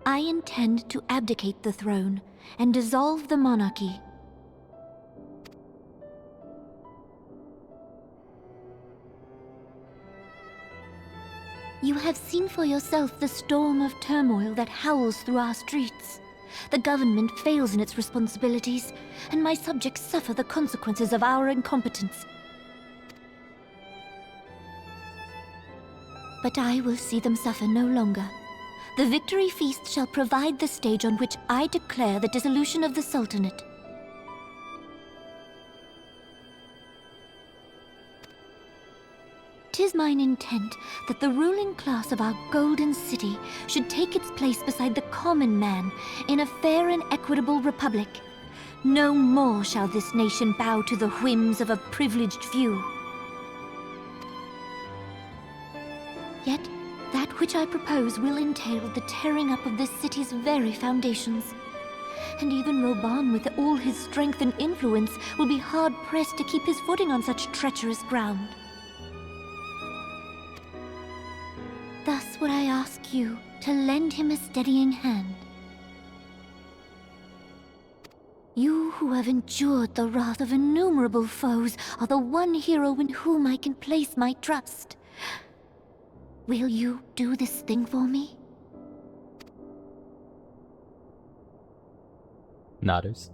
I intend to abdicate the throne and dissolve the monarchy. You have seen for yourself the storm of turmoil that howls through our streets. The government fails in its responsibilities, and my subjects suffer the consequences of our incompetence. But I will see them suffer no longer. The victory feast shall provide the stage on which I declare the dissolution of the Sultanate. 'Tis mine intent that the ruling class of our golden city should take its place beside the common man in a fair and equitable republic. No more shall this nation bow to the whims of a privileged few. Yet, that which I propose will entail the tearing up of this city's very foundations. And even Reborn, with all his strength and influence, will be hard-pressed to keep his footing on such treacherous ground. Thus would I ask you to lend him a steadying hand. You who have endured the wrath of innumerable foes are the one hero in whom I can place my trust. Will you do this thing for me? Nodders.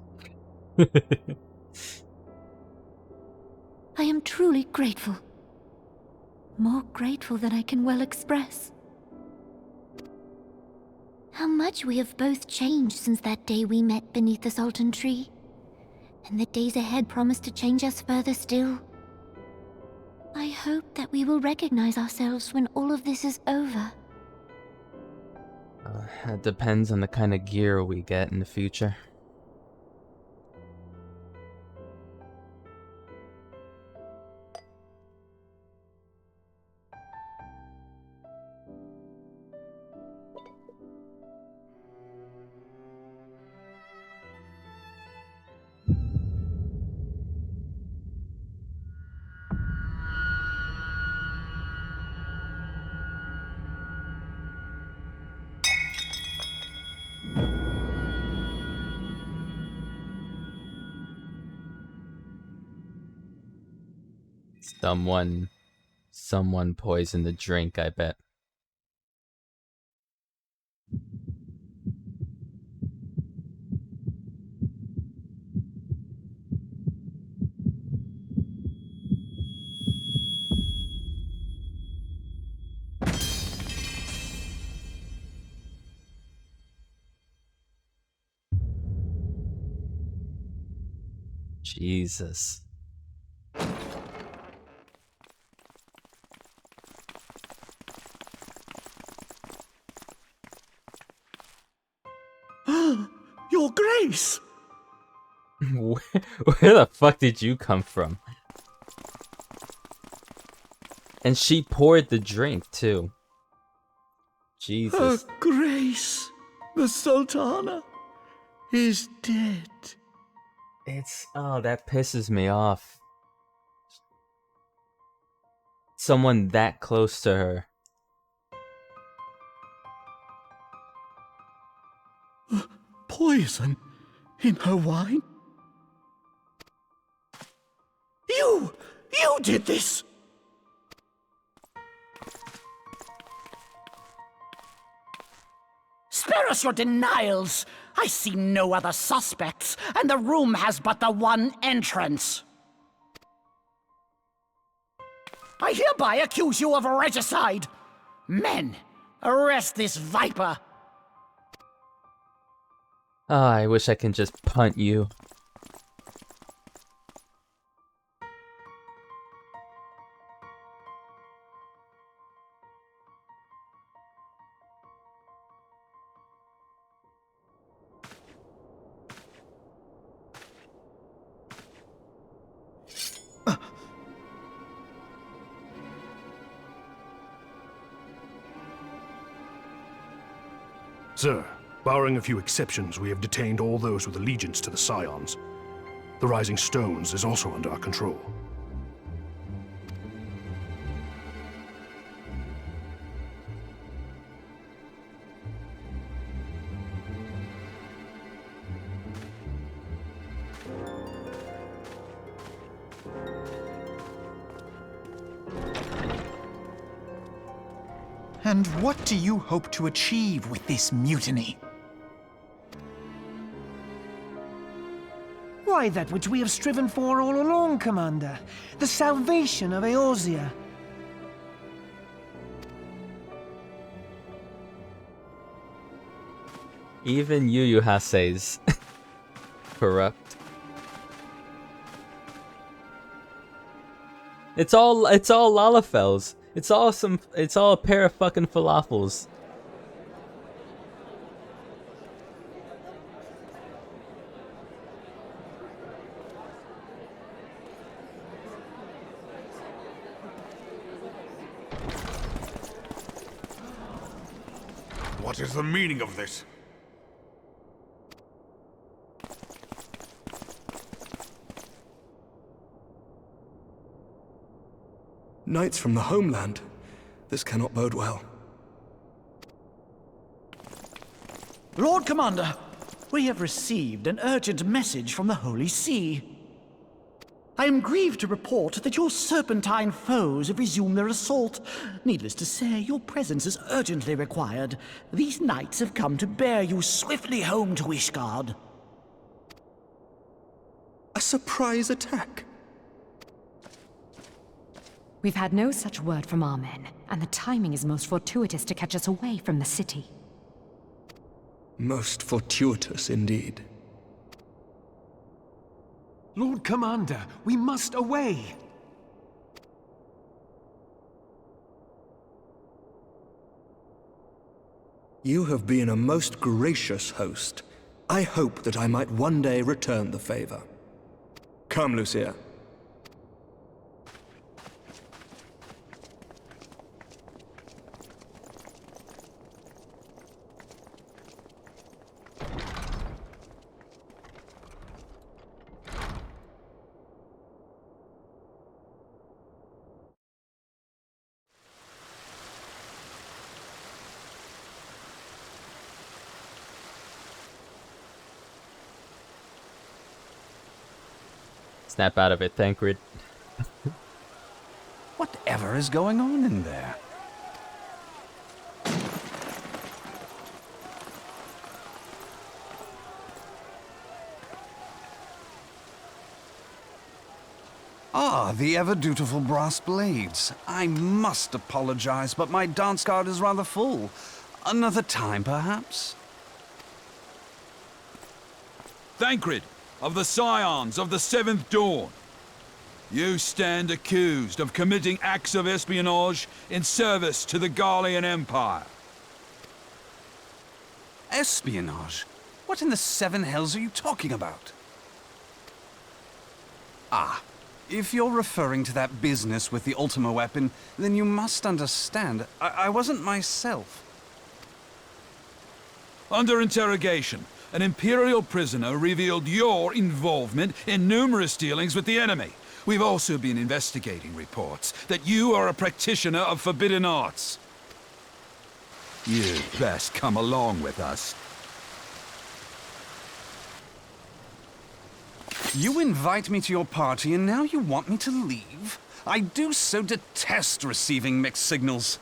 I am truly grateful. More grateful than I can well express. How much we have both changed since that day we met beneath the Sultan tree. And the days ahead promise to change us further still. I hope that we will recognize ourselves when all of this is over. It depends on the kind of gear we get in the future. Someone poisoned the drink, I bet. Jesus. Your Grace! Where the fuck did you come from? And she poured the drink, too. Jesus. Her Grace, the Sultana, is dead. Oh, that pisses me off. Someone that close to her. Poison in her wine? You did this! Spare us your denials! I see no other suspects, and the room has but the one entrance. I hereby accuse you of regicide. Men, arrest this viper. Oh, I wish I can just punt you. Sir, barring a few exceptions, we have detained all those with allegiance to the Scions. The Rising Stones is also under our control. And what do you hope to achieve with this mutiny? Why, that which we have striven for all along, Commander. The salvation of Eorzea. Even Yu Hase's corrupt. It's all Lalafels. It's all a pair of fucking falafels. What is the meaning of this? Knights from the homeland. This cannot bode well. Lord Commander, we have received an urgent message from the Holy See. I am grieved to report that your serpentine foes have resumed their assault. Needless to say, your presence is urgently required. These knights have come to bear you swiftly home to Ishgard. A surprise attack? We've had no such word from our men, and the timing is most fortuitous to catch us away from the city. Most fortuitous indeed. Lord Commander, we must away! You have been a most gracious host. I hope that I might one day return the favor. Come, Lucia. Snap out of it, Thancred. Whatever is going on in there? Ah, the ever-dutiful brass blades. I must apologize, but my dance card is rather full. Another time, perhaps? Thancred, of the Scions of the Seventh Dawn. You stand accused of committing acts of espionage in service to the Garlean Empire. Espionage? What in the seven hells are you talking about? Ah, if you're referring to that business with the Ultima weapon, then you must understand, I wasn't myself. Under interrogation, an Imperial prisoner revealed your involvement in numerous dealings with the enemy. We've also been investigating reports that you are a practitioner of forbidden arts. You'd best come along with us. You invite me to your party and now you want me to leave? I do so detest receiving mixed signals.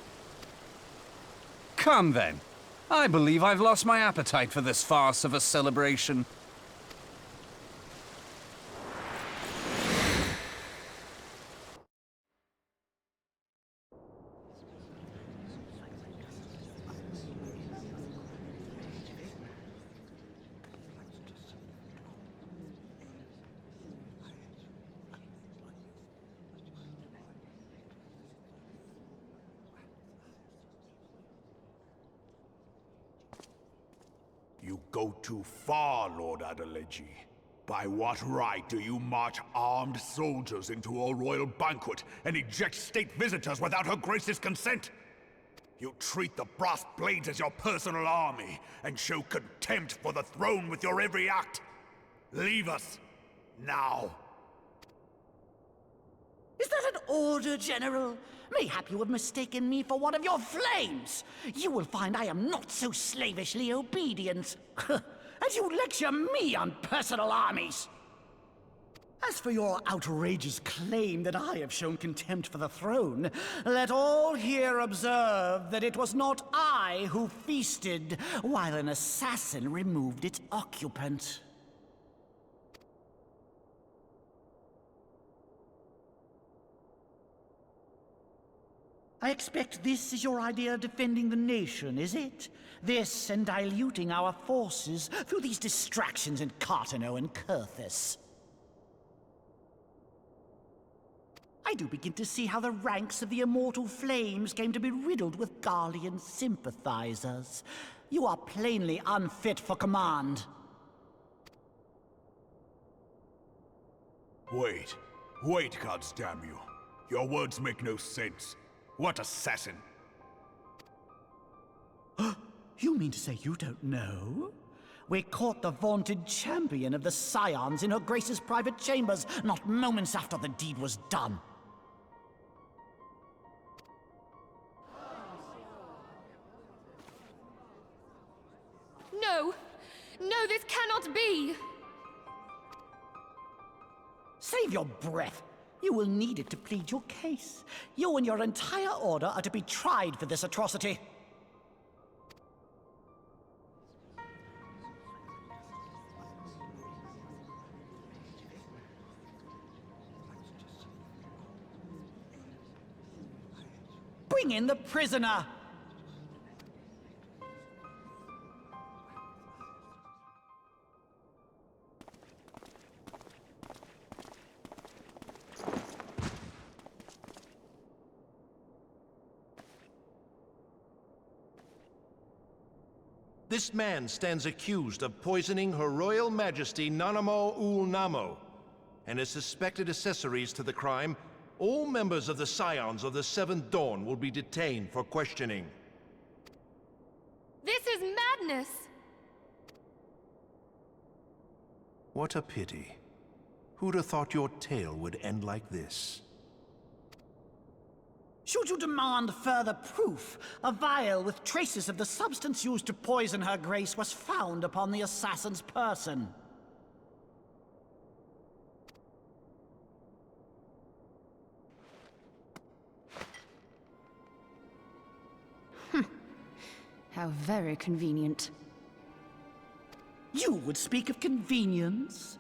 Come then. I believe I've lost my appetite for this farce of a celebration. You go too far, Lord Adeleji. By what right do you march armed soldiers into a royal banquet and eject state visitors without her grace's consent? You treat the brass blades as your personal army and show contempt for the throne with your every act. Leave us, now. Is that an order, General? Mayhap you have mistaken me for one of your flames. You will find I am not so slavishly obedient. As you lecture me on personal armies. As for your outrageous claim that I have shown contempt for the throne, let all here observe that it was not I who feasted while an assassin removed its occupant. I expect this is your idea of defending the nation, is it? This and diluting our forces through these distractions in Cartano and Kurthis. I do begin to see how the ranks of the Immortal Flames came to be riddled with Garlean sympathizers. You are plainly unfit for command. Wait, goddamn you. Your words make no sense. What assassin? You mean to say you don't know? We caught the vaunted champion of the Scions in her Grace's private chambers, not moments after the deed was done. No! No, this cannot be! Save your breath. You will need it to plead your case. You and your entire order are to be tried for this atrocity. Bring in the prisoner! This man stands accused of poisoning Her Royal Majesty Nanamo Ul Namo, and as suspected accessories to the crime, all members of the Scions of the Seventh Dawn will be detained for questioning. This is madness! What a pity. Who'd have thought your tale would end like this? Should you demand further proof, a vial with traces of the substance used to poison Her Grace was found upon the assassin's person. How very convenient. You would speak of convenience?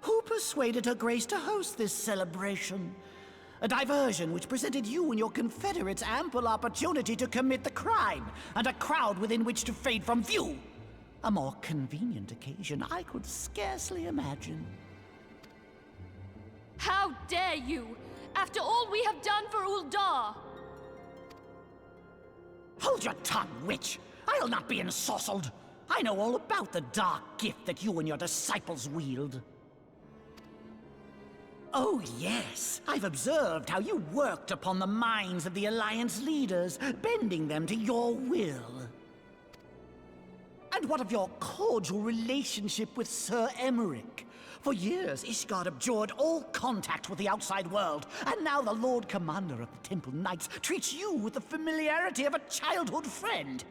Who persuaded Her Grace to host this celebration? A diversion which presented you and your Confederates ample opportunity to commit the crime, and a crowd within which to fade from view. A more convenient occasion I could scarcely imagine. How dare you! After all we have done for Uldar! Hold your tongue, witch! I'll not be ensorcelled! I know all about the dark gift that you and your disciples wield. Oh yes, I've observed how you worked upon the minds of the Alliance leaders, bending them to your will. And what of your cordial relationship with Sir Emmerich? For years, Ishgard abjured all contact with the outside world, and now the Lord Commander of the Temple Knights treats you with the familiarity of a childhood friend.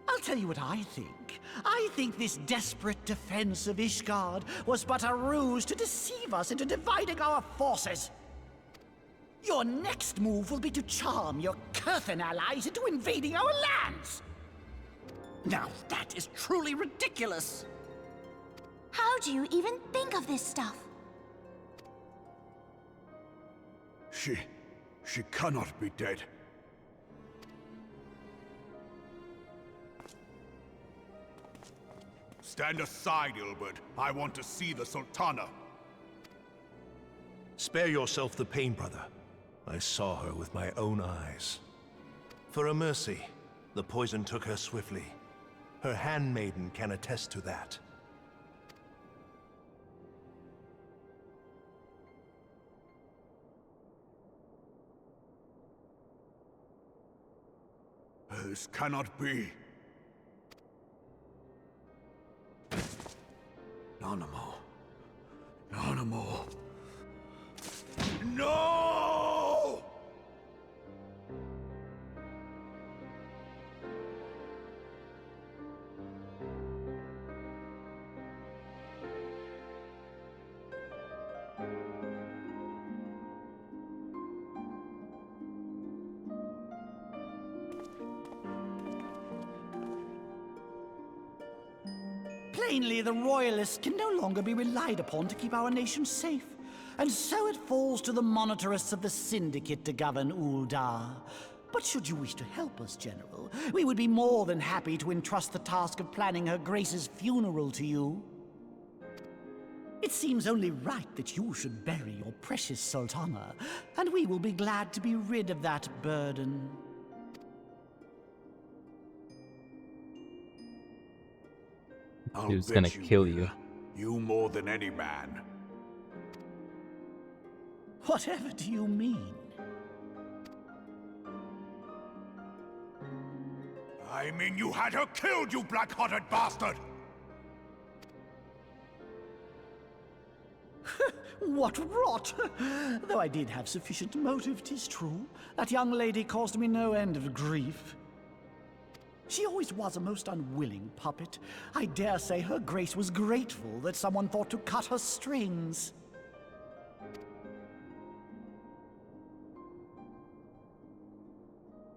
I'll tell you what I think. I think this desperate defense of Ishgard was but a ruse to deceive us into dividing our forces. Your next move will be to charm your Kurthan allies into invading our lands. Now that is truly ridiculous. How do you even think of this stuff? She cannot be dead. Stand aside, Ilbert. I want to see the Sultana. Spare yourself the pain, brother. I saw her with my own eyes. For a mercy, the poison took her swiftly. Her handmaiden can attest to that. This cannot be. Nanamo. Nanamo. No! Plainly, the Royalists can no longer be relied upon to keep our nation safe. And so it falls to the monitorists of the Syndicate to govern Uldar. But should you wish to help us, General, we would be more than happy to entrust the task of planning Her Grace's funeral to you. It seems only right that you should bury your precious Sultana, and we will be glad to be rid of that burden. He was gonna kill you. You more than any man. Whatever do you mean? I mean you had her killed, you black-hearted bastard! What rot! Though I did have sufficient motive, 'tis true. That young lady caused me no end of grief. She always was a most unwilling puppet. I dare say Her Grace was grateful that someone thought to cut her strings.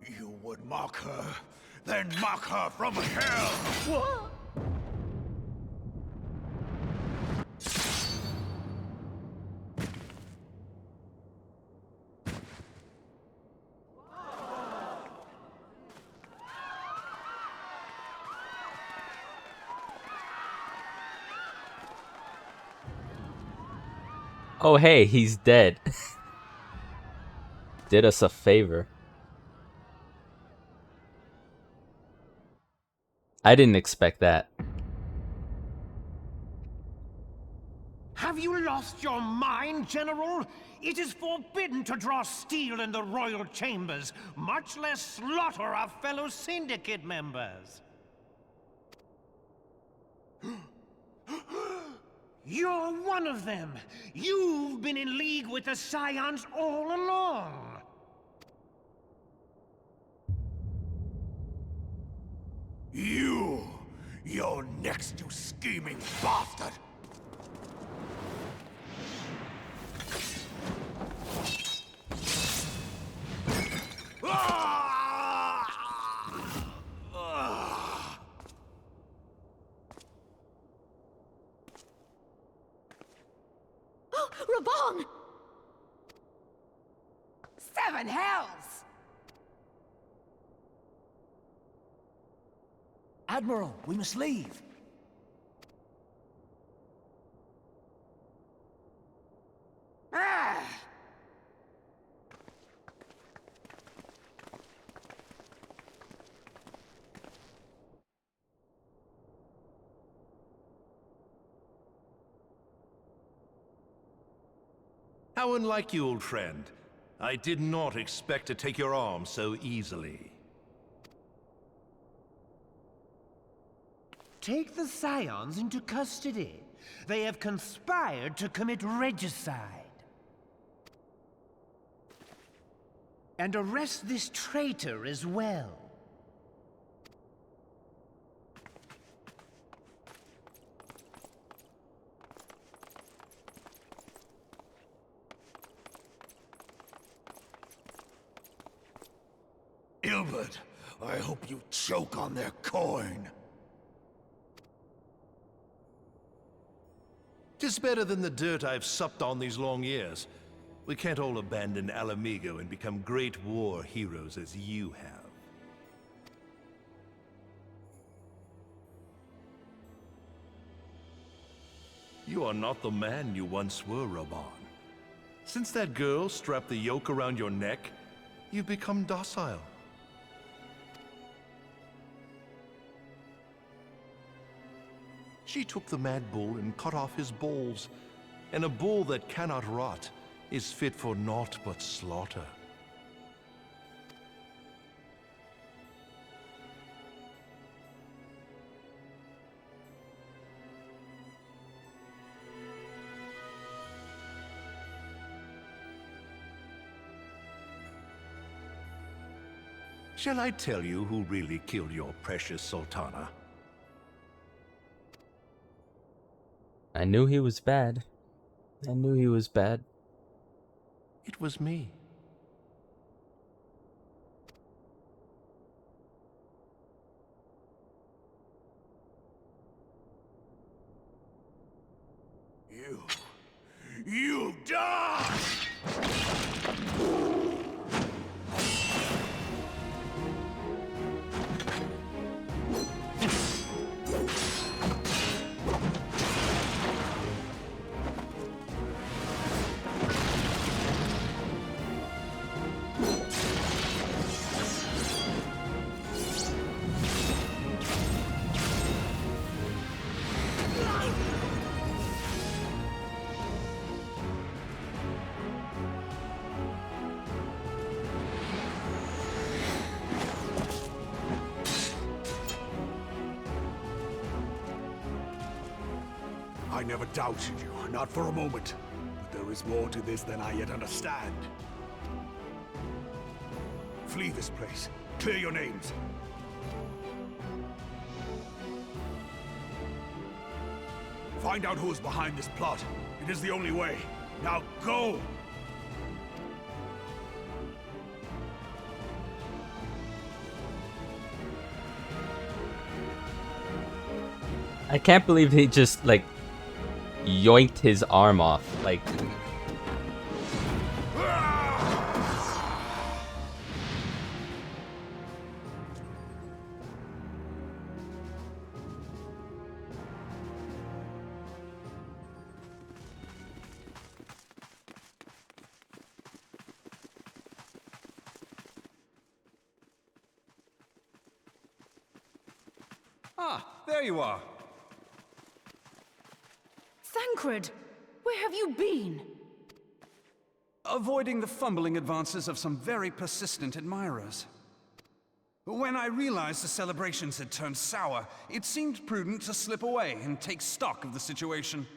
You would mock her, then mock her from hell! What? Oh hey, he's dead. Did us a favor. I didn't expect that. Have you lost your mind, General? It is forbidden to draw steel in the royal chambers, much less slaughter our fellow Syndicate members. You're one of them! You've been in league with the Scions all along! You're next, you scheming bastard! Oh, Reborn! Seven hells! Admiral, we must leave. Ah! How unlike you, old friend. I did not expect to take your arm so easily. Take the Scions into custody. They have conspired to commit regicide. And arrest this traitor as well. Ilbert, I hope you choke on their coin. 'Tis better than the dirt I've supped on these long years. We can't all abandon Alamigo and become great war heroes as you have. You are not the man you once were, Reborn. Since that girl strapped the yoke around your neck, you've become docile. She took the mad bull and cut off his balls, and a bull that cannot rot is fit for naught but slaughter. Shall I tell you who really killed your precious Sultana? I knew he was bad. I knew he was bad. It was me. You die! I never doubted you, not for a moment. But there is more to this than I yet understand. Flee this place. Clear your names. Find out who is behind this plot. It is the only way. Now go! I can't believe he just, like, yoinked his arm off. Like... Ah, there you are. Thancred, where have you been? Avoiding the fumbling advances of some very persistent admirers. When I realized the celebrations had turned sour, it seemed prudent to slip away and take stock of the situation.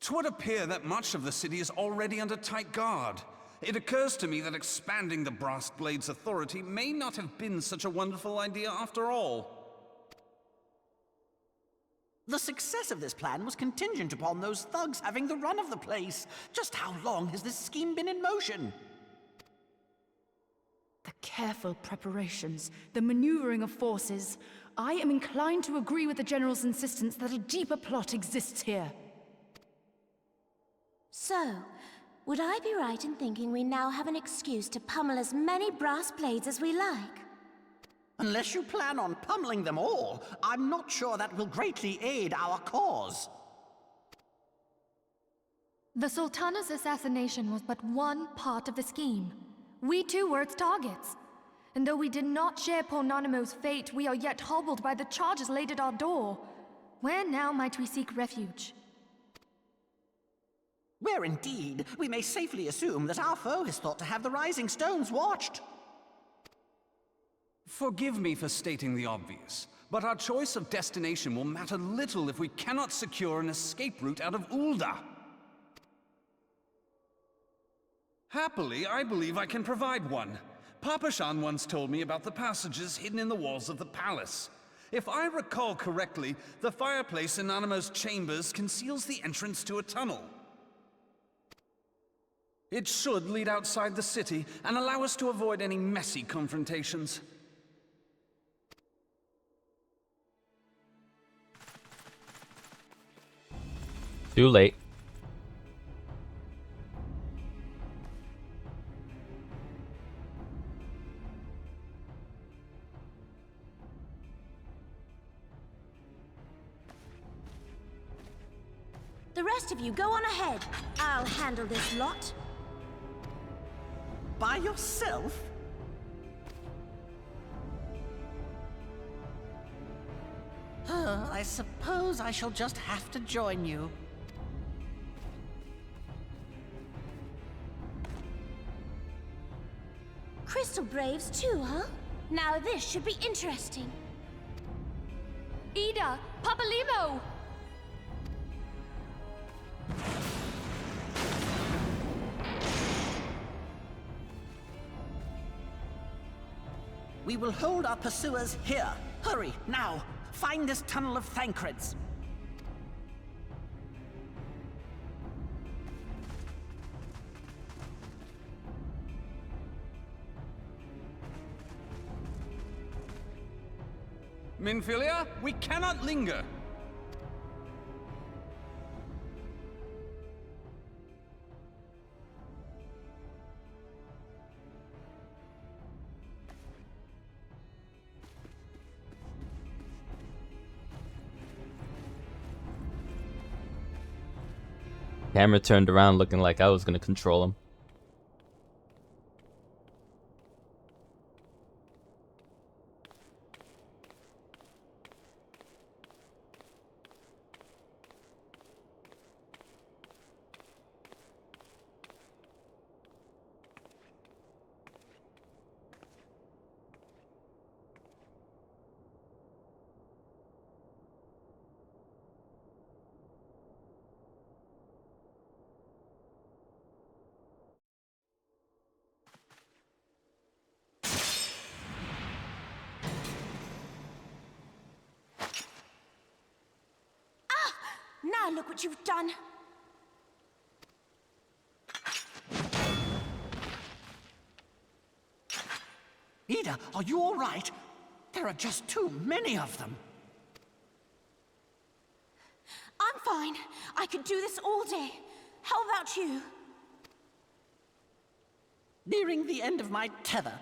'Twould appear that much of the city is already under tight guard. It occurs to me that expanding the Brass Blade's authority may not have been such a wonderful idea after all. The success of this plan was contingent upon those thugs having the run of the place. Just how long has this scheme been in motion? The careful preparations, the maneuvering of forces. I am inclined to agree with the General's insistence that a deeper plot exists here. So, would I be right in thinking we now have an excuse to pummel as many brass blades as we like? Unless you plan on pummeling them all, I'm not sure that will greatly aid our cause. The Sultana's assassination was but one part of the scheme. We too were its targets. And though we did not share Pononimo's fate, we are yet hobbled by the charges laid at our door. Where now might we seek refuge? Where indeed, we may safely assume that our foe is thought to have the Rising Stones watched. Forgive me for stating the obvious, but our choice of destination will matter little if we cannot secure an escape route out of Ul'dah. Happily, I believe I can provide one. Papashan once told me about the passages hidden in the walls of the palace. If I recall correctly, the fireplace in Nanamo's chambers conceals the entrance to a tunnel. It should lead outside the city and allow us to avoid any messy confrontations. Too late. The rest of you, go on ahead. I'll handle this lot. By yourself? I suppose I shall just have to join you. Crystal Braves too, huh? Now this should be interesting. Ida! Papalimo! We will hold our pursuers here. Hurry, now! Find this tunnel of Thancred's. Minfilia, we cannot linger! Camera turned around looking like I was gonna control him. Now look what you've done. Ida, are you all right? There are just too many of them. I'm fine. I could do this all day. How about you? Nearing the end of my tether.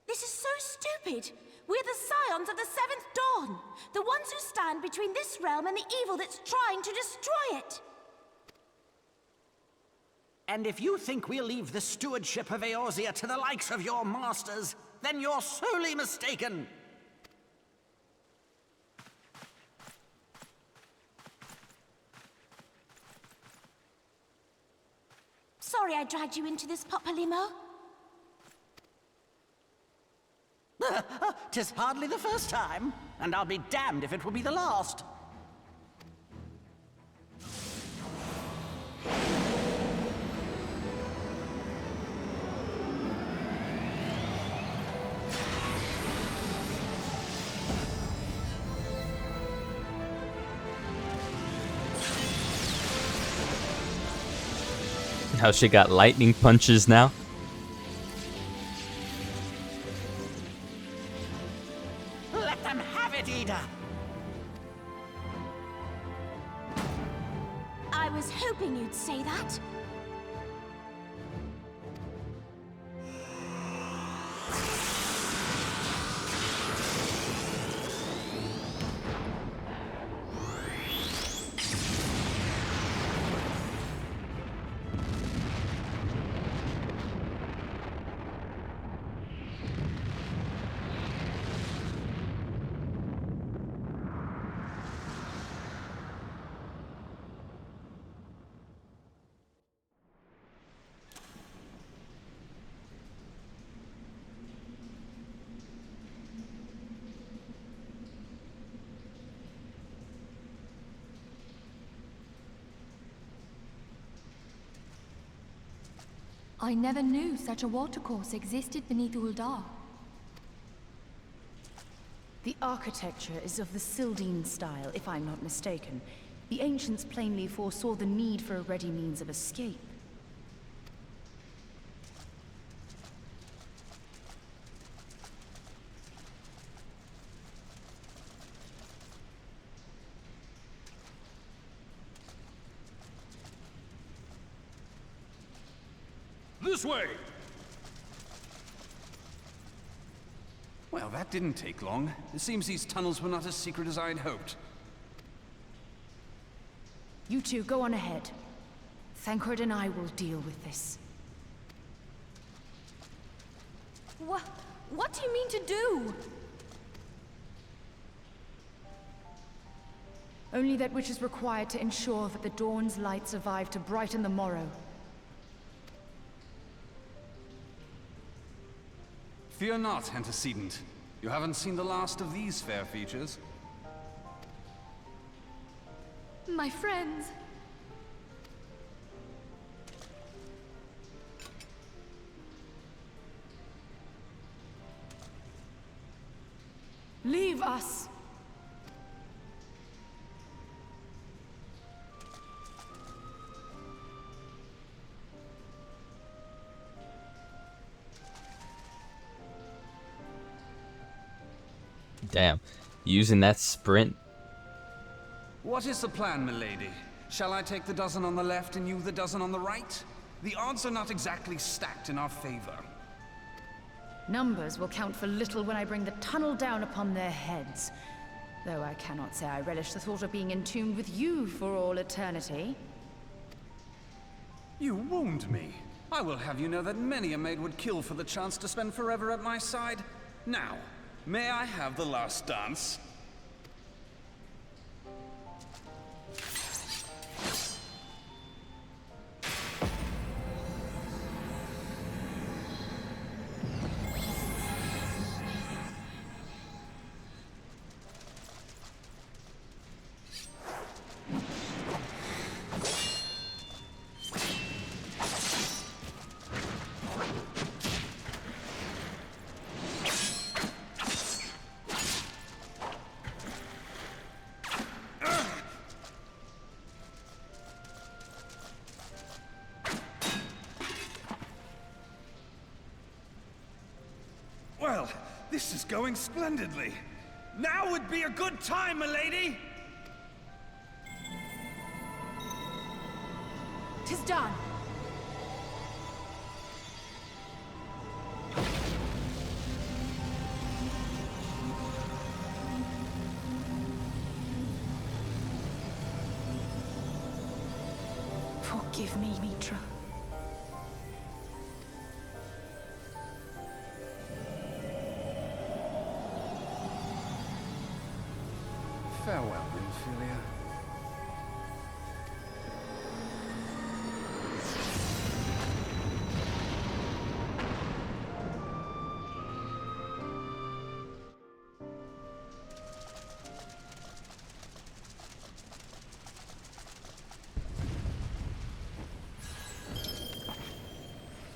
This is so stupid. We're the scions of the Seventh Dawn. The ones who stand between this realm and the evil that's trying to destroy it. And if you think we'll leave the stewardship of Eorzea to the likes of your masters, then you're sorely mistaken. Sorry I dragged you into this, Papalimo. 'Tis hardly the first time, and I'll be damned if it will be the last. How she got lightning punches now. Let them have it, Ida! I was hoping you'd say that. I never knew such a watercourse existed beneath Uldar. The architecture is of the Sildine style, if I'm not mistaken. The ancients plainly foresaw the need for a ready means of escape. This way! Well, that didn't take long. It seems these tunnels were not as secret as I had hoped. You two, go on ahead. Thancred and I will deal with this. What do you mean to do? Only that which is required to ensure that the dawn's light survive to brighten the morrow. Fear not, antecedent. You haven't seen the last of these fair features. My friends. Leave us! Damn. Using that sprint. What is the plan, milady? Shall I take the dozen on the left and you the dozen on the right? The odds are not exactly stacked in our favor. Numbers will count for little when I bring the tunnel down upon their heads. Though I cannot say I relish the thought of being entombed with you for all eternity. You wound me. I will have you know that many a maid would kill for the chance to spend forever at my side. Now, may I have the last dance? Well, this is going splendidly. Now would be a good time, milady! 'Tis done. Forgive me, Mitra. Farewell, Ophelia.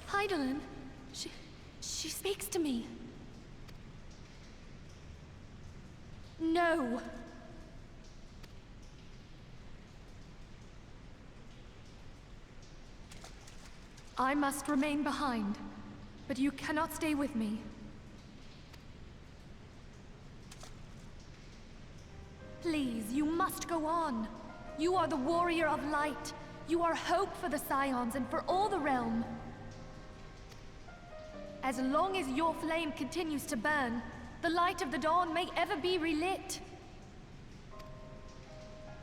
Hydaelyn, she speaks to me. No. I must remain behind, but you cannot stay with me. Please, you must go on. You are the warrior of light. You are hope for the Scions and for all the realm. As long as your flame continues to burn, the light of the dawn may ever be relit.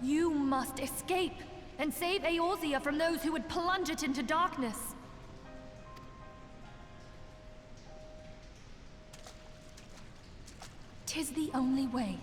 You must escape and save Eorzea from those who would plunge it into darkness. 'Tis the only way.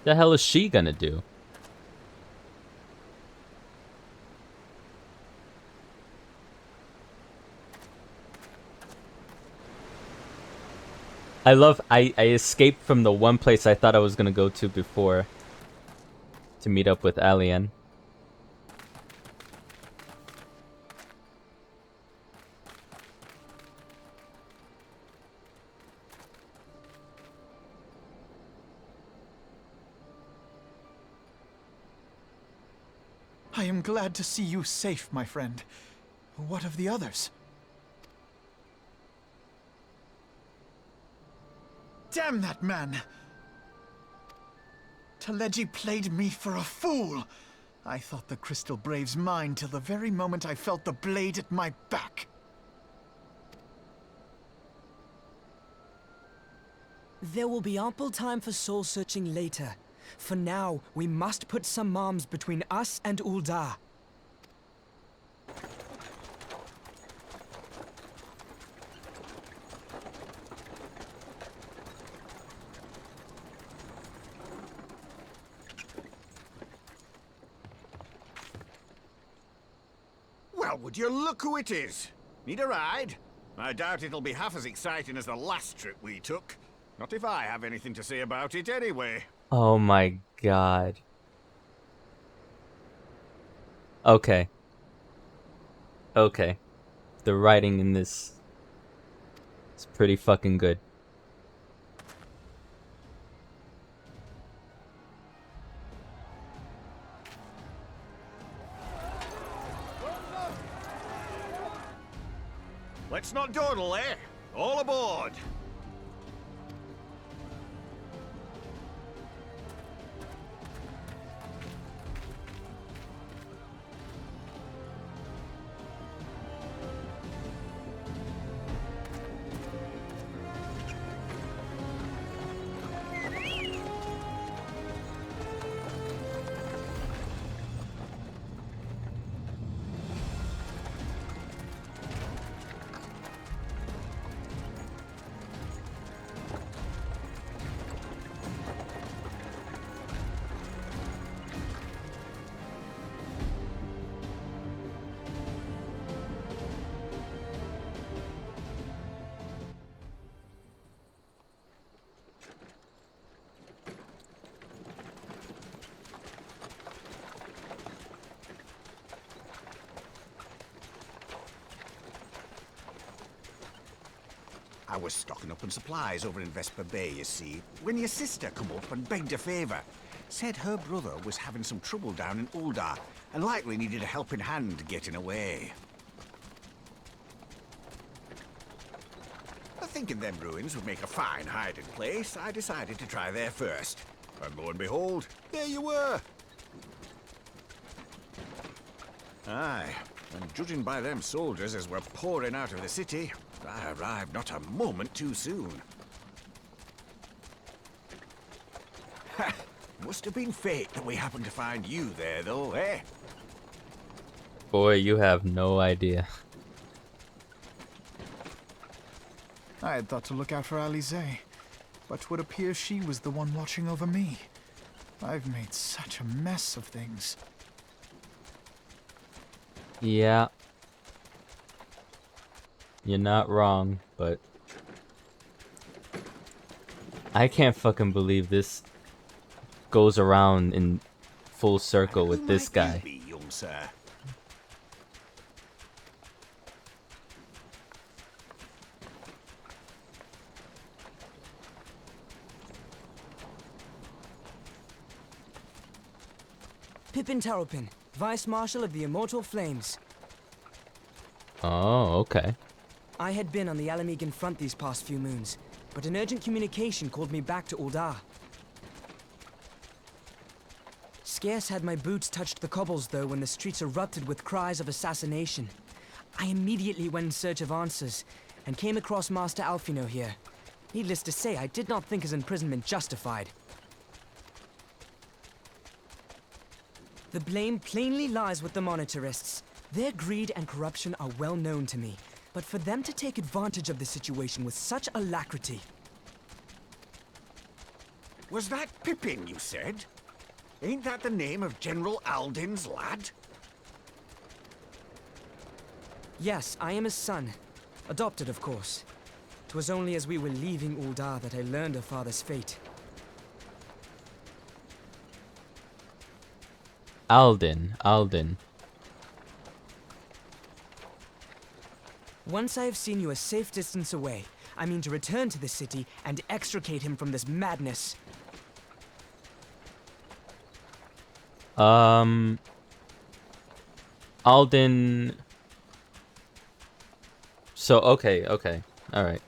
The hell is she gonna do? I escaped from the one place I thought I was gonna go to before to meet up with Alien. I am glad to see you safe, my friend. What of the others? Damn that man! Teleji played me for a fool! I thought the Crystal Brave's mine till the very moment I felt the blade at my back. There will be ample time for soul-searching later. For now, we must put some arms between us and Ul'dah. Well, would you look who it is? Need a ride? I doubt it'll be half as exciting as the last trip we took. Not if I have anything to say about it anyway. Oh my god. Okay. Okay. The writing in this is pretty fucking good. Let's not dawdle, eh? All aboard! I was stocking up on supplies over in Vesper Bay, you see, when your sister come up and begged a favour. Said her brother was having some trouble down in Ul'dah, and likely needed a helping hand getting away. Thinking them ruins would make a fine hiding place, I decided to try there first. And lo and behold, there you were! Aye, and judging by them soldiers as were pouring out of the city, I arrived not a moment too soon. Ha! Must have been fate that we happened to find you there, though, eh? Boy, you have no idea. I had thought to look out for Alize, but would appear she was the one watching over me. I've made such a mess of things. Yeah. You're not wrong, but I can't fucking believe this goes around in full circle with this guy. Who might you be, young sir? Pippin Taropin, Vice Marshal of the Immortal Flames. Oh, okay. I had been on the Alamegan front these past few moons, but an urgent communication called me back to Ul'dah. Scarce had my boots touched the cobbles, though, when the streets erupted with cries of assassination. I immediately went in search of answers, and came across Master Alfino here. Needless to say, I did not think his imprisonment justified. The blame plainly lies with the Monitarists. Their greed and corruption are well known to me, but for them to take advantage of the situation with such alacrity... Was that Pippin, you said? Ain't that the name of General Alden's lad? Yes, I am his son. Adopted, of course. 'Twas only as we were leaving Uldar that I learned of father's fate. Alden. Once I have seen you a safe distance away, I mean to return to the city and extricate him from this madness. Alden. So, okay. Alright.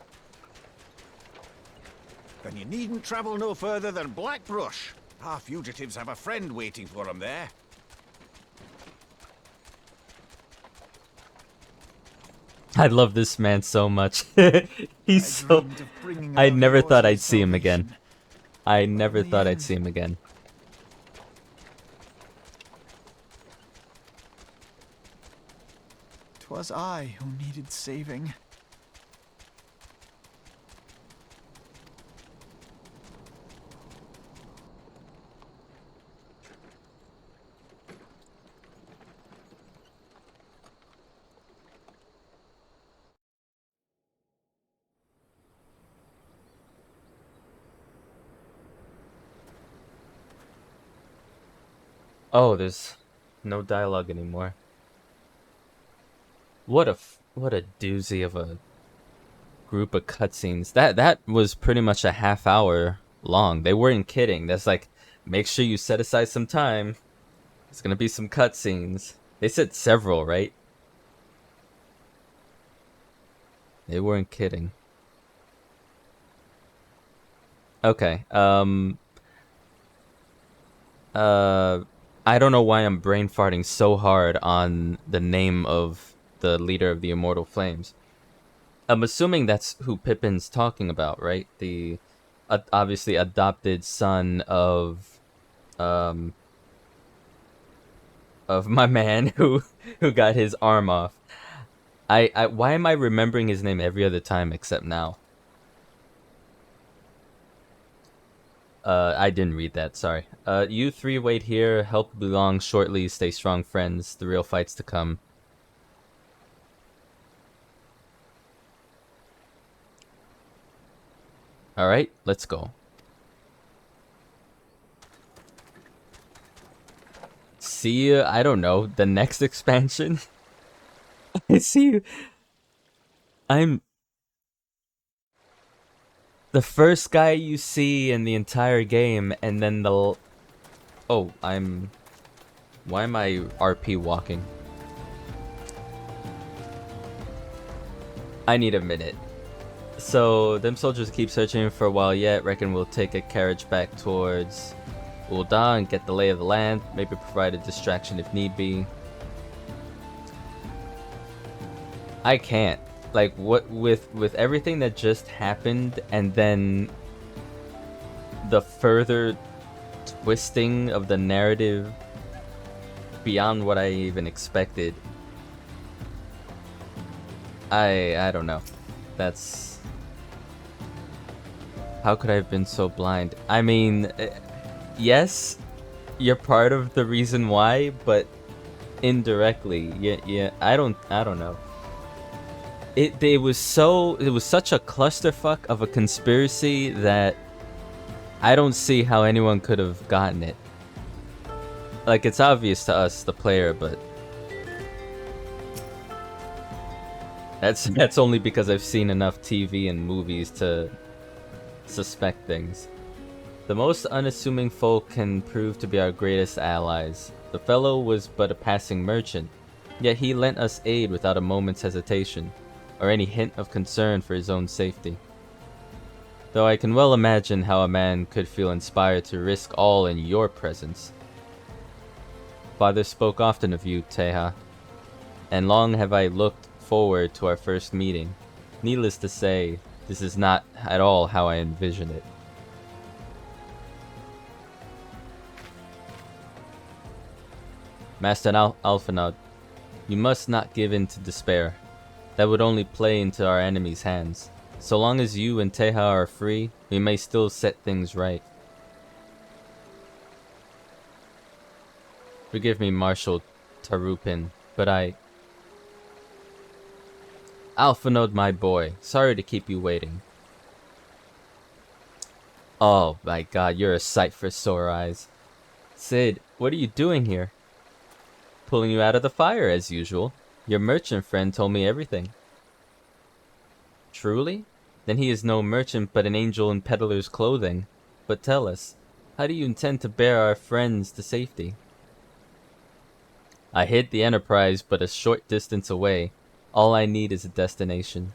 Then you needn't travel no further than Blackbrush. Our fugitives have a friend waiting for them there. I love this man so much. He's so... I never thought I'd see him again. I never thought I'd see him again. 'Twas I who needed saving. Oh, there's no dialogue anymore. What a doozy of a group of cutscenes. That was pretty much a half hour long. They weren't kidding. That's like, make sure you set aside some time. There's gonna be some cutscenes. They said several, right? They weren't kidding. Okay. I don't know why I'm brain farting so hard on the name of the leader of the Immortal Flames. I'm assuming that's who Pippin's talking about, right? The obviously adopted son of my man who got his arm off. Why am I remembering his name every other time except now? I didn't read that, sorry. You three wait here, help belong shortly, stay strong friends, the real fight's to come. Alright, let's go. See you, I don't know, the next expansion? I see you. I'm... the first guy you see in the entire game, and then the... oh, I'm... why am I RP walking? I need a minute. So, them soldiers keep searching for a while yet. Reckon we'll take a carriage back towards Ul'dah and get the lay of the land. Maybe provide a distraction if need be. I can't. Like, what with everything that just happened, and then the further twisting of the narrative beyond what I even expected. I don't know. That's... how could I have been so blind? I mean, yes, you're part of the reason why, but indirectly, yeah, I don't know. It was such a clusterfuck of a conspiracy that I don't see how anyone could have gotten it. Like, it's obvious to us, the player, but that's only because I've seen enough TV and movies to suspect things. The most unassuming folk can prove to be our greatest allies. The fellow was but a passing merchant, yet he lent us aid without a moment's hesitation, or any hint of concern for his own safety. Though I can well imagine how a man could feel inspired to risk all in your presence. Father spoke often of you, Teha, and long have I looked forward to our first meeting. Needless to say, this is not at all how I envision it. Master Alphinaud, you must not give in to despair. That would only play into our enemy's hands. So long as you and Teha are free, we may still set things right. Forgive me, Marshal Tarupin, but Alphanode, my boy, sorry to keep you waiting. Oh my god, you're a sight for sore eyes. Cid, what are you doing here? Pulling you out of the fire, as usual. Your merchant friend told me everything. Truly? Then he is no merchant but an angel in peddler's clothing. But tell us, how do you intend to bear our friends to safety? I hid the Enterprise but a short distance away. All I need is a destination.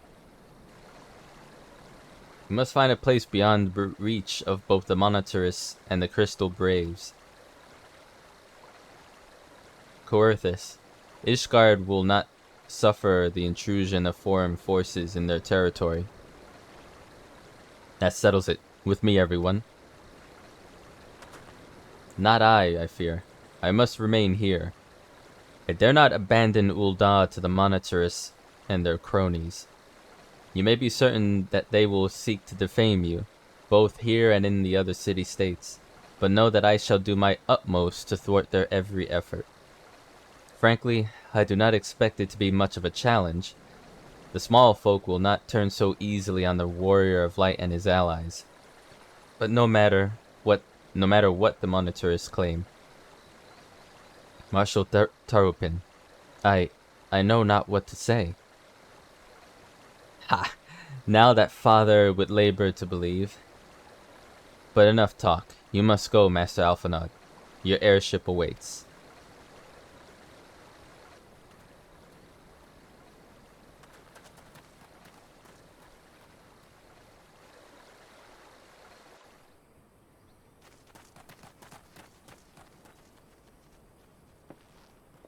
We must find a place beyond the reach of both the Monitorists and the Crystal Braves. Coerthus, Ishgard will not suffer the intrusion of foreign forces in their territory. That settles it. With me, everyone. Not I fear. I must remain here. I dare not abandon Ul'dah to the Monitorists and their cronies. You may be certain that they will seek to defame you, both here and in the other city-states, but know that I shall do my utmost to thwart their every effort. Frankly, I do not expect it to be much of a challenge. The small folk will not turn so easily on the Warrior of Light and his allies. But no matter what the Monitorists claim. Marshal Tarupin, I know not what to say. Ha! Now that father would labor to believe. But enough talk. You must go, Master Alphanode. Your airship awaits.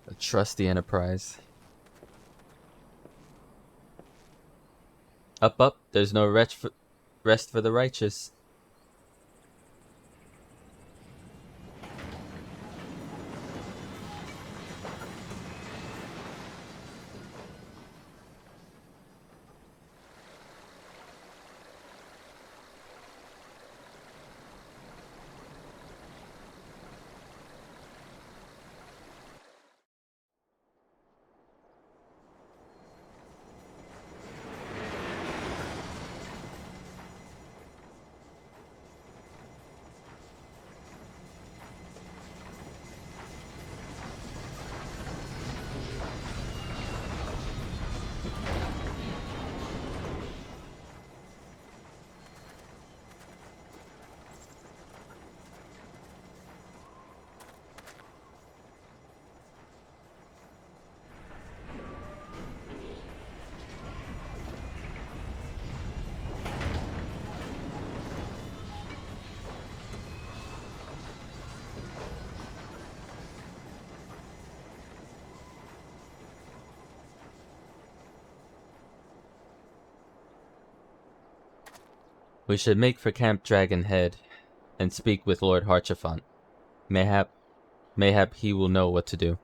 A trusty Enterprise. Up, there's no rest for the righteous. We should make for Camp Dragon Head and speak with Lord Harchefant. Mayhap he will know what to do.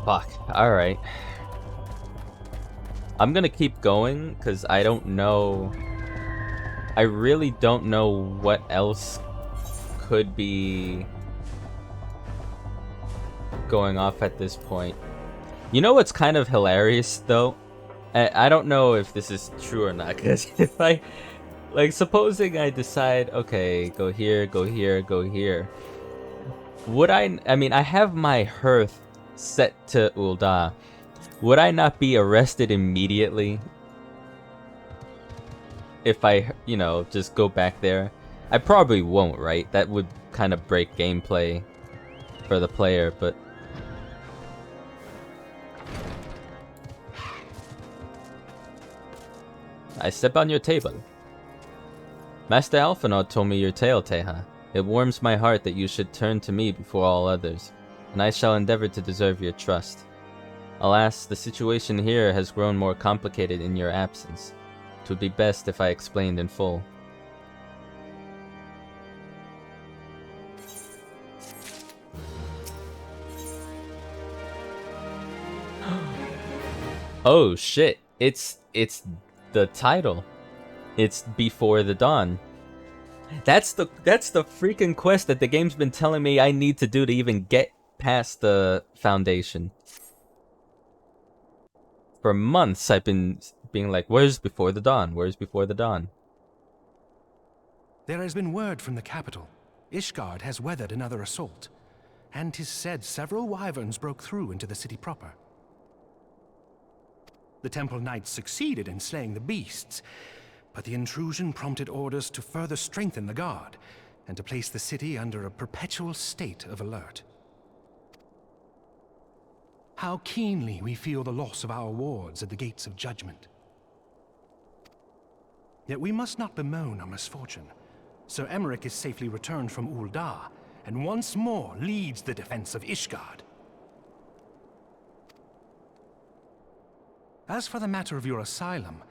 Fuck, alright. I'm gonna keep going, because I don't know... I really don't know what else could be going off at this point. You know what's kind of hilarious, though? I don't know if this is true or not, because if I... Like, supposing I decide, okay, go here, go here, go here. Would I mean, I have my hearth set to Ul'dah. Would I not be arrested immediately? If I, you know, just go back there? I probably won't, right? That would kind of break gameplay for the player, but... I step on your table. Master Alphanode told me your tale, Teha. It warms my heart that you should turn to me before all others, and I shall endeavor to deserve your trust. Alas, the situation here has grown more complicated in your absence. It would be best if I explained in full. Oh shit. It's the title. It's Before the Dawn. That's the freaking quest that the game's been telling me I need to do to even get past the Foundation. For months I've been being like, where's Before the Dawn? Where's Before the Dawn? There has been word from the capital. Ishgard has weathered another assault, and 'tis said several wyverns broke through into the city proper. The Temple Knights succeeded in slaying the beasts, but the intrusion prompted orders to further strengthen the guard, and to place the city under a perpetual state of alert. How keenly we feel the loss of our wards at the gates of judgment. Yet we must not bemoan our misfortune. Sir Emmerich is safely returned from Ul'dah, and once more leads the defense of Ishgard. As for the matter of your asylum,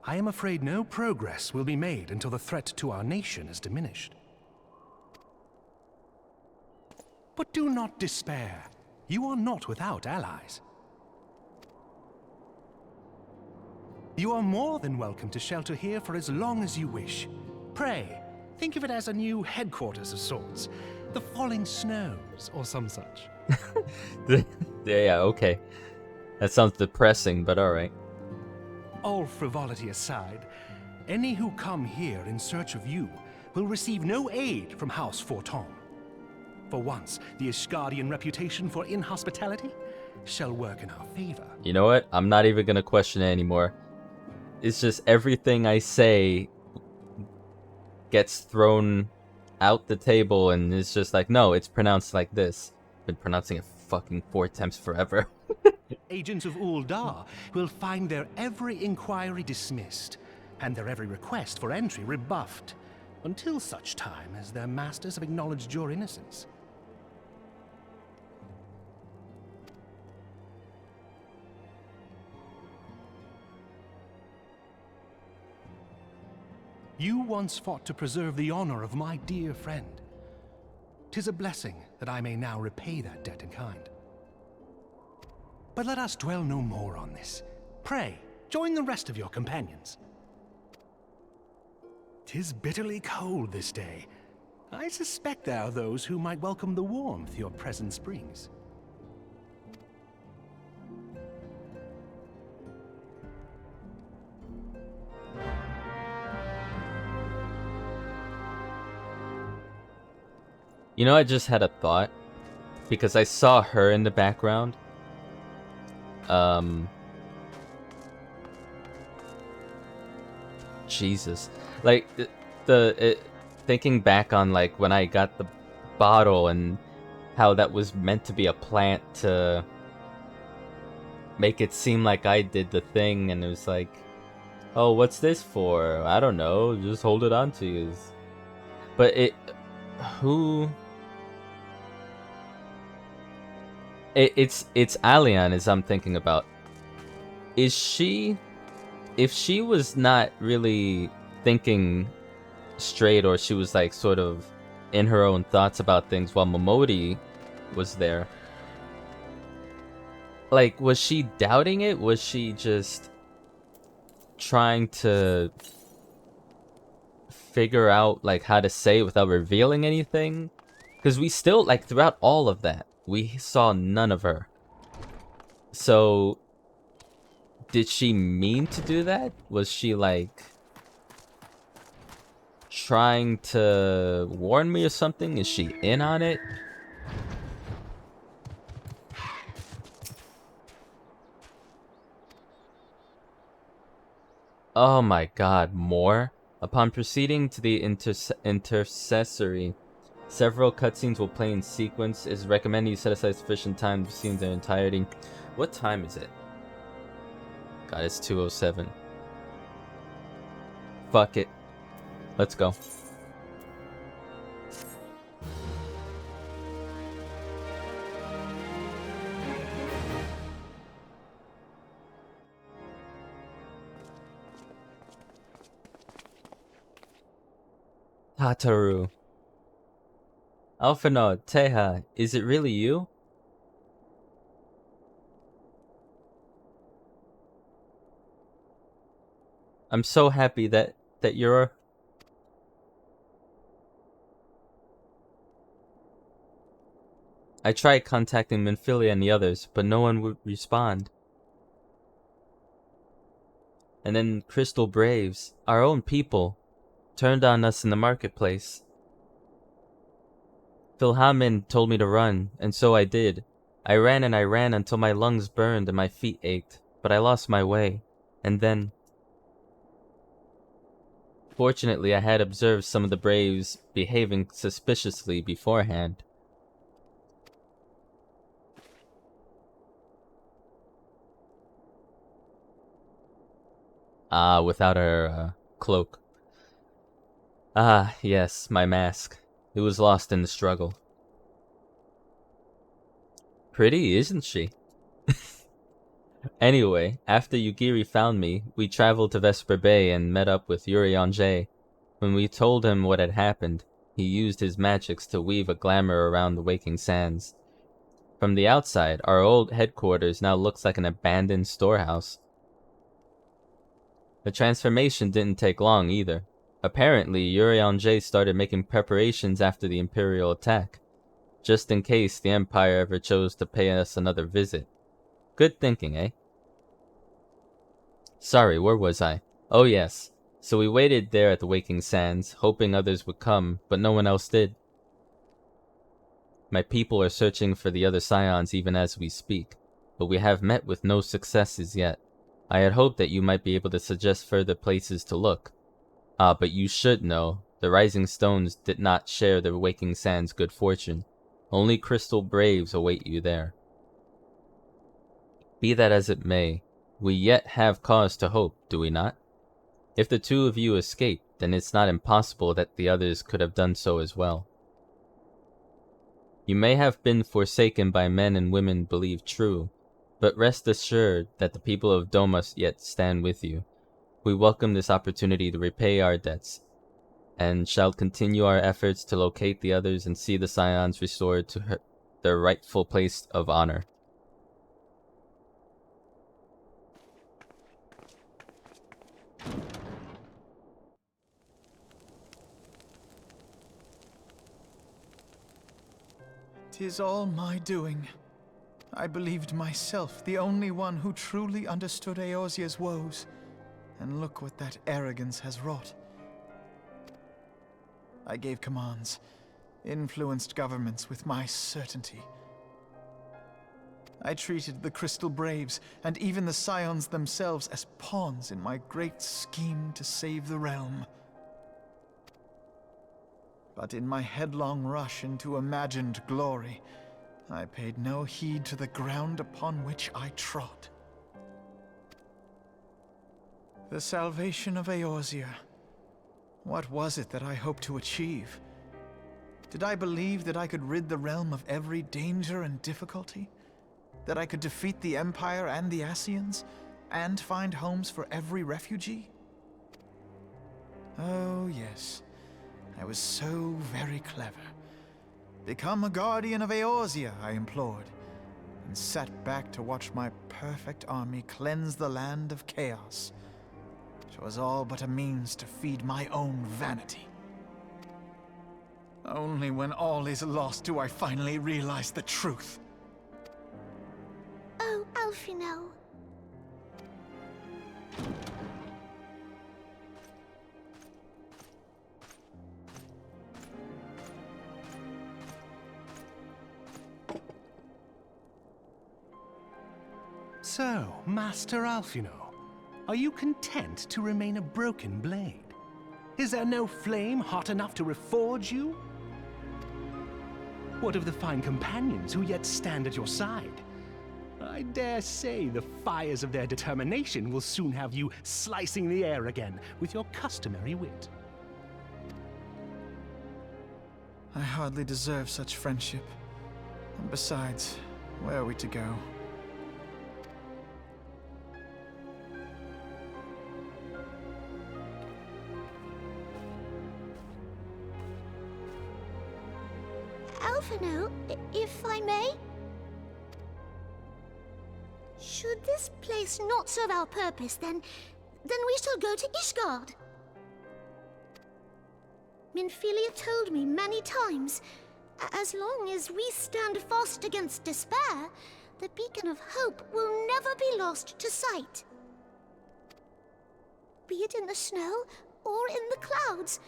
I am afraid no progress will be made until the threat to our nation is diminished. But do not despair. You are not without allies. You are more than welcome to shelter here for as long as you wish. Pray, think of it as a new headquarters of sorts. The Falling Snows, or some such. Yeah, okay. That sounds depressing, but alright. All frivolity aside, any who come here in search of you will receive no aid from House Forton. For once, the Ishgardian reputation for inhospitality shall work in our favor. You know what? I'm not even gonna question it anymore. It's just everything I say gets thrown out the table, and it's just like, no, it's pronounced like this. Been pronouncing it fucking 4 times forever. Agents of Ul'dah will find their every inquiry dismissed, and their every request for entry rebuffed, until such time as their masters have acknowledged your innocence. You once fought to preserve the honor of my dear friend. 'Tis a blessing that I may now repay that debt in kind. But let us dwell no more on this. Pray, join the rest of your companions. 'Tis bitterly cold this day. I suspect there are those who might welcome the warmth your presence brings. You know, I just had a thought, because I saw her in the background. Jesus. Like, thinking back on, like, when I got the bottle and how that was meant to be a plant to make it seem like I did the thing, and it was like, oh, what's this for? I don't know, just hold it on to you. But it's Allian, as I'm thinking about. If she was not really thinking straight, or she was like sort of in her own thoughts about things while Momodi was there, like, was she doubting it? Was she just trying to figure out like how to say it without revealing anything? Because we still, like, throughout all of that, we saw none of her. So did she mean to do that? Was she like trying to warn me or something? Is she in on it? Oh my god, more? Upon proceeding to the intercessory, several cutscenes will play in sequence. It is recommended you set aside sufficient time to see their entirety. What time is it? God, it's 2:07. Fuck it. Let's go. Tataru. Alphinaud, Teha, is it really you? I'm so happy that you're... I tried contacting Minfilia and the others, but no one would respond. And then Crystal Braves, our own people, turned on us in the marketplace. Philhamin told me to run, and so I did. I ran and I ran until my lungs burned and my feet ached, but I lost my way. And then... Fortunately, I had observed some of the Braves behaving suspiciously beforehand. Without her cloak. Ah, yes, my mask. It was lost in the struggle. Pretty, isn't she? Anyway, after Yugiri found me, we traveled to Vesper Bay and met up with Urianger. When we told him what had happened, he used his magics to weave a glamour around the Waking Sands. From the outside, our old headquarters now looks like an abandoned storehouse. The transformation didn't take long either. Apparently, Urianger started making preparations after the Imperial attack, just in case the Empire ever chose to pay us another visit. Good thinking, eh? Sorry, where was I? Oh yes, so we waited there at the Waking Sands, hoping others would come, but no one else did. My people are searching for the other Scions even as we speak, but we have met with no successes yet. I had hoped that you might be able to suggest further places to look. But you should know, the Rising Stones did not share the Waking Sands' good fortune. Only Crystal Braves await you there. Be that as it may, we yet have cause to hope, do we not? If the two of you escaped, then it's not impossible that the others could have done so as well. You may have been forsaken by men and women believed true, but rest assured that the people of Domus yet stand with you. We welcome this opportunity to repay our debts, and shall continue our efforts to locate the others and see the Scions restored to their rightful place of honor. "'Tis all my doing. I believed myself the only one who truly understood Eorzea's woes, and look what that arrogance has wrought. I gave commands, influenced governments with my certainty. I treated the Crystal Braves, and even the Scions themselves, as pawns in my great scheme to save the realm. But in my headlong rush into imagined glory, I paid no heed to the ground upon which I trod. The salvation of Eorzea. What was it that I hoped to achieve? Did I believe that I could rid the realm of every danger and difficulty? That I could defeat the Empire and the Ascians, and find homes for every refugee? Oh yes, I was so very clever. Become a guardian of Eorzea, I implored, and sat back to watch my perfect army cleanse the land of chaos. It was all but a means to feed my own vanity. Only when all is lost do I finally realize the truth. Oh, Alphino. So, Master Alphino, are you content to remain a broken blade? Is there no flame hot enough to reforge you? What of the fine companions who yet stand at your side? I dare say the fires of their determination will soon have you slicing the air again with your customary wit. I hardly deserve such friendship. And besides, where are we to go? Alphino, if I may? Should this place not serve our purpose, then Then we shall go to Ishgard. Minfilia told me many times, as long as we stand fast against despair, the beacon of hope will never be lost to sight. Be it in the snow or in the clouds,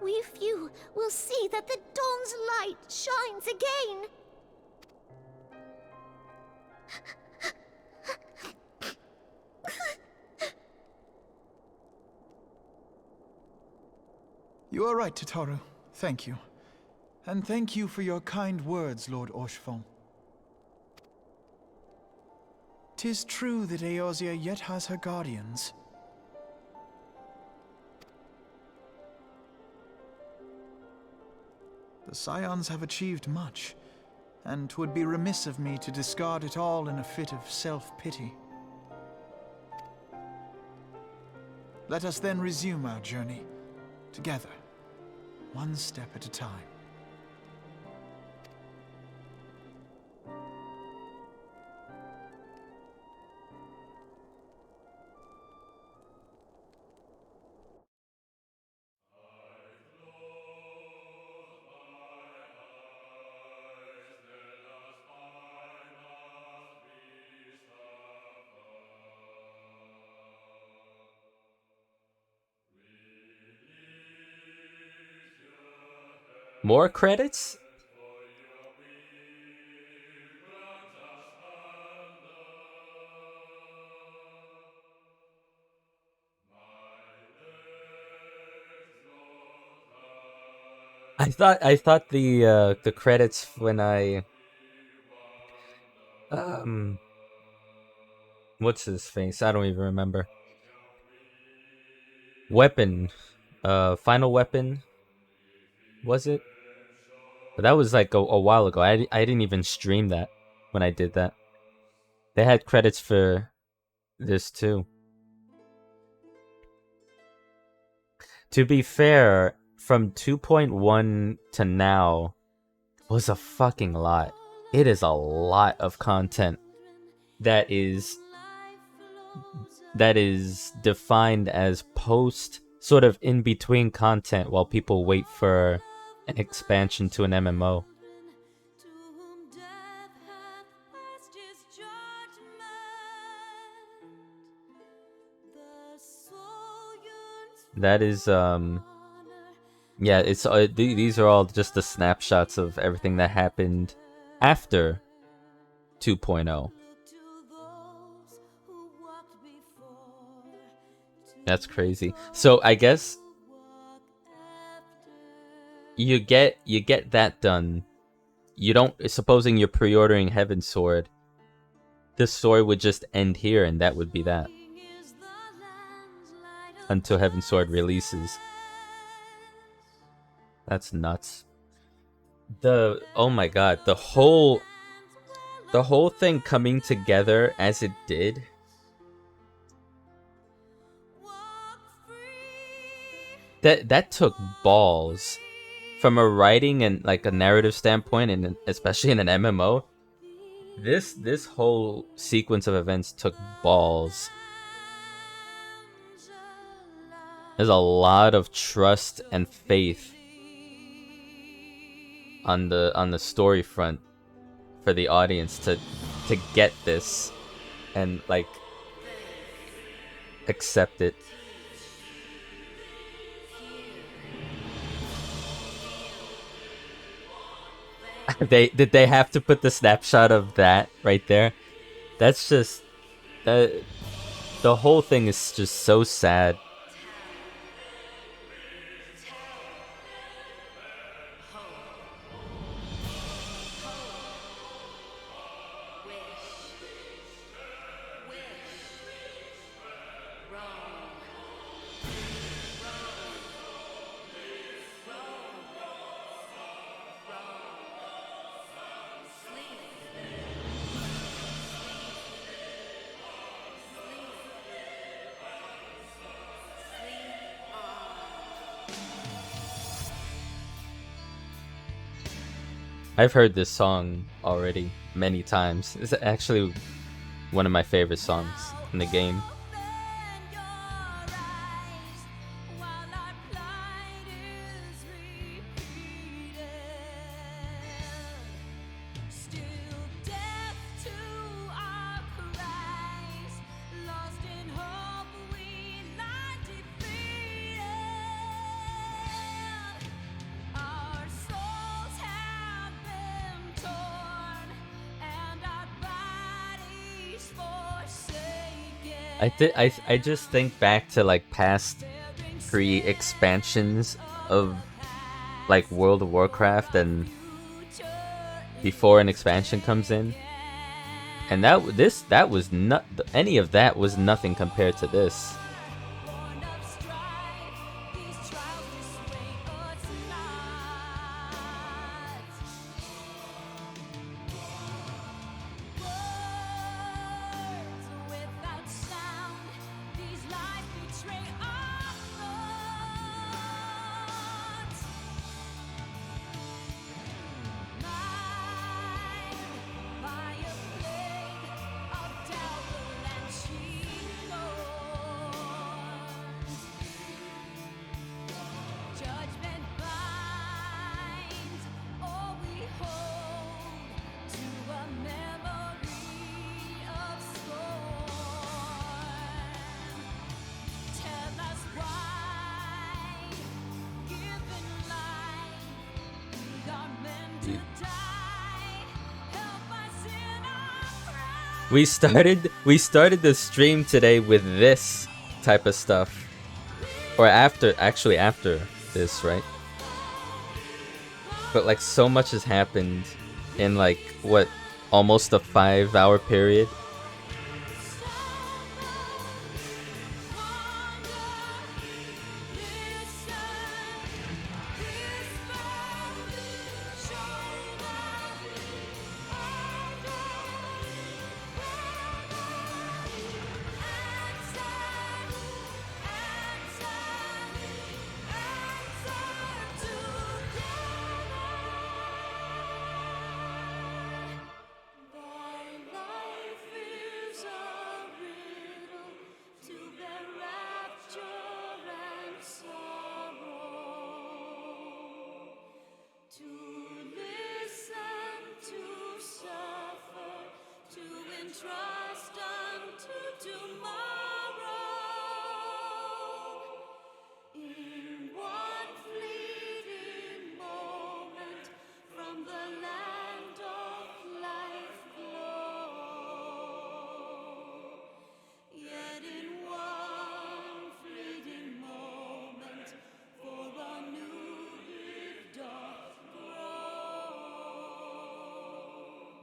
we few will see that the dawn's light shines again. You are right, Tataru. Thank you. And thank you for your kind words, Lord Orshfon. 'Tis true that Eorzea yet has her guardians. The Scions have achieved much, and 'twould be remiss of me to discard it all in a fit of self-pity. Let us then resume our journey, together, one step at a time. More credits? I thought the credits when I what's his face? I don't even remember. Weapon, Final Weapon, was it? But that was like a while ago. I didn't even stream that when I did that. They had credits for this too. To be fair, from 2.1 to now was a fucking lot. It is a lot of content that is defined as post, sort of in between content while people wait for an expansion to an MMO. That is yeah, it's these are all just the snapshots of everything that happened after 2.0. That's crazy. So I guess you get that done. You don't, supposing you're pre-ordering Heaven's Sword, this story would just end here and that would be that. Until Heaven's Sword releases. That's nuts. Oh my god, the whole thing coming together as it did. That took balls from a writing and like a narrative standpoint, and especially in an MMO. This whole sequence of events took balls. There's a lot of trust and faith on the story front for the audience to get this and like accept it. Did they have to put the snapshot of that right there? That's just the whole thing is just so sad. I've heard this song already many times. It's actually one of my favorite songs in the game. I just think back to like past pre-expansions of like World of Warcraft and before an expansion comes in, and that was not any of that was nothing compared to this. We started the stream today with this type of stuff, or after this, right? But like so much has happened in like what, almost a 5-hour period.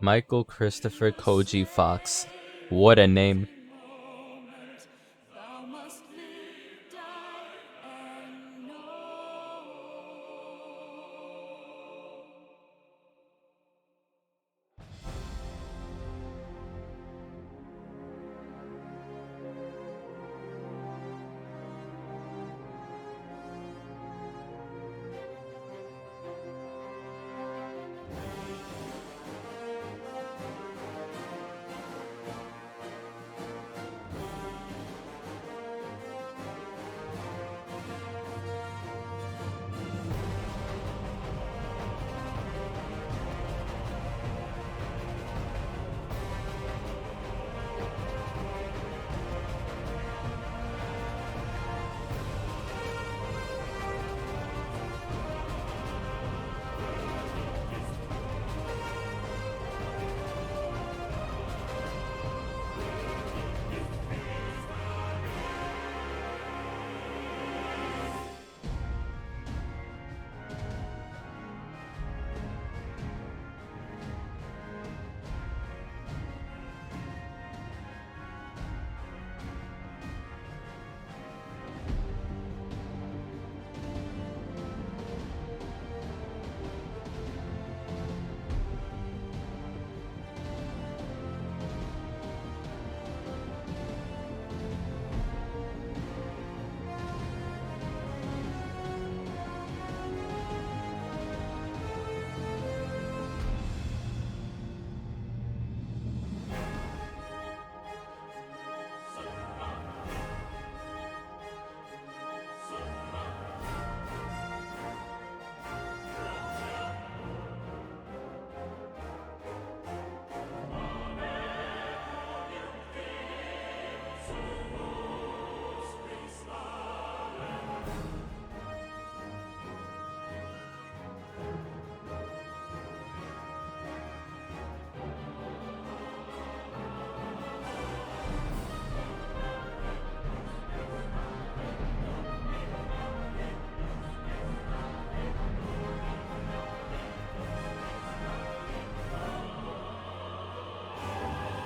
Michael Christopher Koji Fox. What a name.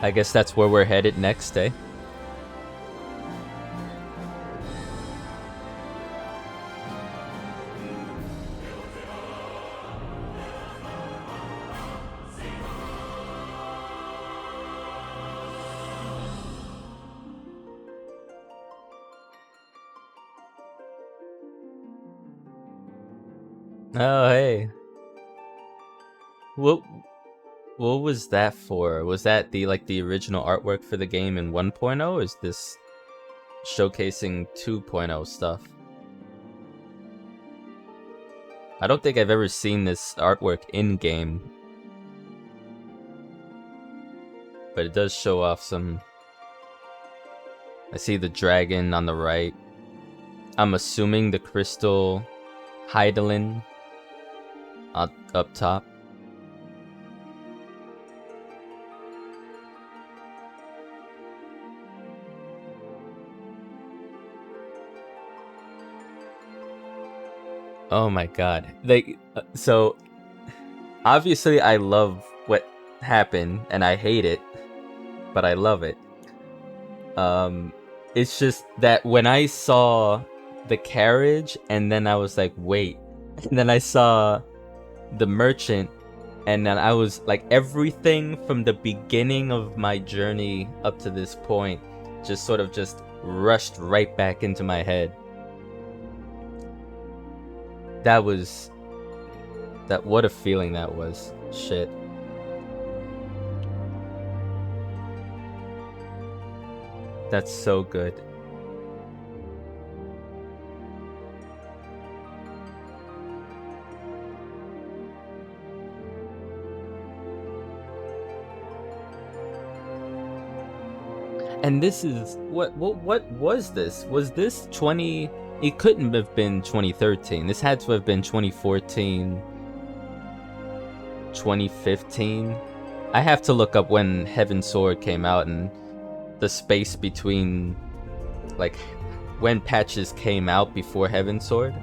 I guess that's where we're headed next, eh? Oh, hey. What was that for? Was that the original artwork for the game in 1.0, or is this showcasing 2.0 stuff? I don't think I've ever seen this artwork in game. But it does show off some. I see the dragon on the right. I'm assuming the crystal Heidelin up top. Oh my god. So obviously I love what happened and I hate it, but I love it. It's just that when I saw the carriage and then I was like, wait, and then I saw the merchant, and then I was like, everything from the beginning of my journey up to this point just sort of just rushed right back into my head. What a feeling that was. Shit. That's so good. And this is what was this? Was this 20? It couldn't have been 2013. This had to have been 2014, 2015. I have to look up when Heaven's Sword came out and the space between, like, when patches came out before Heaven's Sword.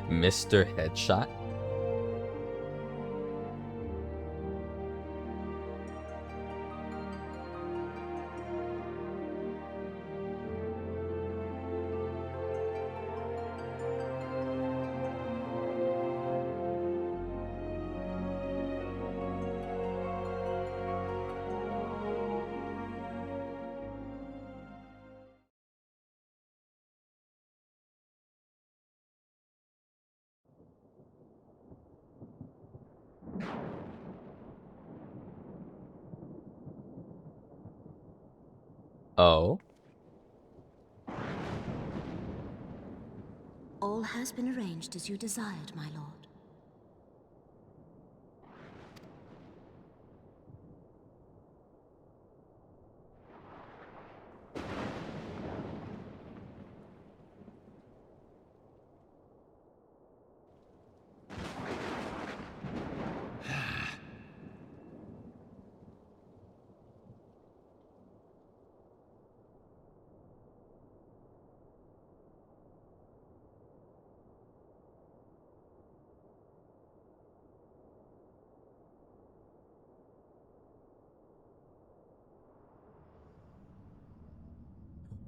Mr. Headshot. Oh. All has been arranged as you desired, my lord.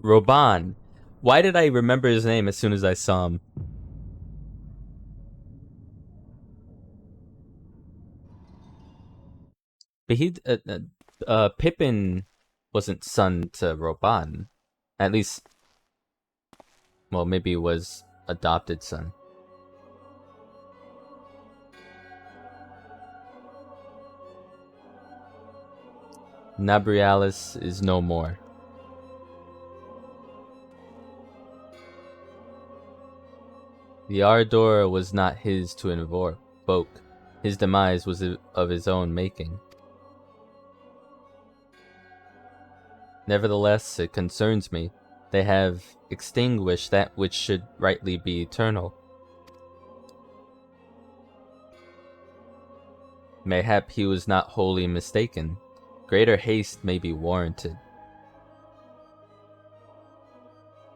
Reborn. Why did I remember his name as soon as I saw him? But Pippin wasn't son to Reborn. At least, well, maybe he was adopted son. Nabrialis is no more. The Ardor was not his to invoke. His demise was of his own making. Nevertheless, it concerns me. They have extinguished that which should rightly be eternal. Mayhap he was not wholly mistaken. Greater haste may be warranted.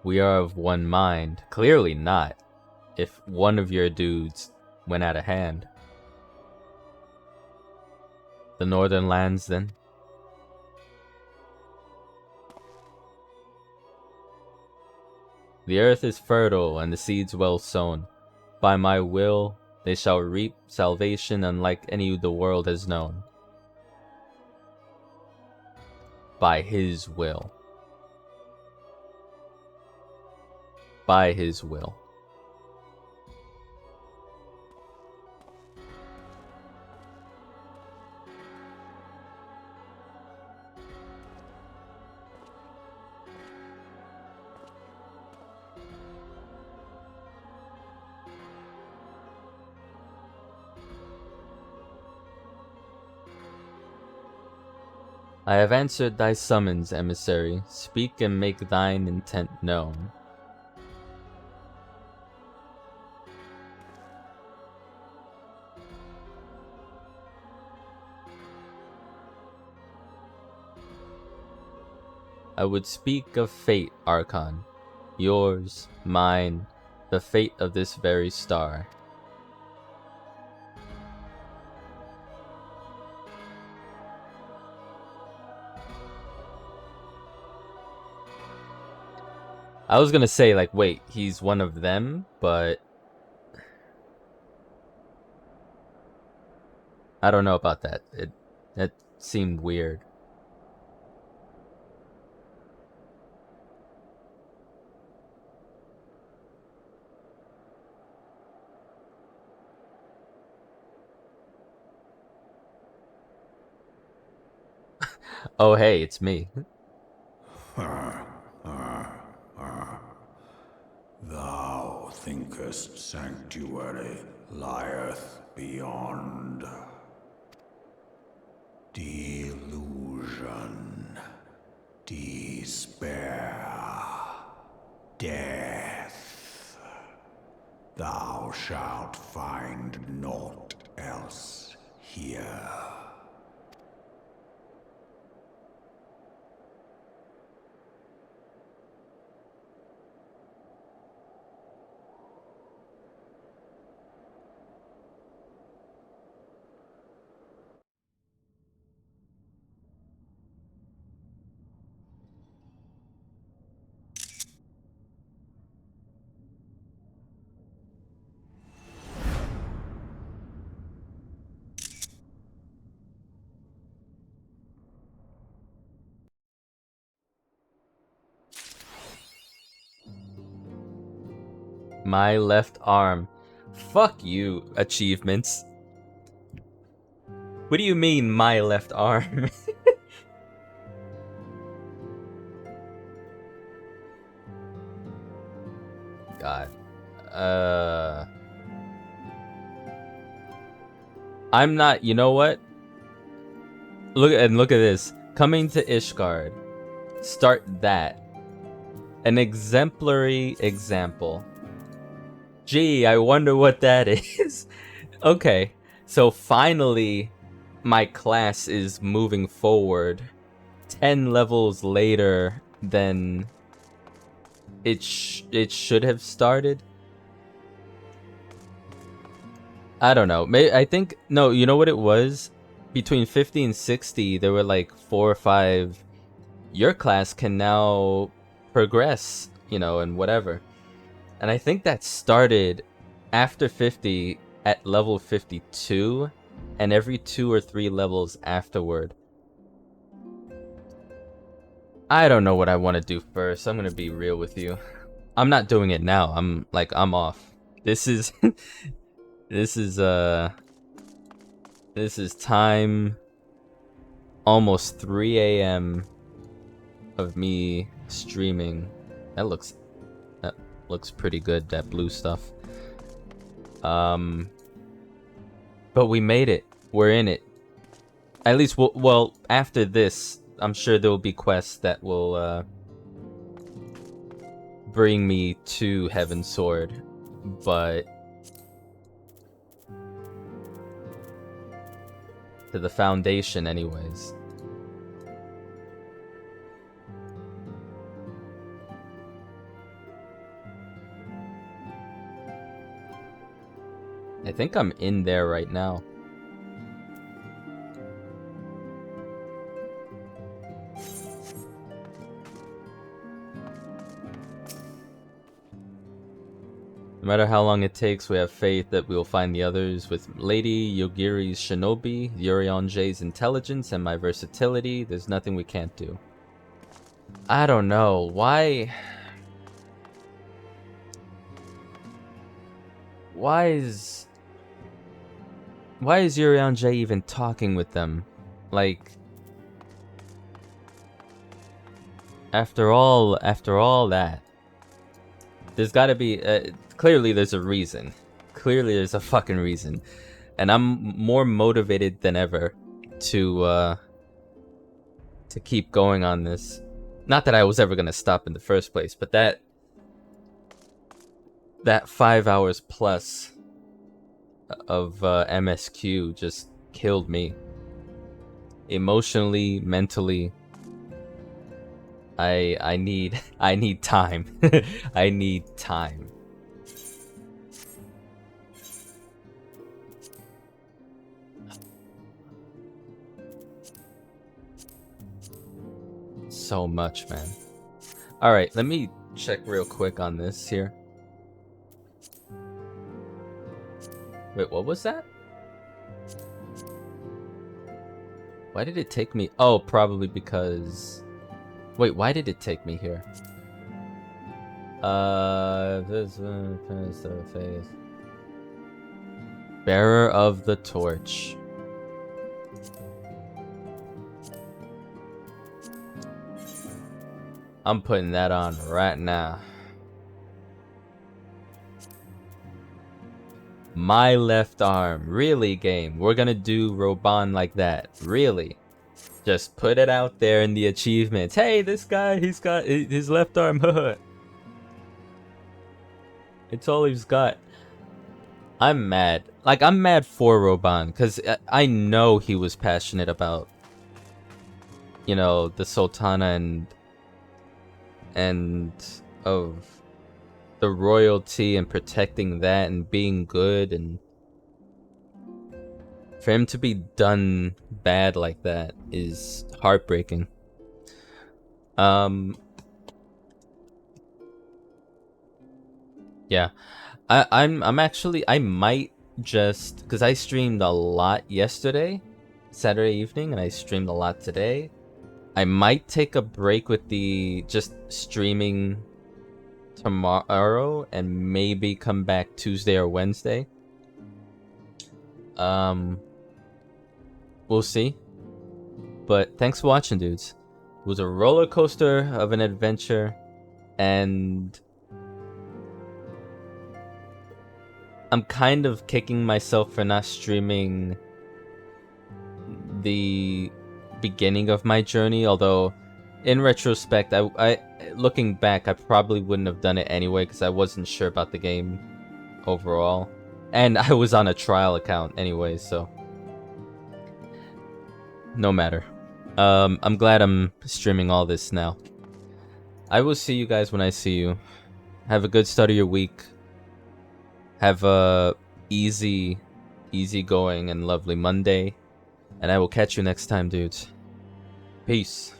We are of one mind. Clearly not, if one of your dudes went out of hand. The northern lands, then? The earth is fertile and the seeds well sown. By my will, they shall reap salvation unlike any the world has known. By his will. By his will. I have answered thy summons, emissary. Speak and make thine intent known. I would speak of fate, Archon. Yours, mine, the fate of this very star. I was gonna say, like, wait, he's one of them, but I don't know about that. That seemed weird. Oh, hey, it's me. Thou thinkest sanctuary lieth beyond. Delusion, despair, death. Thou shalt find naught else here. My left arm. Fuck you, achievements. What do you mean, my left arm? God. I'm not, you know what? Look at this. Coming to Ishgard. Start that. An exemplary example. Gee, I wonder what that is. Okay, so finally my class is moving forward 10 levels later than it should have started. I don't know. I think, no, you know what it was? Between 50 and 60, there were like 4 or 5. Your class can now progress, you know, and whatever. And I think that started after 50 at level 52, and every 2 or 3 levels afterward. I don't know what I want to do first. I'm gonna be real with you. I'm not doing it now. I'm off. This is this is time almost 3 a.m. of me streaming. That looks pretty good, that blue stuff. But we made it. We're in it. At least well, after this, I'm sure there will be quests that will bring me to Heaven's Sword, but to the Foundation anyways. I think I'm in there right now. No matter how long it takes, we have faith that we will find the others. With Lady Yogiri's shinobi, Yurion's intelligence, and my versatility, there's nothing we can't do. I don't know. Why is Yurion even talking with them? Like, after all that, there's gotta be, clearly there's a reason. Clearly there's a fucking reason. And I'm more motivated than ever to keep going on this. Not that I was ever gonna stop in the first place, but that 5 hours plus of MSQ just killed me. Emotionally, mentally. I need time. I need time. So much, man. Alright, let me check real quick on this here. Wait, what was that? Why did it take me? Oh, probably because... Wait, why did it take me here? This face. Bearer of the Torch. I'm putting that on right now. My left arm. Really, game? We're gonna do Reborn like that? Really? Just put it out there in the achievements. Hey, this guy, he's got his left arm. It's all he's got. I'm mad. Like, I'm mad for Reborn, because I know he was passionate about, you know, the Sultana and of the royalty and protecting that and being good, and for him to be done bad like that is heartbreaking. Yeah, I'm actually, I might just, because I streamed a lot yesterday, Saturday evening, and I streamed a lot today. I might take a break with the just streaming tomorrow and maybe come back Tuesday or Wednesday. We'll see. But thanks for watching, dudes. It was a roller coaster of an adventure, and I'm kind of kicking myself for not streaming the beginning of my journey, although in retrospect, I looking back, I probably wouldn't have done it anyway because I wasn't sure about the game overall, and I was on a trial account anyway, so no matter. I'm glad I'm streaming all this now. I will see you guys when I see you. Have a good start of your week. Have a easy going and lovely Monday. And I will catch you next time, dudes. Peace.